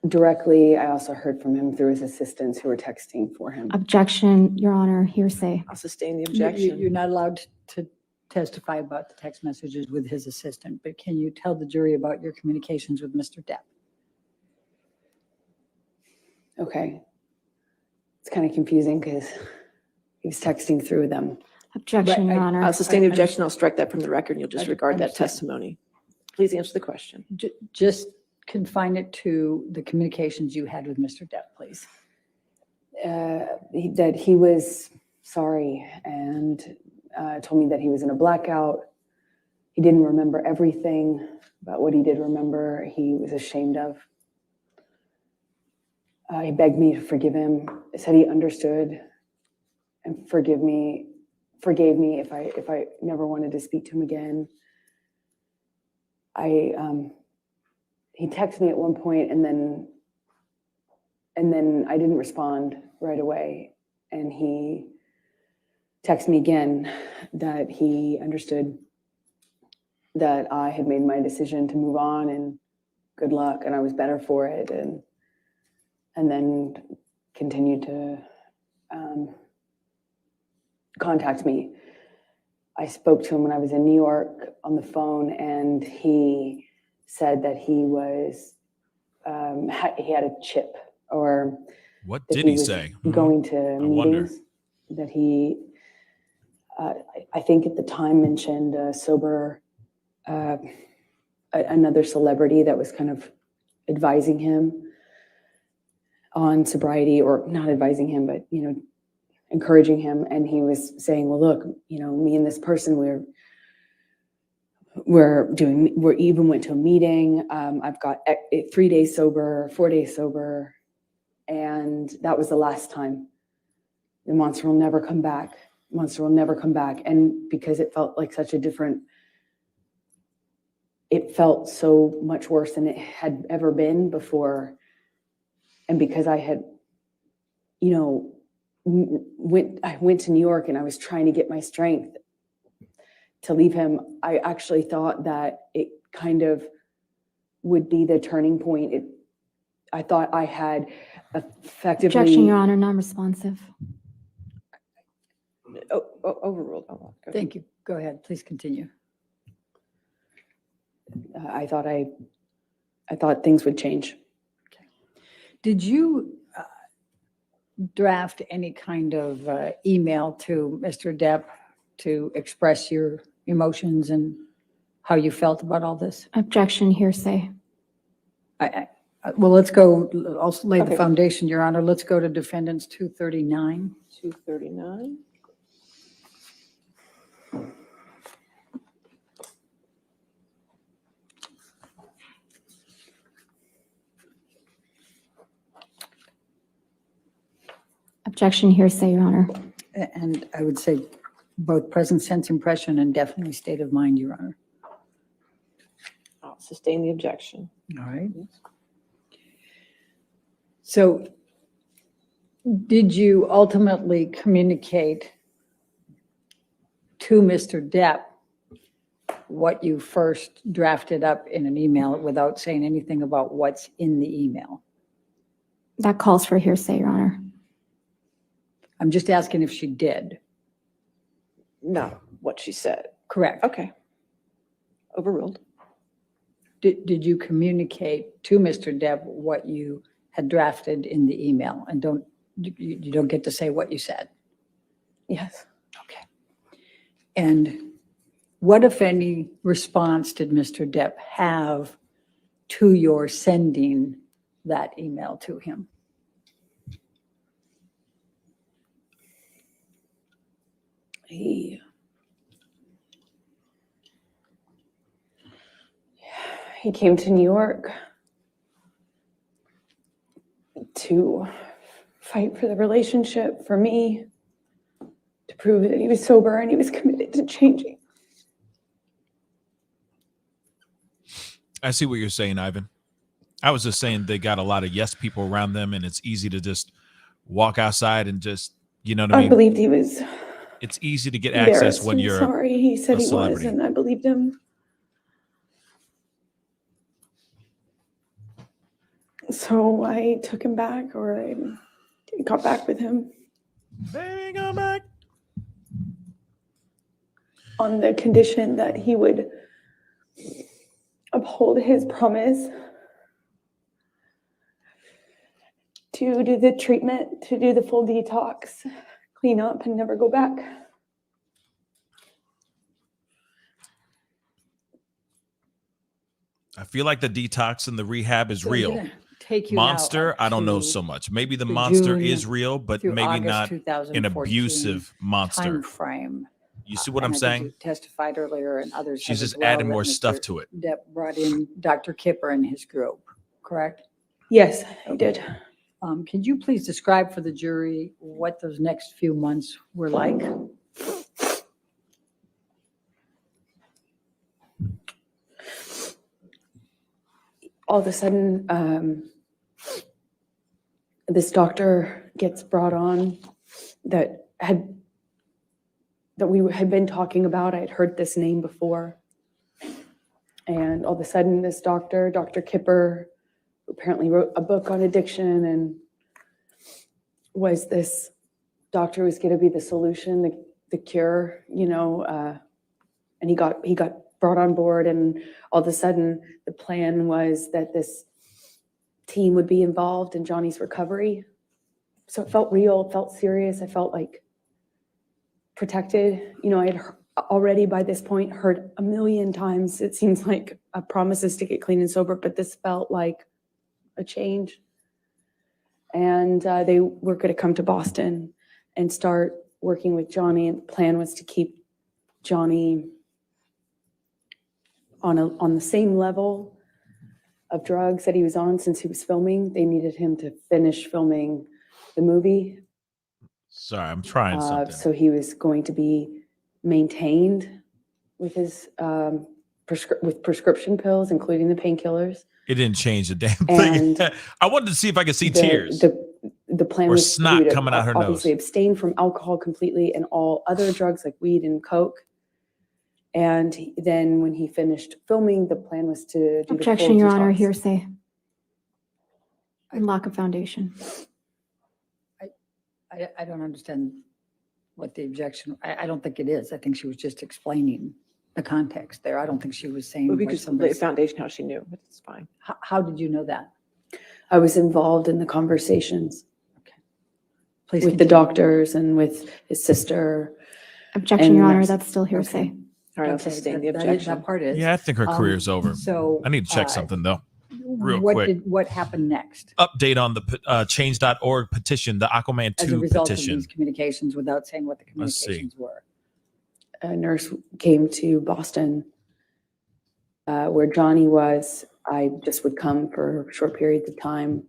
directly. I also heard from him through his assistants who were texting for him.
Objection, Your Honor, hearsay.
I'll sustain the
You're
objection.
not allowed to testify about the text messages with his assistant, but can you tell the jury about your communications with Mr. Depp?
Okay. It's kind of confusing because he was texting through them.
Objection,
Right,
Your
I-
Honor.
I'll sustain the
I
objection. I'll strike that from the record and you'll
I
disregard that
understand.
testimony. Please answer the question.
Just confine it to the communications you had with Mr. Depp, please.
That he was sorry and told me that he was in a blackout. He didn't remember everything, but what he did remember, he was ashamed of. He begged me to forgive him. Said he understood and forgave me if I never wanted to speak to him again. He texted me at one point and then I didn't respond right away. And he texted me again that he understood that I had made my decision to move on and good luck and I was better for it. And then continued to contact me. I spoke to him when I was in New York on the phone, and he said that he was he had a chip, or
What
that
did he
was
say?
going to
wonder.
meetings. That he, I think at the time, mentioned another celebrity that was kind of advising him on sobriety, or not advising him, but, encouraging him. And he was saying, well, look, me and this person, we even went to a meeting. I've got 3 days sober, 4 days sober. And that was the last time. The monster will never come back. Monster will never come back. And because it felt like it felt so much worse than it had ever been before. And because I had, I went to New York and I was trying to get my strength to leave him, I actually thought that it kind of would be the turning point. I thought I had effectively...
Objection, Your Honor, non-responsive.
Overruled. Oh, go ahead.
Thank you. Go ahead. Please continue.
I thought things would change.
Did you draft any kind of email to Mr. Depp to express your emotions and how you felt about all this?
Objection, hearsay.
Well, let's go, I'll lay the
Okay.
foundation, Your Honor. Let's go to Defendants 239.
239.
Objection, hearsay, Your Honor.
And I would say both present sense impression and definitely state of mind, Your Honor.
I'll sustain the objection.
All right. So did you ultimately communicate to Mr. Depp what you first drafted up in an email without saying anything about what's in the email?
That calls for hearsay, Your Honor.
I'm just asking if she did.
Not what she said.
Correct.
Okay. Overruled.
Did you communicate to Mr. Depp what you had drafted in the email? And you don't get to say what you said.
Yes.
Okay. And what, if any, response did Mr. Depp have to your sending that email to him?
He came to New York to fight for the relationship, for me, to prove that he was sober and he was committed to changing.
I see what you're saying, Ivan. I was just saying they got a lot of yes people around them, and it's easy to just walk outside and just, you know what I
I
mean?
believed he was
It's easy to get access
embarrassed
when
and
you're
sorry. He said
a
he was,
celebrity.
and I believed him. So I took him back, or I got back with him
Baby, come back.
on the condition that he would uphold his promise to do the treatment, to do the full detox, clean up, and never go back.
I feel like the detox and the rehab is
So I'm
real.
gonna take you now
Monster,
up
I don't know
to
so much. Maybe the
the
monster
June
is real, but
through
maybe
August
not an
2014
abusive monster.
time frame.
You see what
And
I'm
I think
saying?
you testified earlier, and others
She's
have as
just
well,
adding
that
more
Mr.
stuff to it.
Depp brought in Dr. Kipper and his group, correct?
Yes, I did.
Could you please describe for the jury what those next few months were like?
All of a sudden, this doctor gets brought on that we had been talking about. I had heard this name before. And all of a sudden, this doctor, Dr. Kipper, who apparently wrote a book on addiction and was this doctor who was going to be the solution, the cure, and he got brought on board. And all of a sudden, the plan was that this team would be involved in Johnny's recovery. So it felt real, it felt serious. I felt like protected. I had already by this point heard a million times, it seems like, promises to get clean and sober, but this felt like a change. And they were going to come to Boston and start working with Johnny. And the plan was to keep Johnny on the same level of drugs that he was on since he was filming. They needed him to finish filming the movie.
Sorry, I'm trying something.
So he was going to be maintained with his with prescription pills, including the painkillers.
It didn't change a damn thing.
And
I wanted to see if I could see tears.
The plan
Or
was for
snot
you to
coming out her
obviously
nose.
abstain from alcohol completely and all other drugs like weed and coke. And then when he finished filming, the plan was to do the full
Objection, Your Honor,
detox.
hearsay. And lack of foundation.
I don't understand what the objection, I don't think it is. I think she was just explaining the context there. I don't think she was saying
Well, we
what
could
somebody
lay a
said.
foundation how she knew, but it's fine.
How did you know that?
I was involved in the conversations
Please
with the
continue.
doctors and with his sister.
Objection, Your
And
Honor,
that's-
that's still hearsay.
All right, I'll
Okay,
sustain the
that
objection.
part is.
Yeah, I think her career's over.
So.
I need to check something though. Real
what
quick.
What happened next
Update on the change.org petition, the Aquaman
as a
2
result
petition.
of these communications without saying what the
Let's see.
communications were?
A nurse came to Boston where Johnny was. I just would come for short periods of time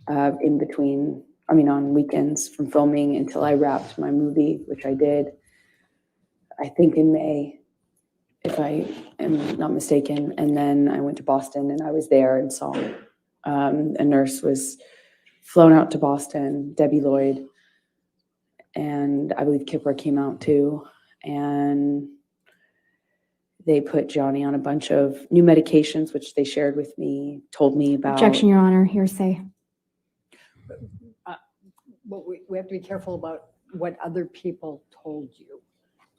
in between on weekends from filming until I wrapped my movie, which I did, I think in May, if I am not mistaken. And then I went to Boston and I was there and saw a nurse was flown out to Boston, Debbie Lloyd, and I believe Kipper came out too. And they put Johnny on a bunch of new medications, which they shared with me, told me about.
Objection, Your Honor, hearsay.
Well, we have to be careful about what other people told you.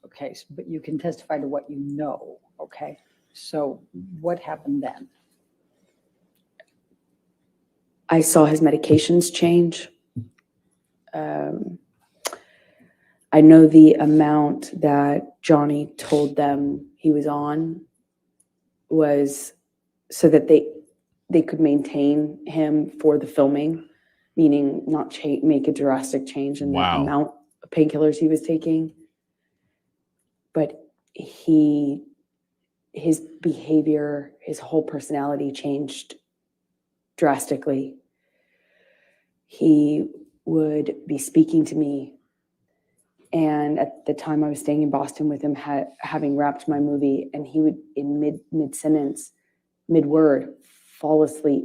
Okay, but you can testify to what you know. Okay, so what happened then?
I saw his medications change. I know the amount that Johnny told them he was on was so that they could maintain him for the filming, meaning not make a drastic change in the amount of painkillers he was taking. But his behavior, his whole personality changed drastically. He would be speaking to me, and at the time I was staying in Boston with him, having wrapped my movie, and he would, in mid-sentence, mid-word, fall asleep.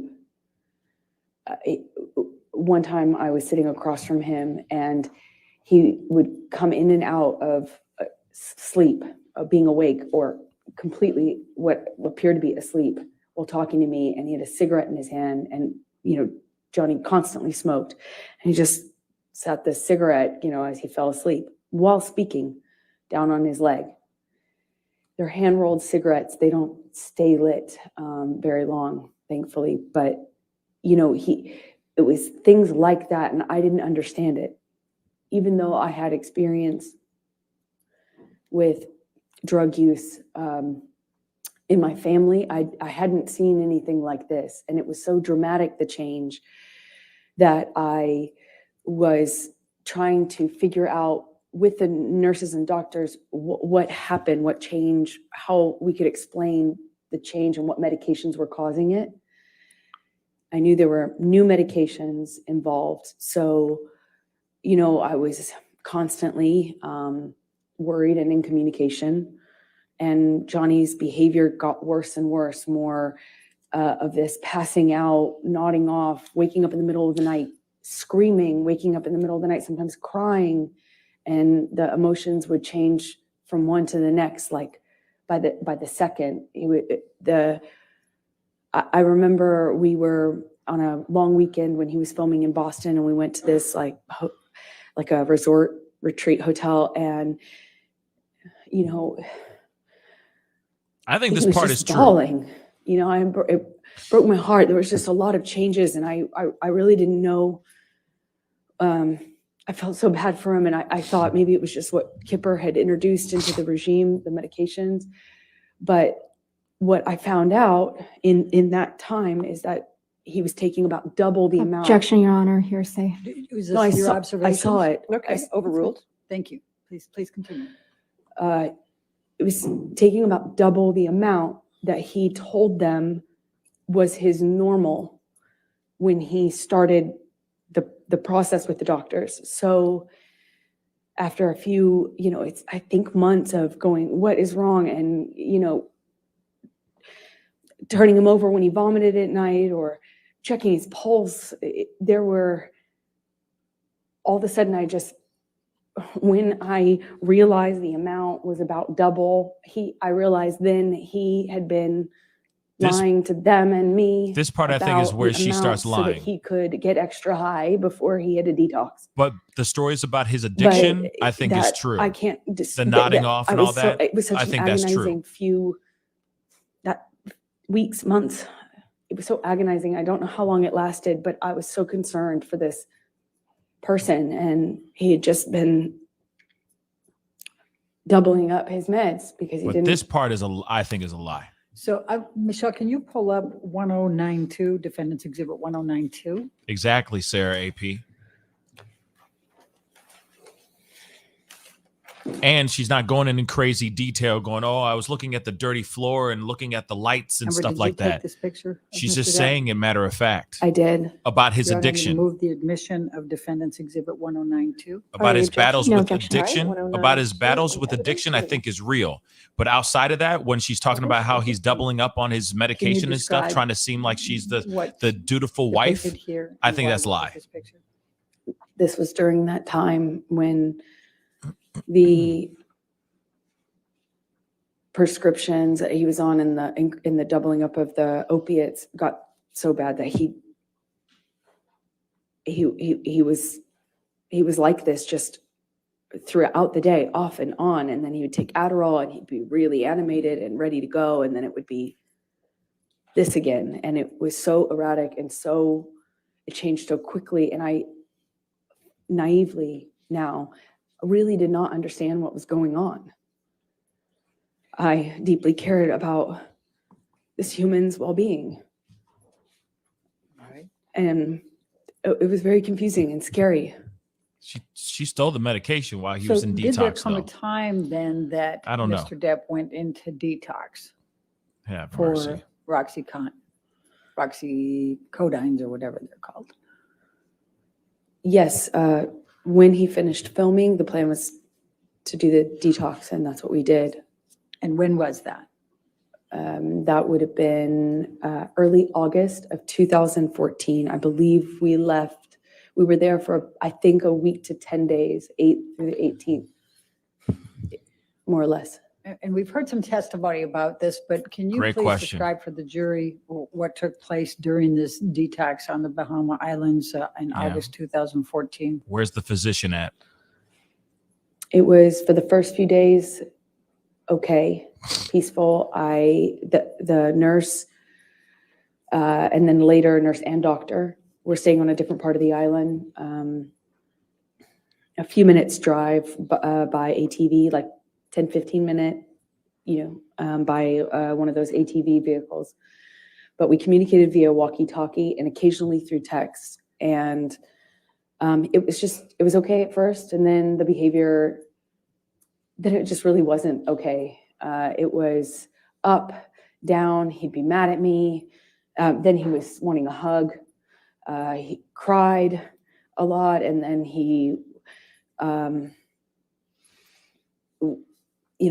One time I was sitting across from him, and he would come in and out of sleep, of being awake, or completely what appeared to be asleep while talking to me, and he had a cigarette in his hand, and Johnny constantly smoked, and he just sat the cigarette, as he fell asleep while speaking, down on his leg. They're hand-rolled cigarettes. They don't stay lit very long, thankfully, but it was things like that, and I didn't understand it. Even though I had experience with drug use in my family, I hadn't seen anything like this. And it was so dramatic, the change, that I was trying to figure out with the nurses and doctors what happened, what changed, how we could explain the change and what medications were causing it. I knew there were new medications involved. So, I was constantly worried and in communication. And Johnny's behavior got worse and worse, more of this passing out, nodding off, waking up in the middle of the night, screaming, waking up in the middle of the night, sometimes crying. And the emotions would change from one to the next, like by the second. I remember we were on a long weekend when he was filming in Boston, and we went to this like a resort retreat hotel, and
I think this
was
part
just
is true.
bawling. It broke my heart. There was just a lot of changes, and I really didn't know. I felt so bad for him, and I thought maybe it was just what Kipper had introduced into the regime, the medications. But what I found out in that time is that he was taking about double the amount.
Objection, Your Honor, hearsay.
Was this
No,
your observation?
I saw it.
Okay, overruled.
Thank you. Please continue.
It was taking about double the amount that he told them was his normal when he started the process with the doctors. So after a few, it's, I think, months of going, what is wrong? And, turning him over when he vomited at night or checking his pulse. There were, all of a sudden, when I realized the amount was about double, I realized then he had been lying to them and me.
This part, I think, is where she starts lying.
So that he could get extra high before he had a detox.
But the stories about his addiction, I think, is true.
I can't
the nodding off and all that.
It was such
I
an
think that's
agonizing
true.
weeks, months. It was so agonizing. I don't know how long it lasted, but I was so concerned for this person, and he had just been doubling up his meds because he didn't.
This part I think is a lie.
So, Michelle, can you pull up 1092, Defendants Exhibit 1092?
Exactly, Sarah AP. And she's not going in crazy detail, going, "Oh, I was looking at the dirty floor and looking at the lights and
Amber,
stuff
did
like
you take
that."
this picture of
She's
Mr.
just
Depp?
saying it matter of fact
I did.
about his
Your Honor, I'm gonna
addiction,
move the admission of Defendants Exhibit 1092.
about his battles
No
with
objection.
addiction,
All right,
about his
109,
battles with
evidence
addiction, I
given.
think is real. But outside of that, when she's talking about how he's doubling up on his medication and stuff,
describe
trying to seem like she's
What's
the dutiful wife,
depicted here
I
and
think
why
that's
we took
lie.
this picture?
This was during that time when the prescriptions that he was on in the doubling up of the opiates got so bad that he was like this just throughout the day, off and on. And then he would take Adderall and he'd be really animated and ready to go. And then it would be this again. And it was so erratic and it changed so quickly. And I naively now really did not understand what was going on. I deeply cared about this human's well-being.
Right.
And it was very confusing and scary.
She stole the medication while he was in
did there
detox.
come a
Though.
time then that
I don't know.
Mr. Depp went into detox
Have
for
mercy.
Roxycodines or whatever they're called?
Yes, when he finished filming, the plan was to do the detox, and that's what we did.
And when was that?
That would have been early August of 2014. I believe we left. We were there for, I think, a week to 10 days, 8th through the 18th, more or less.
And we've heard some testimony about this, but can you
Great
please
question.
describe for the jury what took place during this detox on the Bahama Islands in August 2014?
Where's the physician at?
It was for the first few days, okay, peaceful. The nurse, and then later nurse and doctor were staying on a different part of the island, a few minutes drive by ATV, like 10, 15 minute, by one of those ATV vehicles. But we communicated via walkie-talkie and occasionally through text. And it was okay at first. And then the behavior, then it just really wasn't okay. It was up, down, he'd be mad at me. Then he was wanting a hug. He cried a lot, and then he,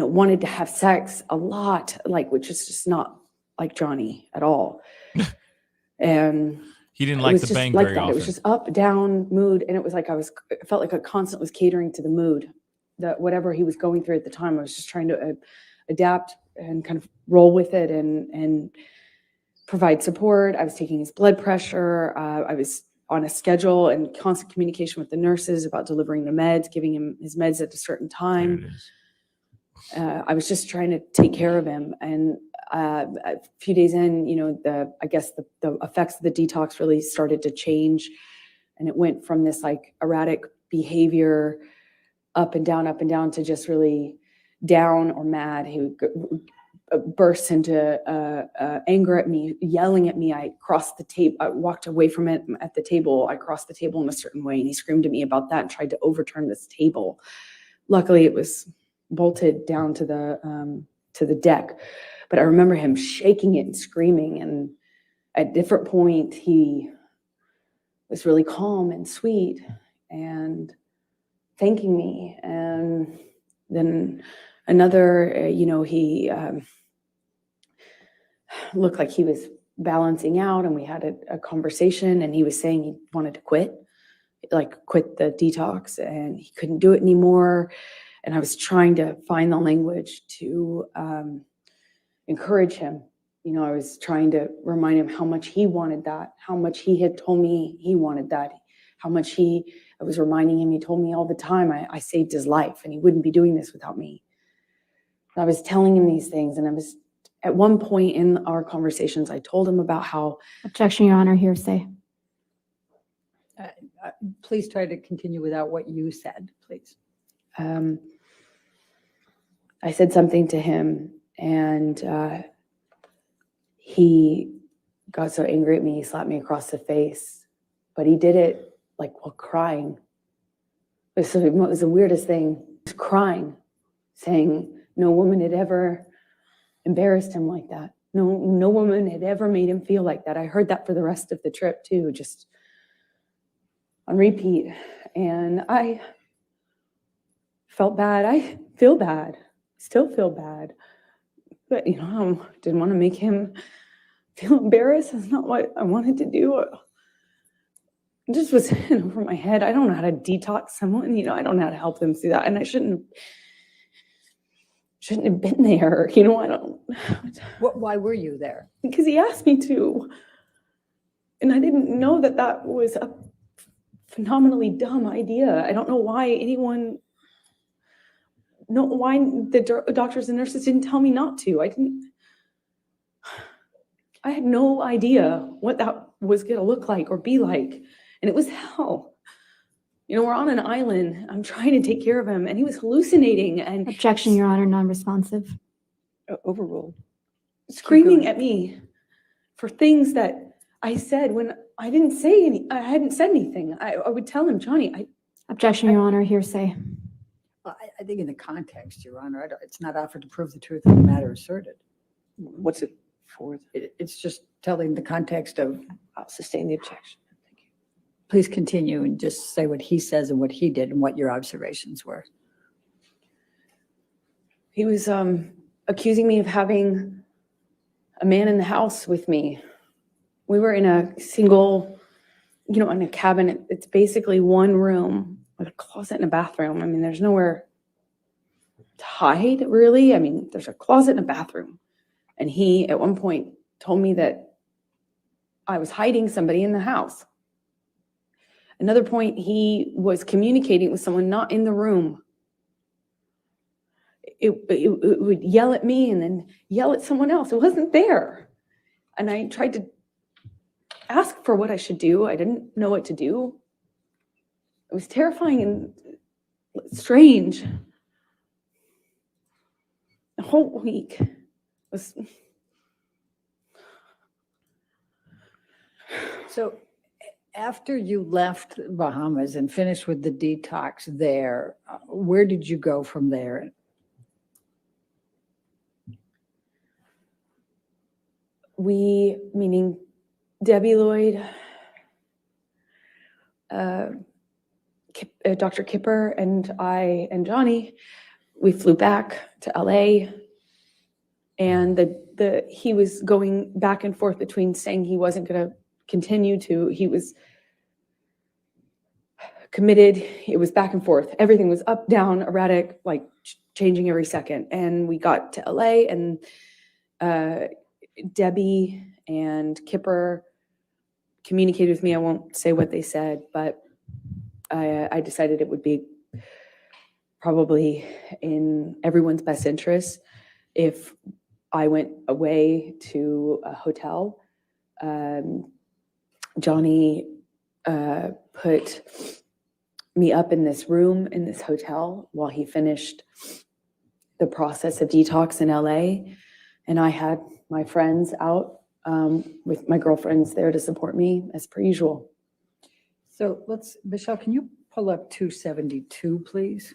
wanted to have sex a lot, which is just not like Johnny at all. And
He didn't
it
like
was
the
just
bang
like
very
that.
often.
It was just up, down, mood, and it was like I felt like I constantly was catering to the mood, that whatever he was going through at the time. I was just trying to adapt and kind of roll with it and provide support. I was taking his blood pressure. I was on a schedule and constant communication with the nurses about delivering the meds, giving him his meds at a certain
There
time.
it is.
I was just trying to take care of him. And a few days in, I guess the effects of the detox really started to change. And it went from this erratic behavior up and down to just really down or mad. He would burst into anger at me, yelling at me. I crossed the table. I walked away from it at the table. I crossed the table in a certain way, and he screamed at me about that and tried to overturn this table. Luckily, it was bolted down to the deck, but I remember him shaking it and screaming. And at a different point, he was really calm and sweet and thanking me. And then another, he looked like he was balancing out, and we had a conversation, and he was saying he wanted to quit the detox, and he couldn't do it anymore. And I was trying to find the language to encourage him. I was trying to remind him how much he wanted that, how much he had told me he wanted that, how much I was reminding him, he told me all the time, I saved his life and he wouldn't be doing this without me. I was telling him these things, and I was, at one point in our conversations, I told him about how.
Objection, Your Honor, hearsay.
Please try to continue without what you said, please.
I said something to him, and he got so angry at me, he slapped me across the face, but he did it while crying. It was the weirdest thing. He was crying saying no woman had ever embarrassed him like that. No woman had ever made him feel like that. I heard that for the rest of the trip too, just on repeat. And I felt bad. I feel bad, still feel bad. But, you know, I didn't want to make him feel embarrassed. That's not what I wanted to do. It just was over my head. I don't know how to detox someone. You know, I don't know how to help them through that. And I shouldn't have been there. You know, I don't.
Why were you there?
Because he asked me to. And I didn't know that that was a phenomenally dumb idea. I don't know why why the doctors and nurses didn't tell me not to. I had no idea what that was going to look like or be like. And it was hell. You know, we're on an island. I'm trying to take care of him, and he was hallucinating and
Objection, Your Honor, non-responsive.
Overruled.
screaming at me for things that I said when I didn't say any. I hadn't said anything. I would tell him, Johnny,
Objection, Your Honor, hearsay.
Well, I think in the context, Your Honor, it's not offered to prove the truth of the matter asserted.
What's it for?
It's just telling the context of,
I'll sustain the objection. Thank you.
please continue and just say what he says and what he did and what your observations were.
he was accusing me of having a man in the house with me. We were in a single, you know, in a cabin. It's basically one room with a closet and a bathroom. I mean, there's nowhere to hide, really. I mean, there's a closet and a bathroom. And he, at one point, told me that I was hiding somebody in the house. Another point, he was communicating with someone not in the room. It would yell at me and then yell at someone else. It wasn't there. And I tried to ask for what I should do. I didn't know what to do. It was terrifying and strange. The whole week was...
So after you left Bahamas and finished with the detox there, where did you go from there?
We, meaning Debbie Lloyd, Dr. Kipper, and I and Johnny, we flew back to LA, and he was going back and forth between saying he wasn't going to continue to, he was committed. It was back and forth. Everything was up, down, erratic, like changing every second. And we got to LA, and Debbie and Kipper communicated with me. I won't say what they said, but I decided it would be probably in everyone's best interest if I went away to a hotel. Johnny put me up in this room in this hotel while he finished the process of detox in LA. And I had my friends out with my girlfriends there to support me as per usual.
So Michelle, can you pull up 272, please?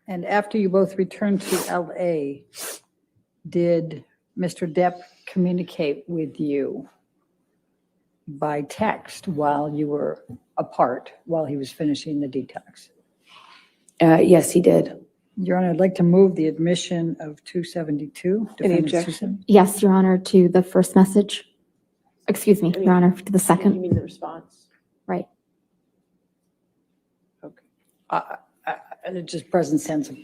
And after you both returned to LA, did Mr. Depp communicate with you by text while you were apart, while he was finishing the detox?
Yes, he did.
Your Honor, I'd like to move the admission of 272.
Any
Defendants
objection?
Yes, Your Honor, to the first message. Excuse me, Your Honor, to the
You
second.
mean the response?
Right.
Okay.
Just present sense of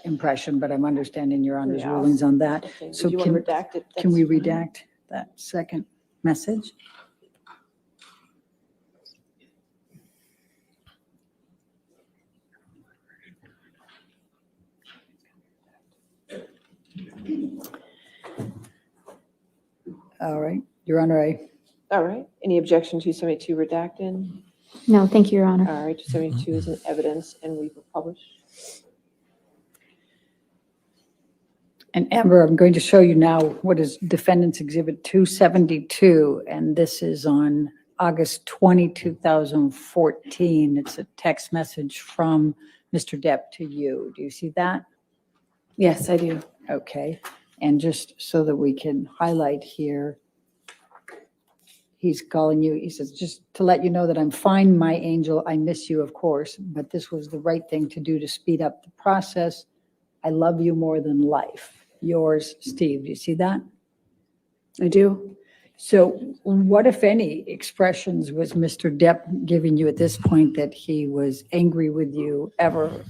impression, but I'm understanding Your Honor's
Yeah.
rulings on that.
Okay.
So
Do you want to redact it?
can we
That's fine.
redact that second message? All right, Your Honor,
All right. Any objection to 272 redacted?
No, thank you, Your Honor.
All right, 272 is in evidence and we will publish.
and Amber, I'm going to show you now what is Defendants Exhibit 272, and this is on August 20, 2014. It's a text message from Mr. Depp to you. Do you see that?
Yes, I do.
Okay. And just so that we can highlight here, he's calling you. He says, just to let you know that I'm fine, my angel. I miss you, of course, but this was the right thing to do to speed up the process. I love you more than life. Yours, Steve. Do you see that?
I do.
So what, if any, expressions was Mr. Depp giving you at this point that he was angry with you ever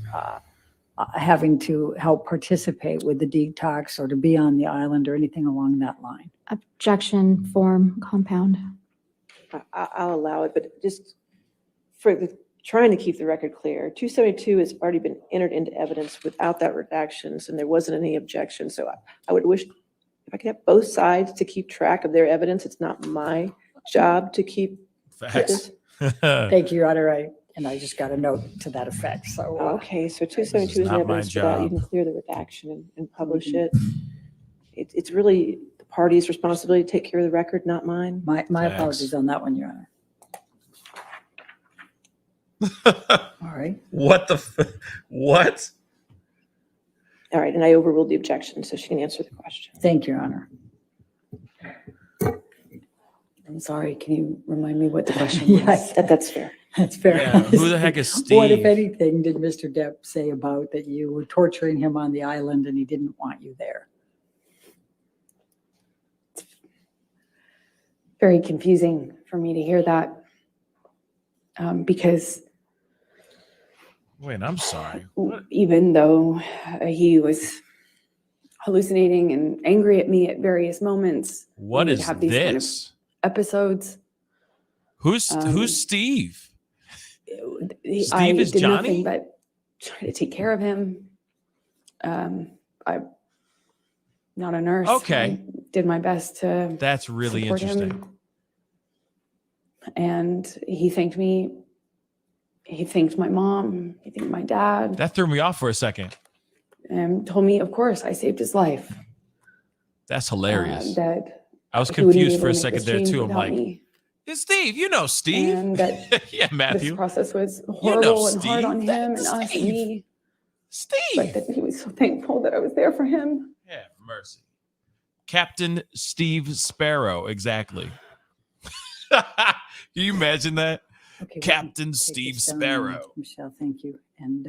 having to help participate with the detox or to be on the island or anything along that line?
Objection, form, compound.
I'll allow it, but just for trying to keep the record clear, 272 has already been entered into evidence without that redactions, and there wasn't any objection. So I would wish if I could have both sides to keep track of their evidence. It's not my job to keep
Facts.
this.
Thank you, Your Honor. I just got a note to that effect. So
Okay, so
This
272
is
is
not my
evidence for that. You
job.
can clear the redaction and publish it. It's really the party's responsibility to take care of the record, not mine.
my
Thanks.
apologies on that one, Your Honor. All right.
What?
All right, and I overruled the objection, so she can answer the question.
Thank you, Your Honor.
I'm sorry. Can you remind me what the question was?
Yes,
That's fair.
that's fair.
Yeah, who the heck is
What, if
Steve?
anything, did Mr. Depp say about that you were torturing him on the island and he didn't want you there?
Very confusing for me to hear that because
Wait, I'm sorry.
even though he was hallucinating and angry at me at various moments,
What
we would
is
have these kind of
this?
episodes.
Who's Steve?
I
Steve is
did
Johnny?
nothing but try to take care of him. I'm not a nurse.
Okay.
I did my best to
That's really
support
interesting.
him. And he thanked me. He thanked my mom. He thanked my dad.
That threw me off for a second.
And told me, of course, I saved his life.
That's hilarious.
That
I was
he wouldn't be
confused
able
for a
to make
second
this
there
change
too. I'm
without
like,
me.
it's Steve. You know Steve.
And that
Yeah,
this
Matthew.
process was
You
horrible
know
and hard on
Steve.
him and
That's
us and
Steve.
me. But
Steve.
that he was so thankful that I was there for him.
Yeah, mercy. Captain Steve Sparrow, exactly. Can you imagine that?
Okay,
Captain
take
Steve
this down,
Sparrow.
Michelle, thank you. And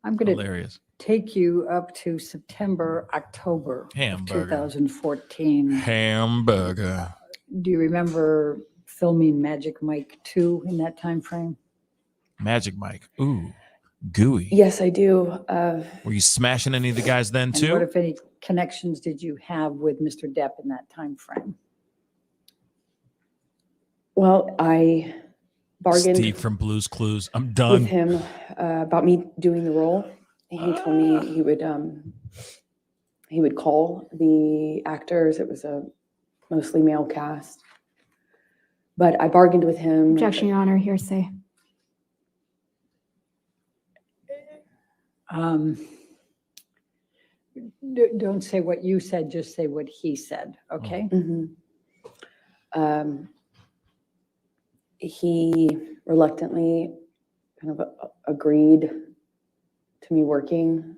I'm going to
Hilarious.
take you up to September, October of
Hamburger.
2014.
Hamburger.
Do you remember filming Magic Mike 2 in that time frame?
Magic Mike. Ooh, gooey.
Yes, I do.
Were you smashing any of the guys then
And
too?
what, if any, connections did you have with Mr. Depp in that time frame?
Well, I bargained
Steve from Blue's Clues. I'm
with
done.
him about me doing the role. He told me he would call the actors. It was a mostly male cast. But I bargained with him.
Objection, Your Honor, hearsay.
Don't say what you said, just say what he said, okay?
He reluctantly kind of agreed to me working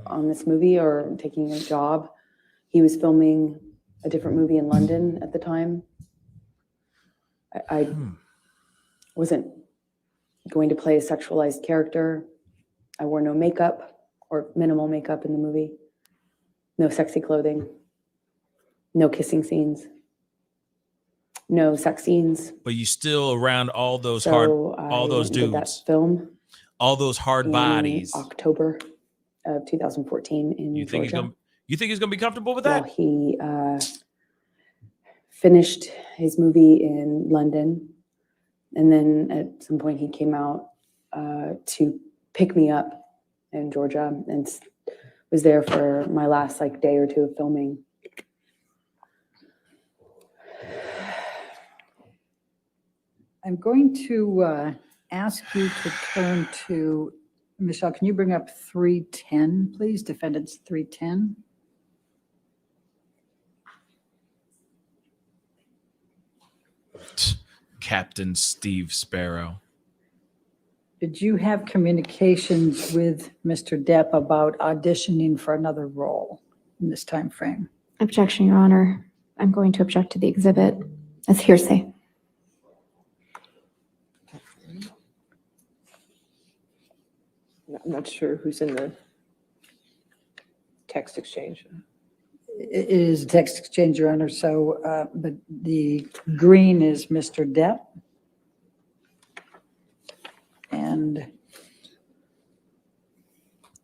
on this movie or taking a job. He was filming a different movie in London at the time. I wasn't going to play a sexualized character. I wore no makeup or minimal makeup in the movie. No sexy clothing. No kissing scenes. No sex scenes.
But you still around all those
So
hard,
I
all those
did that
dudes,
film
all those hard
in
bodies.
October of 2014 in
You think
Georgia.
you think he's gonna be comfortable with
Well,
that?
he finished his movie in London, and then at some point he came out to pick me up in Georgia and was there for my last day or two of filming.
I'm going to ask you to turn to, Michelle, can you bring up 310, please? Defendants 310.
Captain Steve Sparrow.
Did you have communications with Mr. Depp about auditioning for another role in this time frame?
Objection, Your Honor. I'm going to object to the exhibit as hearsay.
I'm not sure who's in the text exchange.
It is a text exchange, Your Honor, so, but the green is Mr. Depp. And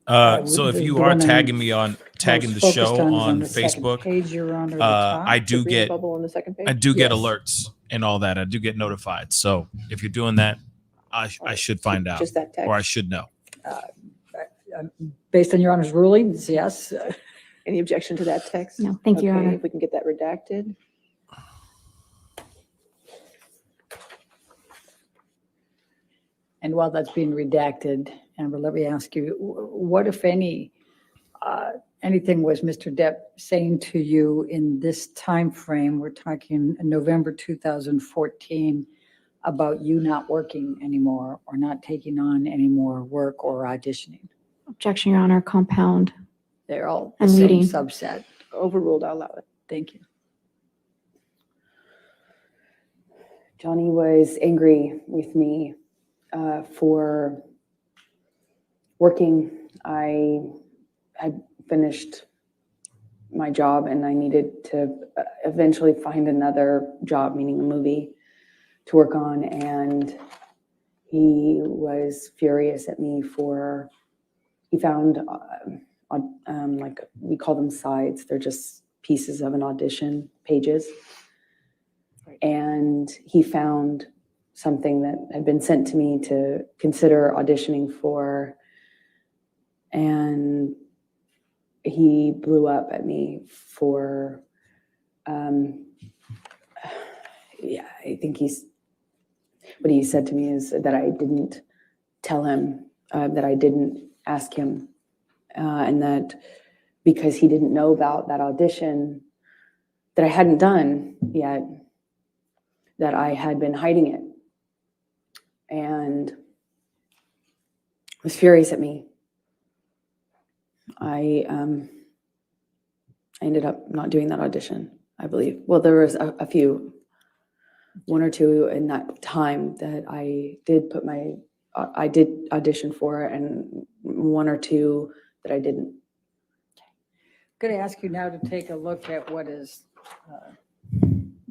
So if
the
you
one
are
I'm
tagging me on tagging the
most focused
show
on is
on
the second
Facebook,
page, Your Honor, the top.
I
The
do
green
get
bubble on the second page?
get
Yes.
alerts and all that. I do get notified. So if you're doing that, I should find out,
Just that text?
or I should know.
Based on Your Honor's rulings, yes.
Any objection to that text?
No, thank you, Your
Okay,
Honor.
if we can get that redacted.
And while that's being redacted, Amber, let me ask you, what, if any, anything was Mr. Depp saying to you in this time frame? We're talking November 2014, about you not working anymore or not taking on any more work or auditioning.
Objection, Your Honor. Compound.
They're all the
I'm
same
reading.
subset.
Overruled, I'll allow it.
Thank you.
Johnny was angry with me for working. I had finished my job and I needed to eventually find another job, meaning a movie, to work on. And he was furious at me for, he found, like, we call them sides. They're just pieces of an audition, pages. And he found something that had been sent to me to consider auditioning for. And he blew up at me for, yeah, I think what he said to me is that I didn't tell him, that I didn't ask him, and that because he didn't know about that audition that I hadn't done yet, that I had been hiding it, and was furious at me. I ended up not doing that audition, I believe. Well, there was a few, one or two in that time that I did I did audition for, and one or two that I didn't.
Going to ask you now to take a look at what is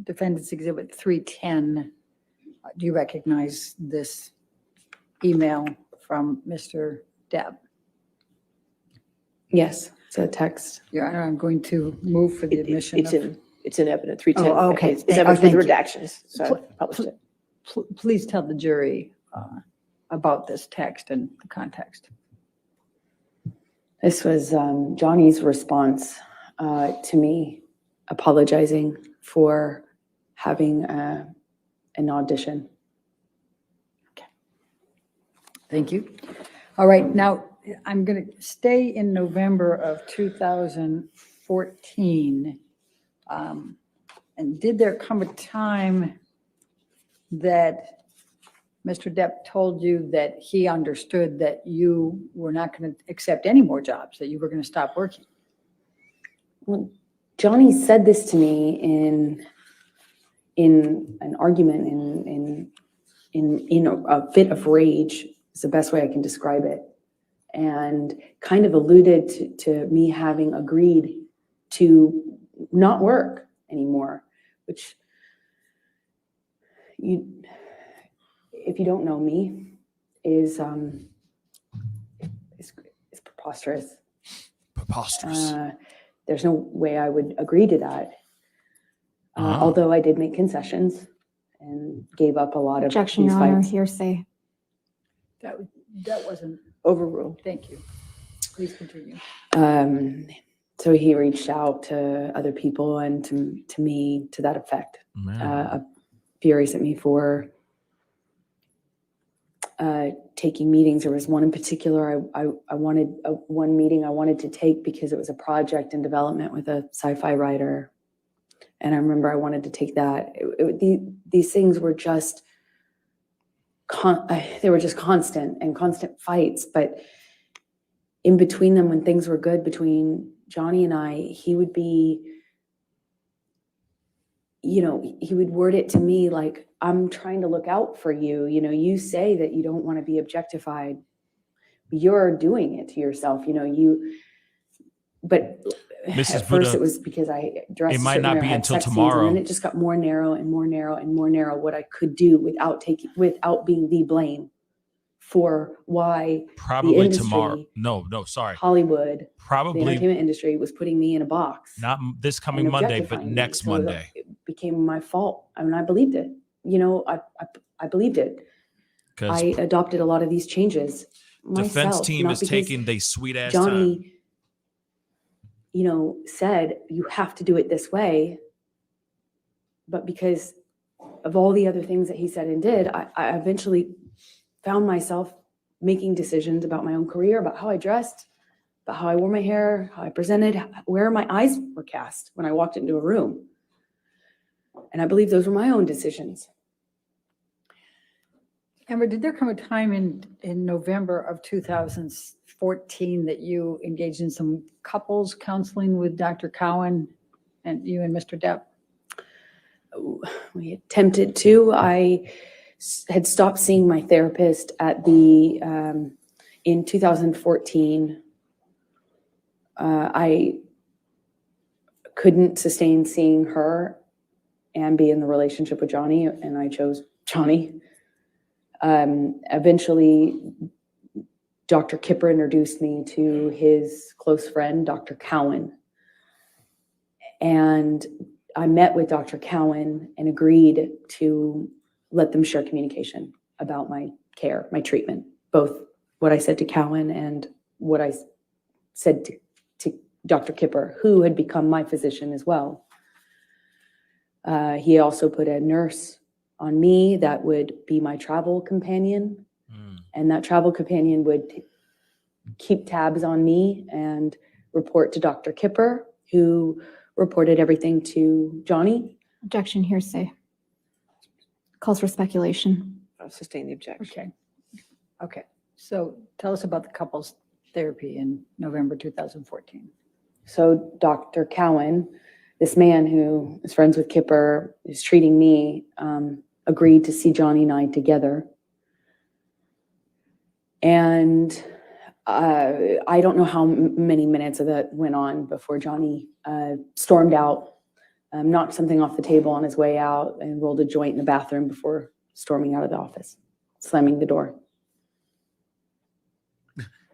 Defendants Exhibit 310. Do you recognize this email from Mr. Depp?
Yes, it's a text.
Your Honor, I'm going to move for the admission of...
It's in evidence, 310.
Oh, okay.
It's evidence
Thank
with
you.
redactions, so I published it.
Please tell the jury about this text and the context.
This was Johnny's response to me apologizing for having an audition.
Thank you. All right, now I'm going to stay in November of 2014. And did there come a time that Mr. Depp told you that he understood that you were not going to accept any more jobs, that you were going to stop working?
Well, Johnny said this to me in an argument, in a fit of rage is the best way I can describe it, and kind of alluded to me having agreed to not work anymore, which if you don't know me, is preposterous.
Preposterous.
There's no way I would agree to that. Although I did make concessions and gave up a lot of
Objection,
these
Your Honor.
fights.
Hearsay.
That wasn't,
Overruled.
thank you. Please continue.
So he reached out to other people and to me to that effect. Furious at me for taking meetings. There was one in particular I wanted, one meeting I wanted to take because it was a project in development with a sci-fi writer. And I remember I wanted to take that. These things were just, they were just constant fights. But in between them, when things were good between Johnny and I, he would be, he would word it to me like, I'm trying to look out for you. You say that you don't want to be objectified. You're doing it to yourself, but
Mrs.
at first
Buddha,
it was because I dressed
it
a
might
certain
not
way or
be
had
until
sex scenes,
tomorrow.
and then it just got more narrow and more narrow and more narrow what I could do without being the blame for why
Probably
industry,
tomorrow. No, sorry.
Hollywood, the
Probably
entertainment industry was putting me in a box.
not this coming
and
Monday, but
objectifying me.
next
So
Monday.
It became my fault. I mean, I believed it. I believed it.
Because
I adopted a lot of these changes
defense
myself.
team
not
is
because
taking the sweet ass time.
Johnny, said you have to do it this way, but because of all the other things that he said and did, I eventually found myself making decisions about my own career, about how I dressed, about how I wore my hair, how I presented, where my eyes were cast when I walked into a room. And I believe those were my own decisions.
Amber, did there come a time in November of 2014 that you engaged in some couples counseling with Dr. Cowan and you and Mr. Depp?
We attempted to. I had stopped seeing my therapist in 2014. I couldn't sustain seeing her and be in the relationship with Johnny, and I chose Johnny. Eventually, Dr. Kipper introduced me to his close friend, Dr. Cowan. And I met with Dr. Cowan and agreed to let them share communication about my care, my treatment, both what I said to Cowan and what I said to Dr. Kipper, who had become my physician as well. He also put a nurse on me that would be my travel companion. And that travel companion would keep tabs on me and report to Dr. Kipper, who reported everything to Johnny.
Objection, hearsay. Calls for speculation.
I'll sustain the objection.
Okay. So tell us about the couples therapy in November 2014.
So Dr. Cowan, this man who is friends with Kipper, is treating me, agreed to see Johnny and I together. And I don't know how many minutes of that went on before Johnny stormed out, knocked something off the table on his way out, and rolled a joint in the bathroom before storming out of the office, slamming the door.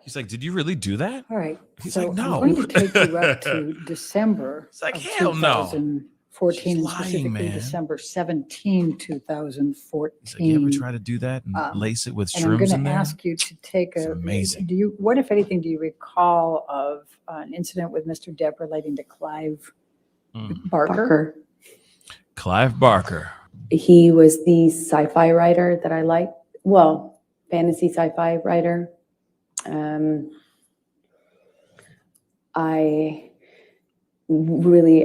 He's like, did you really do that?
All right.
He's
So
like, no.
I'm going to take you up to December
It's like,
of
hell no.
2014,
She's
and
lying,
specifically
man.
December 17, 2014.
He's like, you ever try to do that and lace it with
And I'm
shrooms
going
in
to
there?
ask you to take
It's amazing.
what, if anything, do you recall of an incident with Mr. Depp relating to Clive Barker?
Clive Barker.
He was the sci-fi writer that I liked. Well, fantasy sci-fi writer.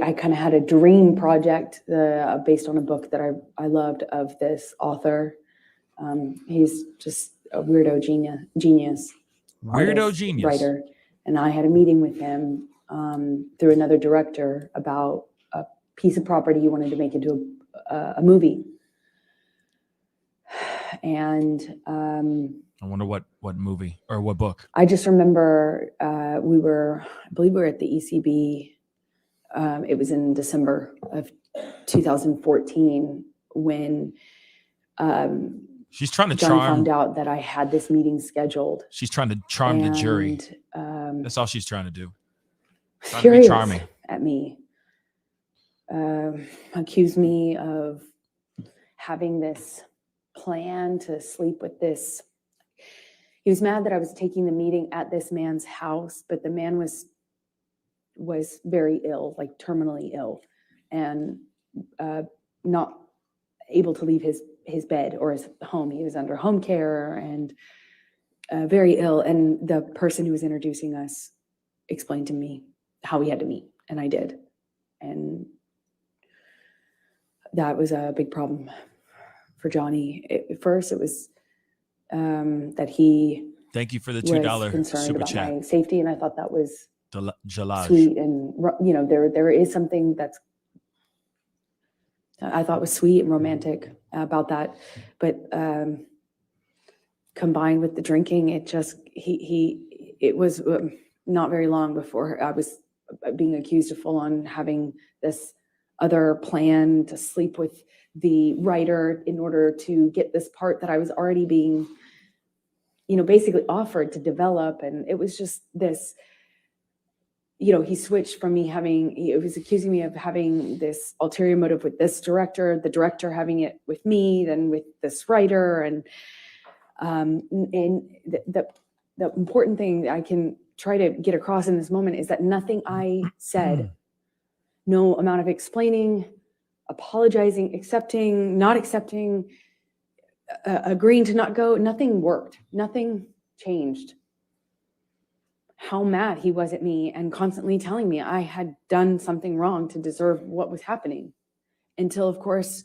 I kind of had a dream project based on a book that I loved of this author. He's just a weirdo genius.
Weirdo
artist,
genius.
Writer. And I had a meeting with him through another director about a piece of property he wanted to make into a movie. And
I wonder what movie or what book.
I just remember I believe we were at the ECB. It was in December of 2014 when
She's trying to
Johnny
charm.
found out that I had this meeting scheduled.
She's trying to charm the jury.
And,
That's all she's trying to do. Trying to be
furious
charming.
at me. Accused me of having this plan to sleep with this. He was mad that I was taking the meeting at this man's house, but the man was very ill, like terminally ill, and not able to leave his bed or his home. He was under home care and very ill. And the person who was introducing us explained to me how we had to meet, and I did. And that was a big problem for Johnny. At first, it was that he
Thank you for the
was
$2
concerned
super
about
chat.
my safety, and I thought that was
Jalaj.
sweet. And there is something that's I thought was sweet and romantic about that, but combined with the drinking, it just it was not very long before I was being accused of full on having this other plan to sleep with the writer in order to get this part that I was already being, basically offered to develop. And it was just this, he switched from he was accusing me of having this ulterior motive with this director, the director having it with me, then with this writer. And the important thing that I can try to get across in this moment is that nothing I said, no amount of explaining, apologizing, accepting, not accepting, agreeing to not go, nothing worked. Nothing changed. How mad he was at me and constantly telling me I had done something wrong to deserve what was happening. Until, of course,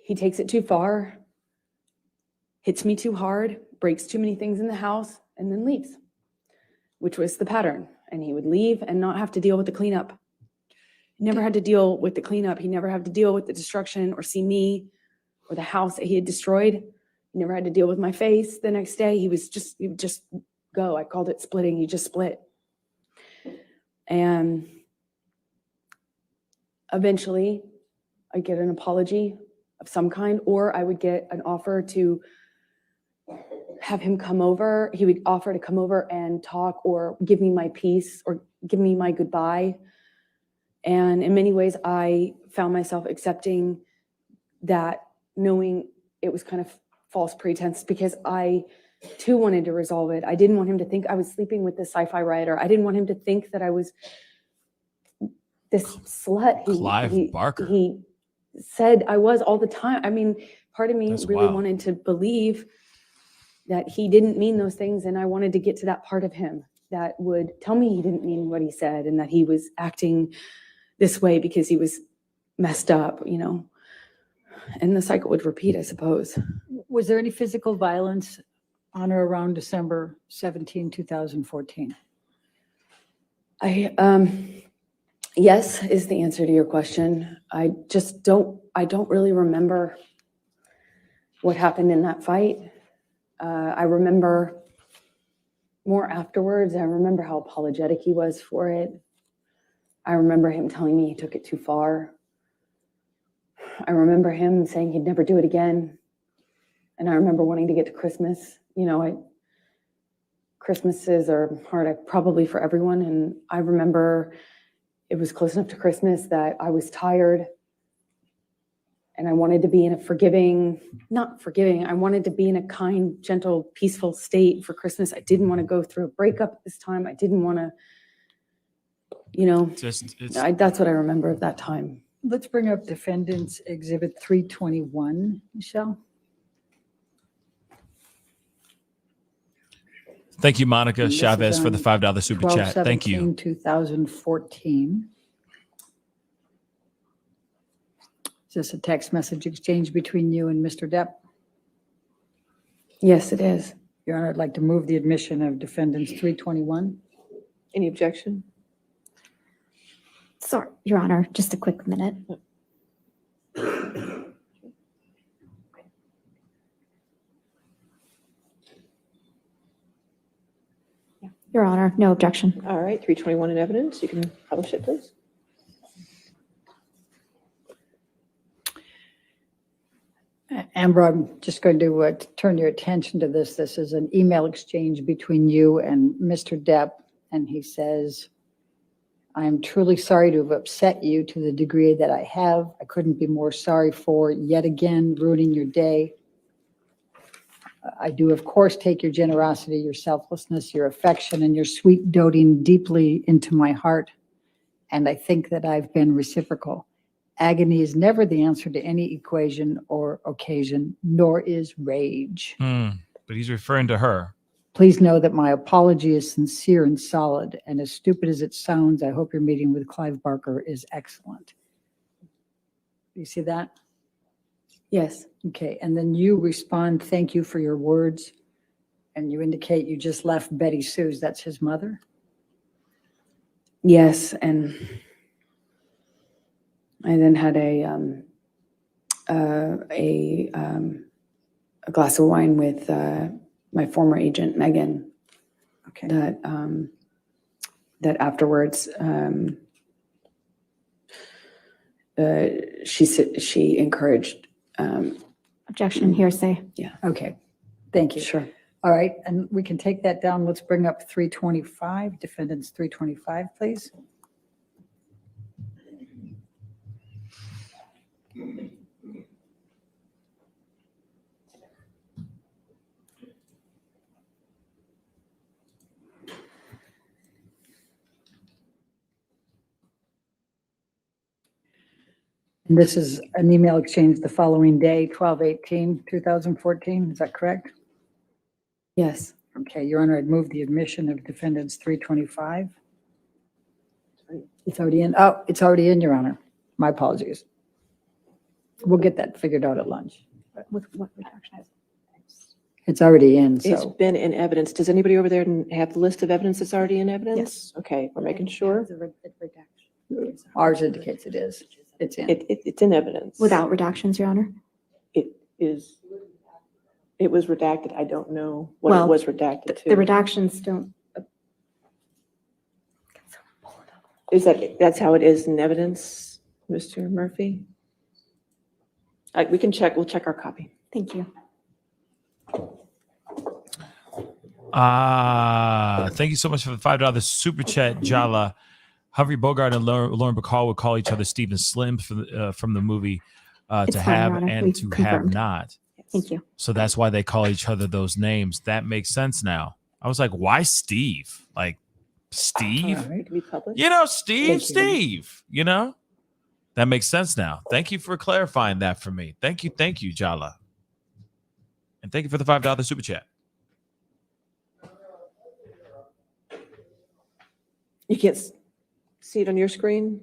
he takes it too far, hits me too hard, breaks too many things in the house, and then leaves, which was the pattern. And he would leave and not have to deal with the cleanup. He never had to deal with the cleanup. He never had to deal with the destruction or see me or the house that he had destroyed. He never had to deal with my face the next day. He would just go. I called it splitting. He just split. And eventually I'd get an apology of some kind, or I would get an offer to have him come over. He would offer to come over and talk or give me my peace or give me my goodbye. And in many ways, I found myself accepting that, knowing it was kind of false pretense, because I too wanted to resolve it. I didn't want him to think I was sleeping with this sci-fi writer. I didn't want him to think that I was this slut.
Clive Barker.
He said I was all the time. I mean, part of me
That's
really
wild.
wanted to believe that he didn't mean those things. And I wanted to get to that part of him that would tell me he didn't mean what he said and that he was acting this way because he was messed up, and the cycle would repeat, I suppose.
Was there any physical violence on or around December 17, 2014?
Yes, is the answer to your question. I don't really remember what happened in that fight. I remember more afterwards. I remember how apologetic he was for it. I remember him telling me he took it too far. I remember him saying he'd never do it again. And I remember wanting to get to Christmas. Christmases are hard, probably for everyone. And I remember it was close enough to Christmas that I was tired. And I wanted to be in I wanted to be in a kind, gentle, peaceful state for Christmas. I didn't want to go through a breakup at this time. I didn't want to, that's what I remember of that time.
Let's bring up Defendants Exhibit 321, Michelle.
Thank you, Monica
And this
Chavez,
is
for the
on
$5 super chat. Thank you.
12/17/2014. Is this a text message exchange between you and Mr. Depp?
Yes, it is.
Your Honor, I'd like to move the admission of Defendants 321.
Any objection?
Sorry, Your Honor, just a quick minute. Your Honor, no objection.
All right, 321 in evidence. You can publish it, please.
Amber, I'm just going to turn your attention to this. This is an email exchange between you and Mr. Depp, and he says, I am truly sorry to have upset you to the degree that I have. I couldn't be more sorry for yet again ruining your day. I do, of course, take your generosity, your selflessness, your affection, and your sweet doting deeply into my heart, and I think that I've been reciprocal. Agony is never the answer to any equation or occasion, nor is rage.
But he's referring to her.
Please know that my apology is sincere and solid, and as stupid as it sounds, I hope your meeting with Clive Barker is excellent. You see that?
Yes.
Okay, and then you respond, thank you for your words. And you indicate you just left Betty Sue's, that's his mother?
Yes, and I then had a glass of wine with my former agent Megan.
Okay.
That afterwards, she encouraged.
Objection, hearsay.
Okay, thank you.
Sure.
All right, and we can take that down. Let's bring up 325, defendants 325, please. And this is an email exchange the following day, 12/18/2014, is that correct?
Yes.
Okay, Your Honor, I'd move the admission of defendants 325. It's already in, oh, it's already in, Your Honor. My apologies. We'll get that figured out at lunch.
With what redaction is
It's already in,
it? It's
so.
been in evidence. Does anybody over there have the list of evidence that's already in evidence?
Yes.
Okay, we're making sure.
Ours indicates it is. It's in.
It's in evidence.
Without redactions, Your Honor.
It was redacted. I don't know what it
Well,
was redacted to.
The redactions don't.
That's how it is in evidence, Mr. Murphy? We can check, we'll check our copy.
Thank you.
Thank you so much for the $5 super chat, Jala. Humphrey Bogart and Lauren Bacall would call each other Steve and Slim from the movie
It's
to
fine,
have
Your Honor.
and
We've
to have
confirmed.
not.
Thank you.
So that's why they call each other those names. That makes sense now. I was like, why Steve? Like Steve?
All right.
Can we publish?
You know, Steve,
Thank you.
Steve, you know? That makes sense now. Thank you for clarifying that for me. Thank you, Jala. And thank you for the $5 super chat.
You can't see it on your screen?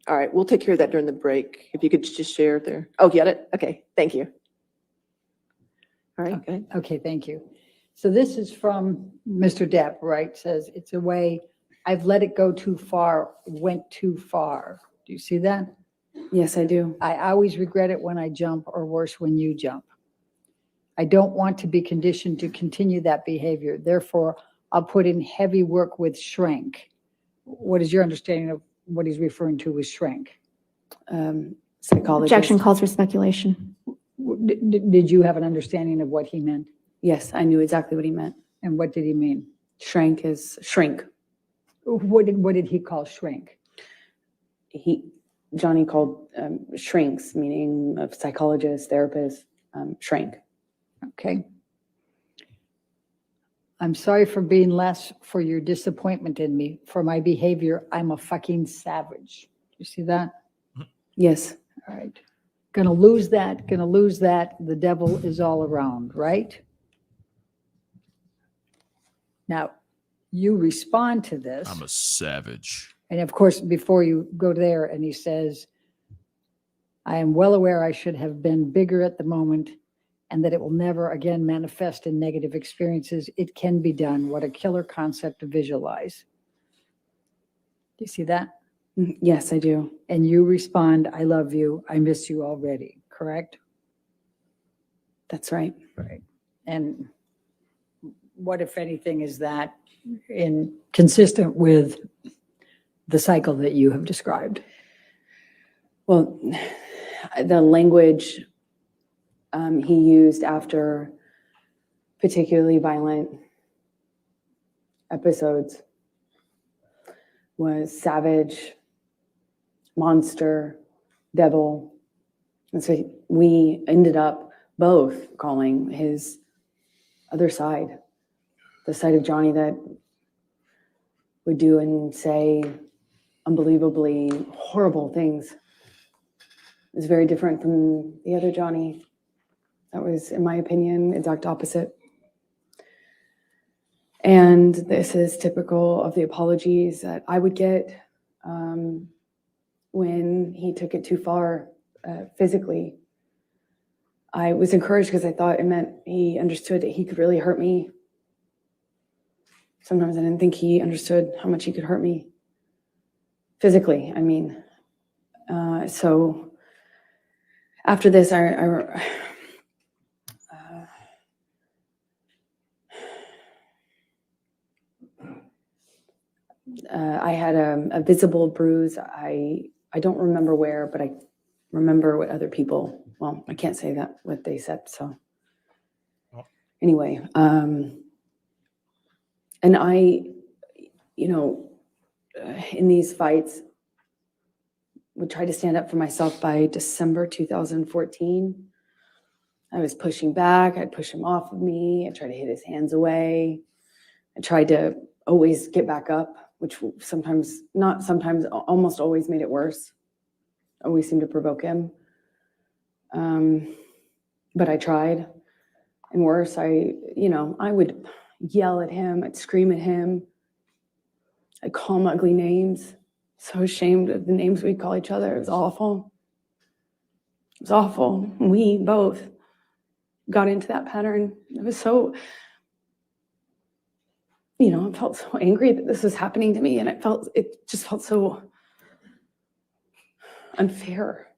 All right, we'll take care of that during the break. If you could just share it there. Oh, get it? Okay, thank you. All right, good.
Okay, thank you. So this is from Mr. Depp, right? Says it's a way, I've let it go too far, went too far. Do you see that?
Yes, I do.
I always regret it when I jump, or worse, when you jump. I don't want to be conditioned to continue that behavior. Therefore, I'll put in heavy work with shrink. What is your understanding of what he's referring to with shrink?
Psychologist.
Objection calls for speculation.
Did you have an understanding of what he meant?
Yes, I knew exactly what he meant.
And what did he mean?
Shrink is shrink.
What did he call shrink?
Johnny called shrinks, meaning of psychologists, therapists, shrink.
Okay. I'm sorry for being less, for your disappointment in me, for my behavior. I'm a fucking savage. You see that?
Yes.
All right. Gonna lose that, gonna lose that. The devil is all around, right? Now, you respond to this.
I'm a savage.
And of course, before you go there, and he says, I am well aware I should have been bigger at the moment and that it will never again manifest in negative experiences. It can be done. What a killer concept to visualize. Do you see that?
Yes, I do.
And you respond, I love you. I miss you already. Correct?
That's right.
Right. And what, if anything, is that consistent with the cycle that you have described?
Well, the language he used after particularly violent episodes was savage, monster, devil. And so we ended up both calling his other side, the side of Johnny that would do and say unbelievably horrible things. It was very different from the other Johnny. That was, in my opinion, exact opposite. And this is typical of the apologies that I would get when he took it too far physically. I was encouraged because I thought it meant he understood that he could really hurt me. Sometimes I didn't think he understood how much he could hurt me physically. I mean, so after this, I had a visible bruise. I don't remember where, but I remember what other people, well, I can't say that, what they said. So anyway, and I, in these fights, would try to stand up for myself. By December 2014. I was pushing back. I'd push him off of me. I tried to hit his hands away. I tried to always get back up, which sometimes, not sometimes, almost always made it worse. Always seemed to provoke him. But I tried. And worse, I would yell at him. I'd scream at him. I'd call him ugly names. So ashamed of the names we'd call each other. It was awful. It was awful. We both got into that pattern. It was so, I felt so angry that this was happening to me, and it just felt so unfair,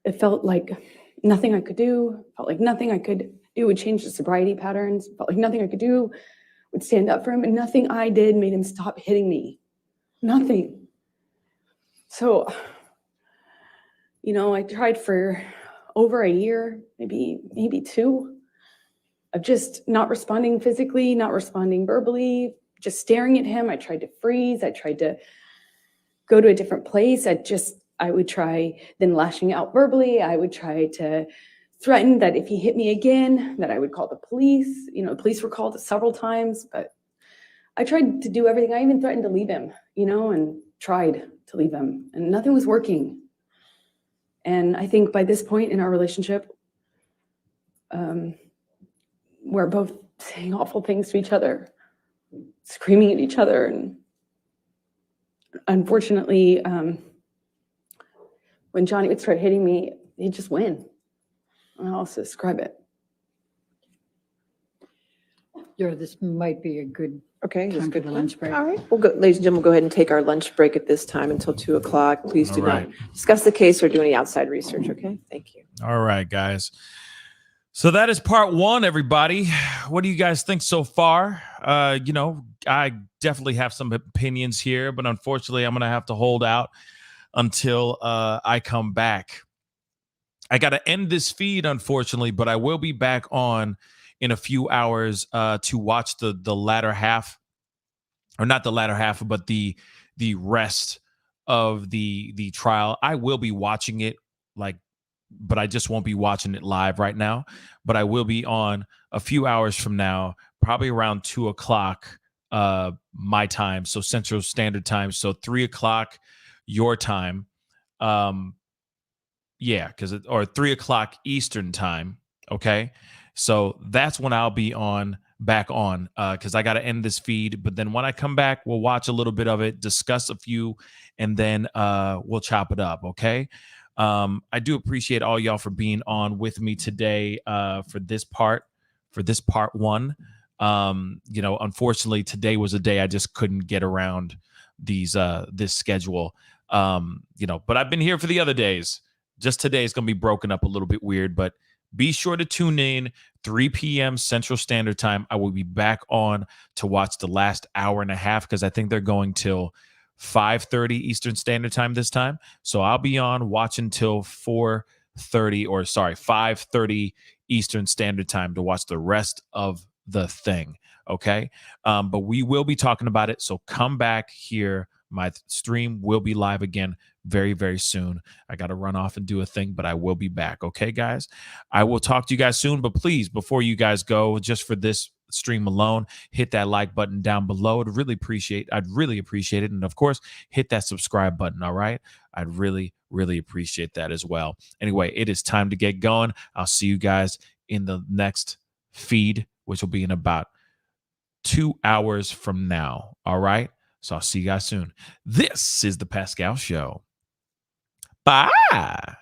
It felt like nothing I could do. Felt like nothing I could do would change the sobriety patterns. Felt like nothing I could do would stand up for him, and nothing I did made him stop hitting me. Nothing. So, I tried for over a year, maybe two, of just not responding physically, not responding verbally, just staring at him. I tried to freeze. I tried to go to a different place. I would try then lashing out verbally. I would try to threaten that if he hit me again, that I would call the police. Police were called several times, but I tried to do everything. I even threatened to leave him, and tried to leave him, and nothing was working. And I think by this point in our relationship, we're both saying awful things to each other, screaming at each other. And unfortunately, when Johnny would start hitting me, he'd just win. I don't know how else to describe it.
This might be a good
Okay, that's
time for
good.
the lunch break.
All right, well, ladies and gentlemen, we'll go ahead and take our lunch break at this time until 2:00. Please do
All right.
not discuss the case or do any outside research, okay? Thank you.
All right, guys. So that is part one, everybody. What do you guys think so far? I definitely have some opinions here, but unfortunately, I'm going to have to hold out until I come back. I got to end this feed, unfortunately, but I will be back on in a few hours to watch the latter half, or not the latter half, but the rest of the trial. I will be watching it, but I just won't be watching it live right now. But I will be on a few hours from now, probably around 2:00 my time, so Central Standard Time, so 3:00 your time. Or 3:00 Eastern Time. Okay, so that's when I'll be back on, because I got to end this feed. But then when I come back, we'll watch a little bit of it, discuss a few, and then we'll chop it up. Okay. I do appreciate all y'all for being on with me today for this part one. Unfortunately, today was a day I just couldn't get around this schedule. But I've been here for the other days. Just today is going to be broken up a little bit weird, but be sure to tune in 3 p.m. Central Standard Time. I will be back on to watch the last hour and a half, because I think they're going till 5:30 Eastern Standard Time this time. So I'll be on watching till 5:30 Eastern Standard Time to watch the rest of the thing. Okay. But we will be talking about it. So come back here. My stream will be live again very, very soon. I got to run off and do a thing, but I will be back. Okay, guys? I will talk to you guys soon. But please, before you guys go, just for this stream alone, hit that like button down below. I'd really appreciate it. And of course, hit that subscribe button. All right. I'd really, really appreciate that as well. Anyway, it is time to get going. I'll see you guys in the next feed, which will be in about 2 hours from now. All right. So I'll see you guys soon. This is the Pascal Show. Bye.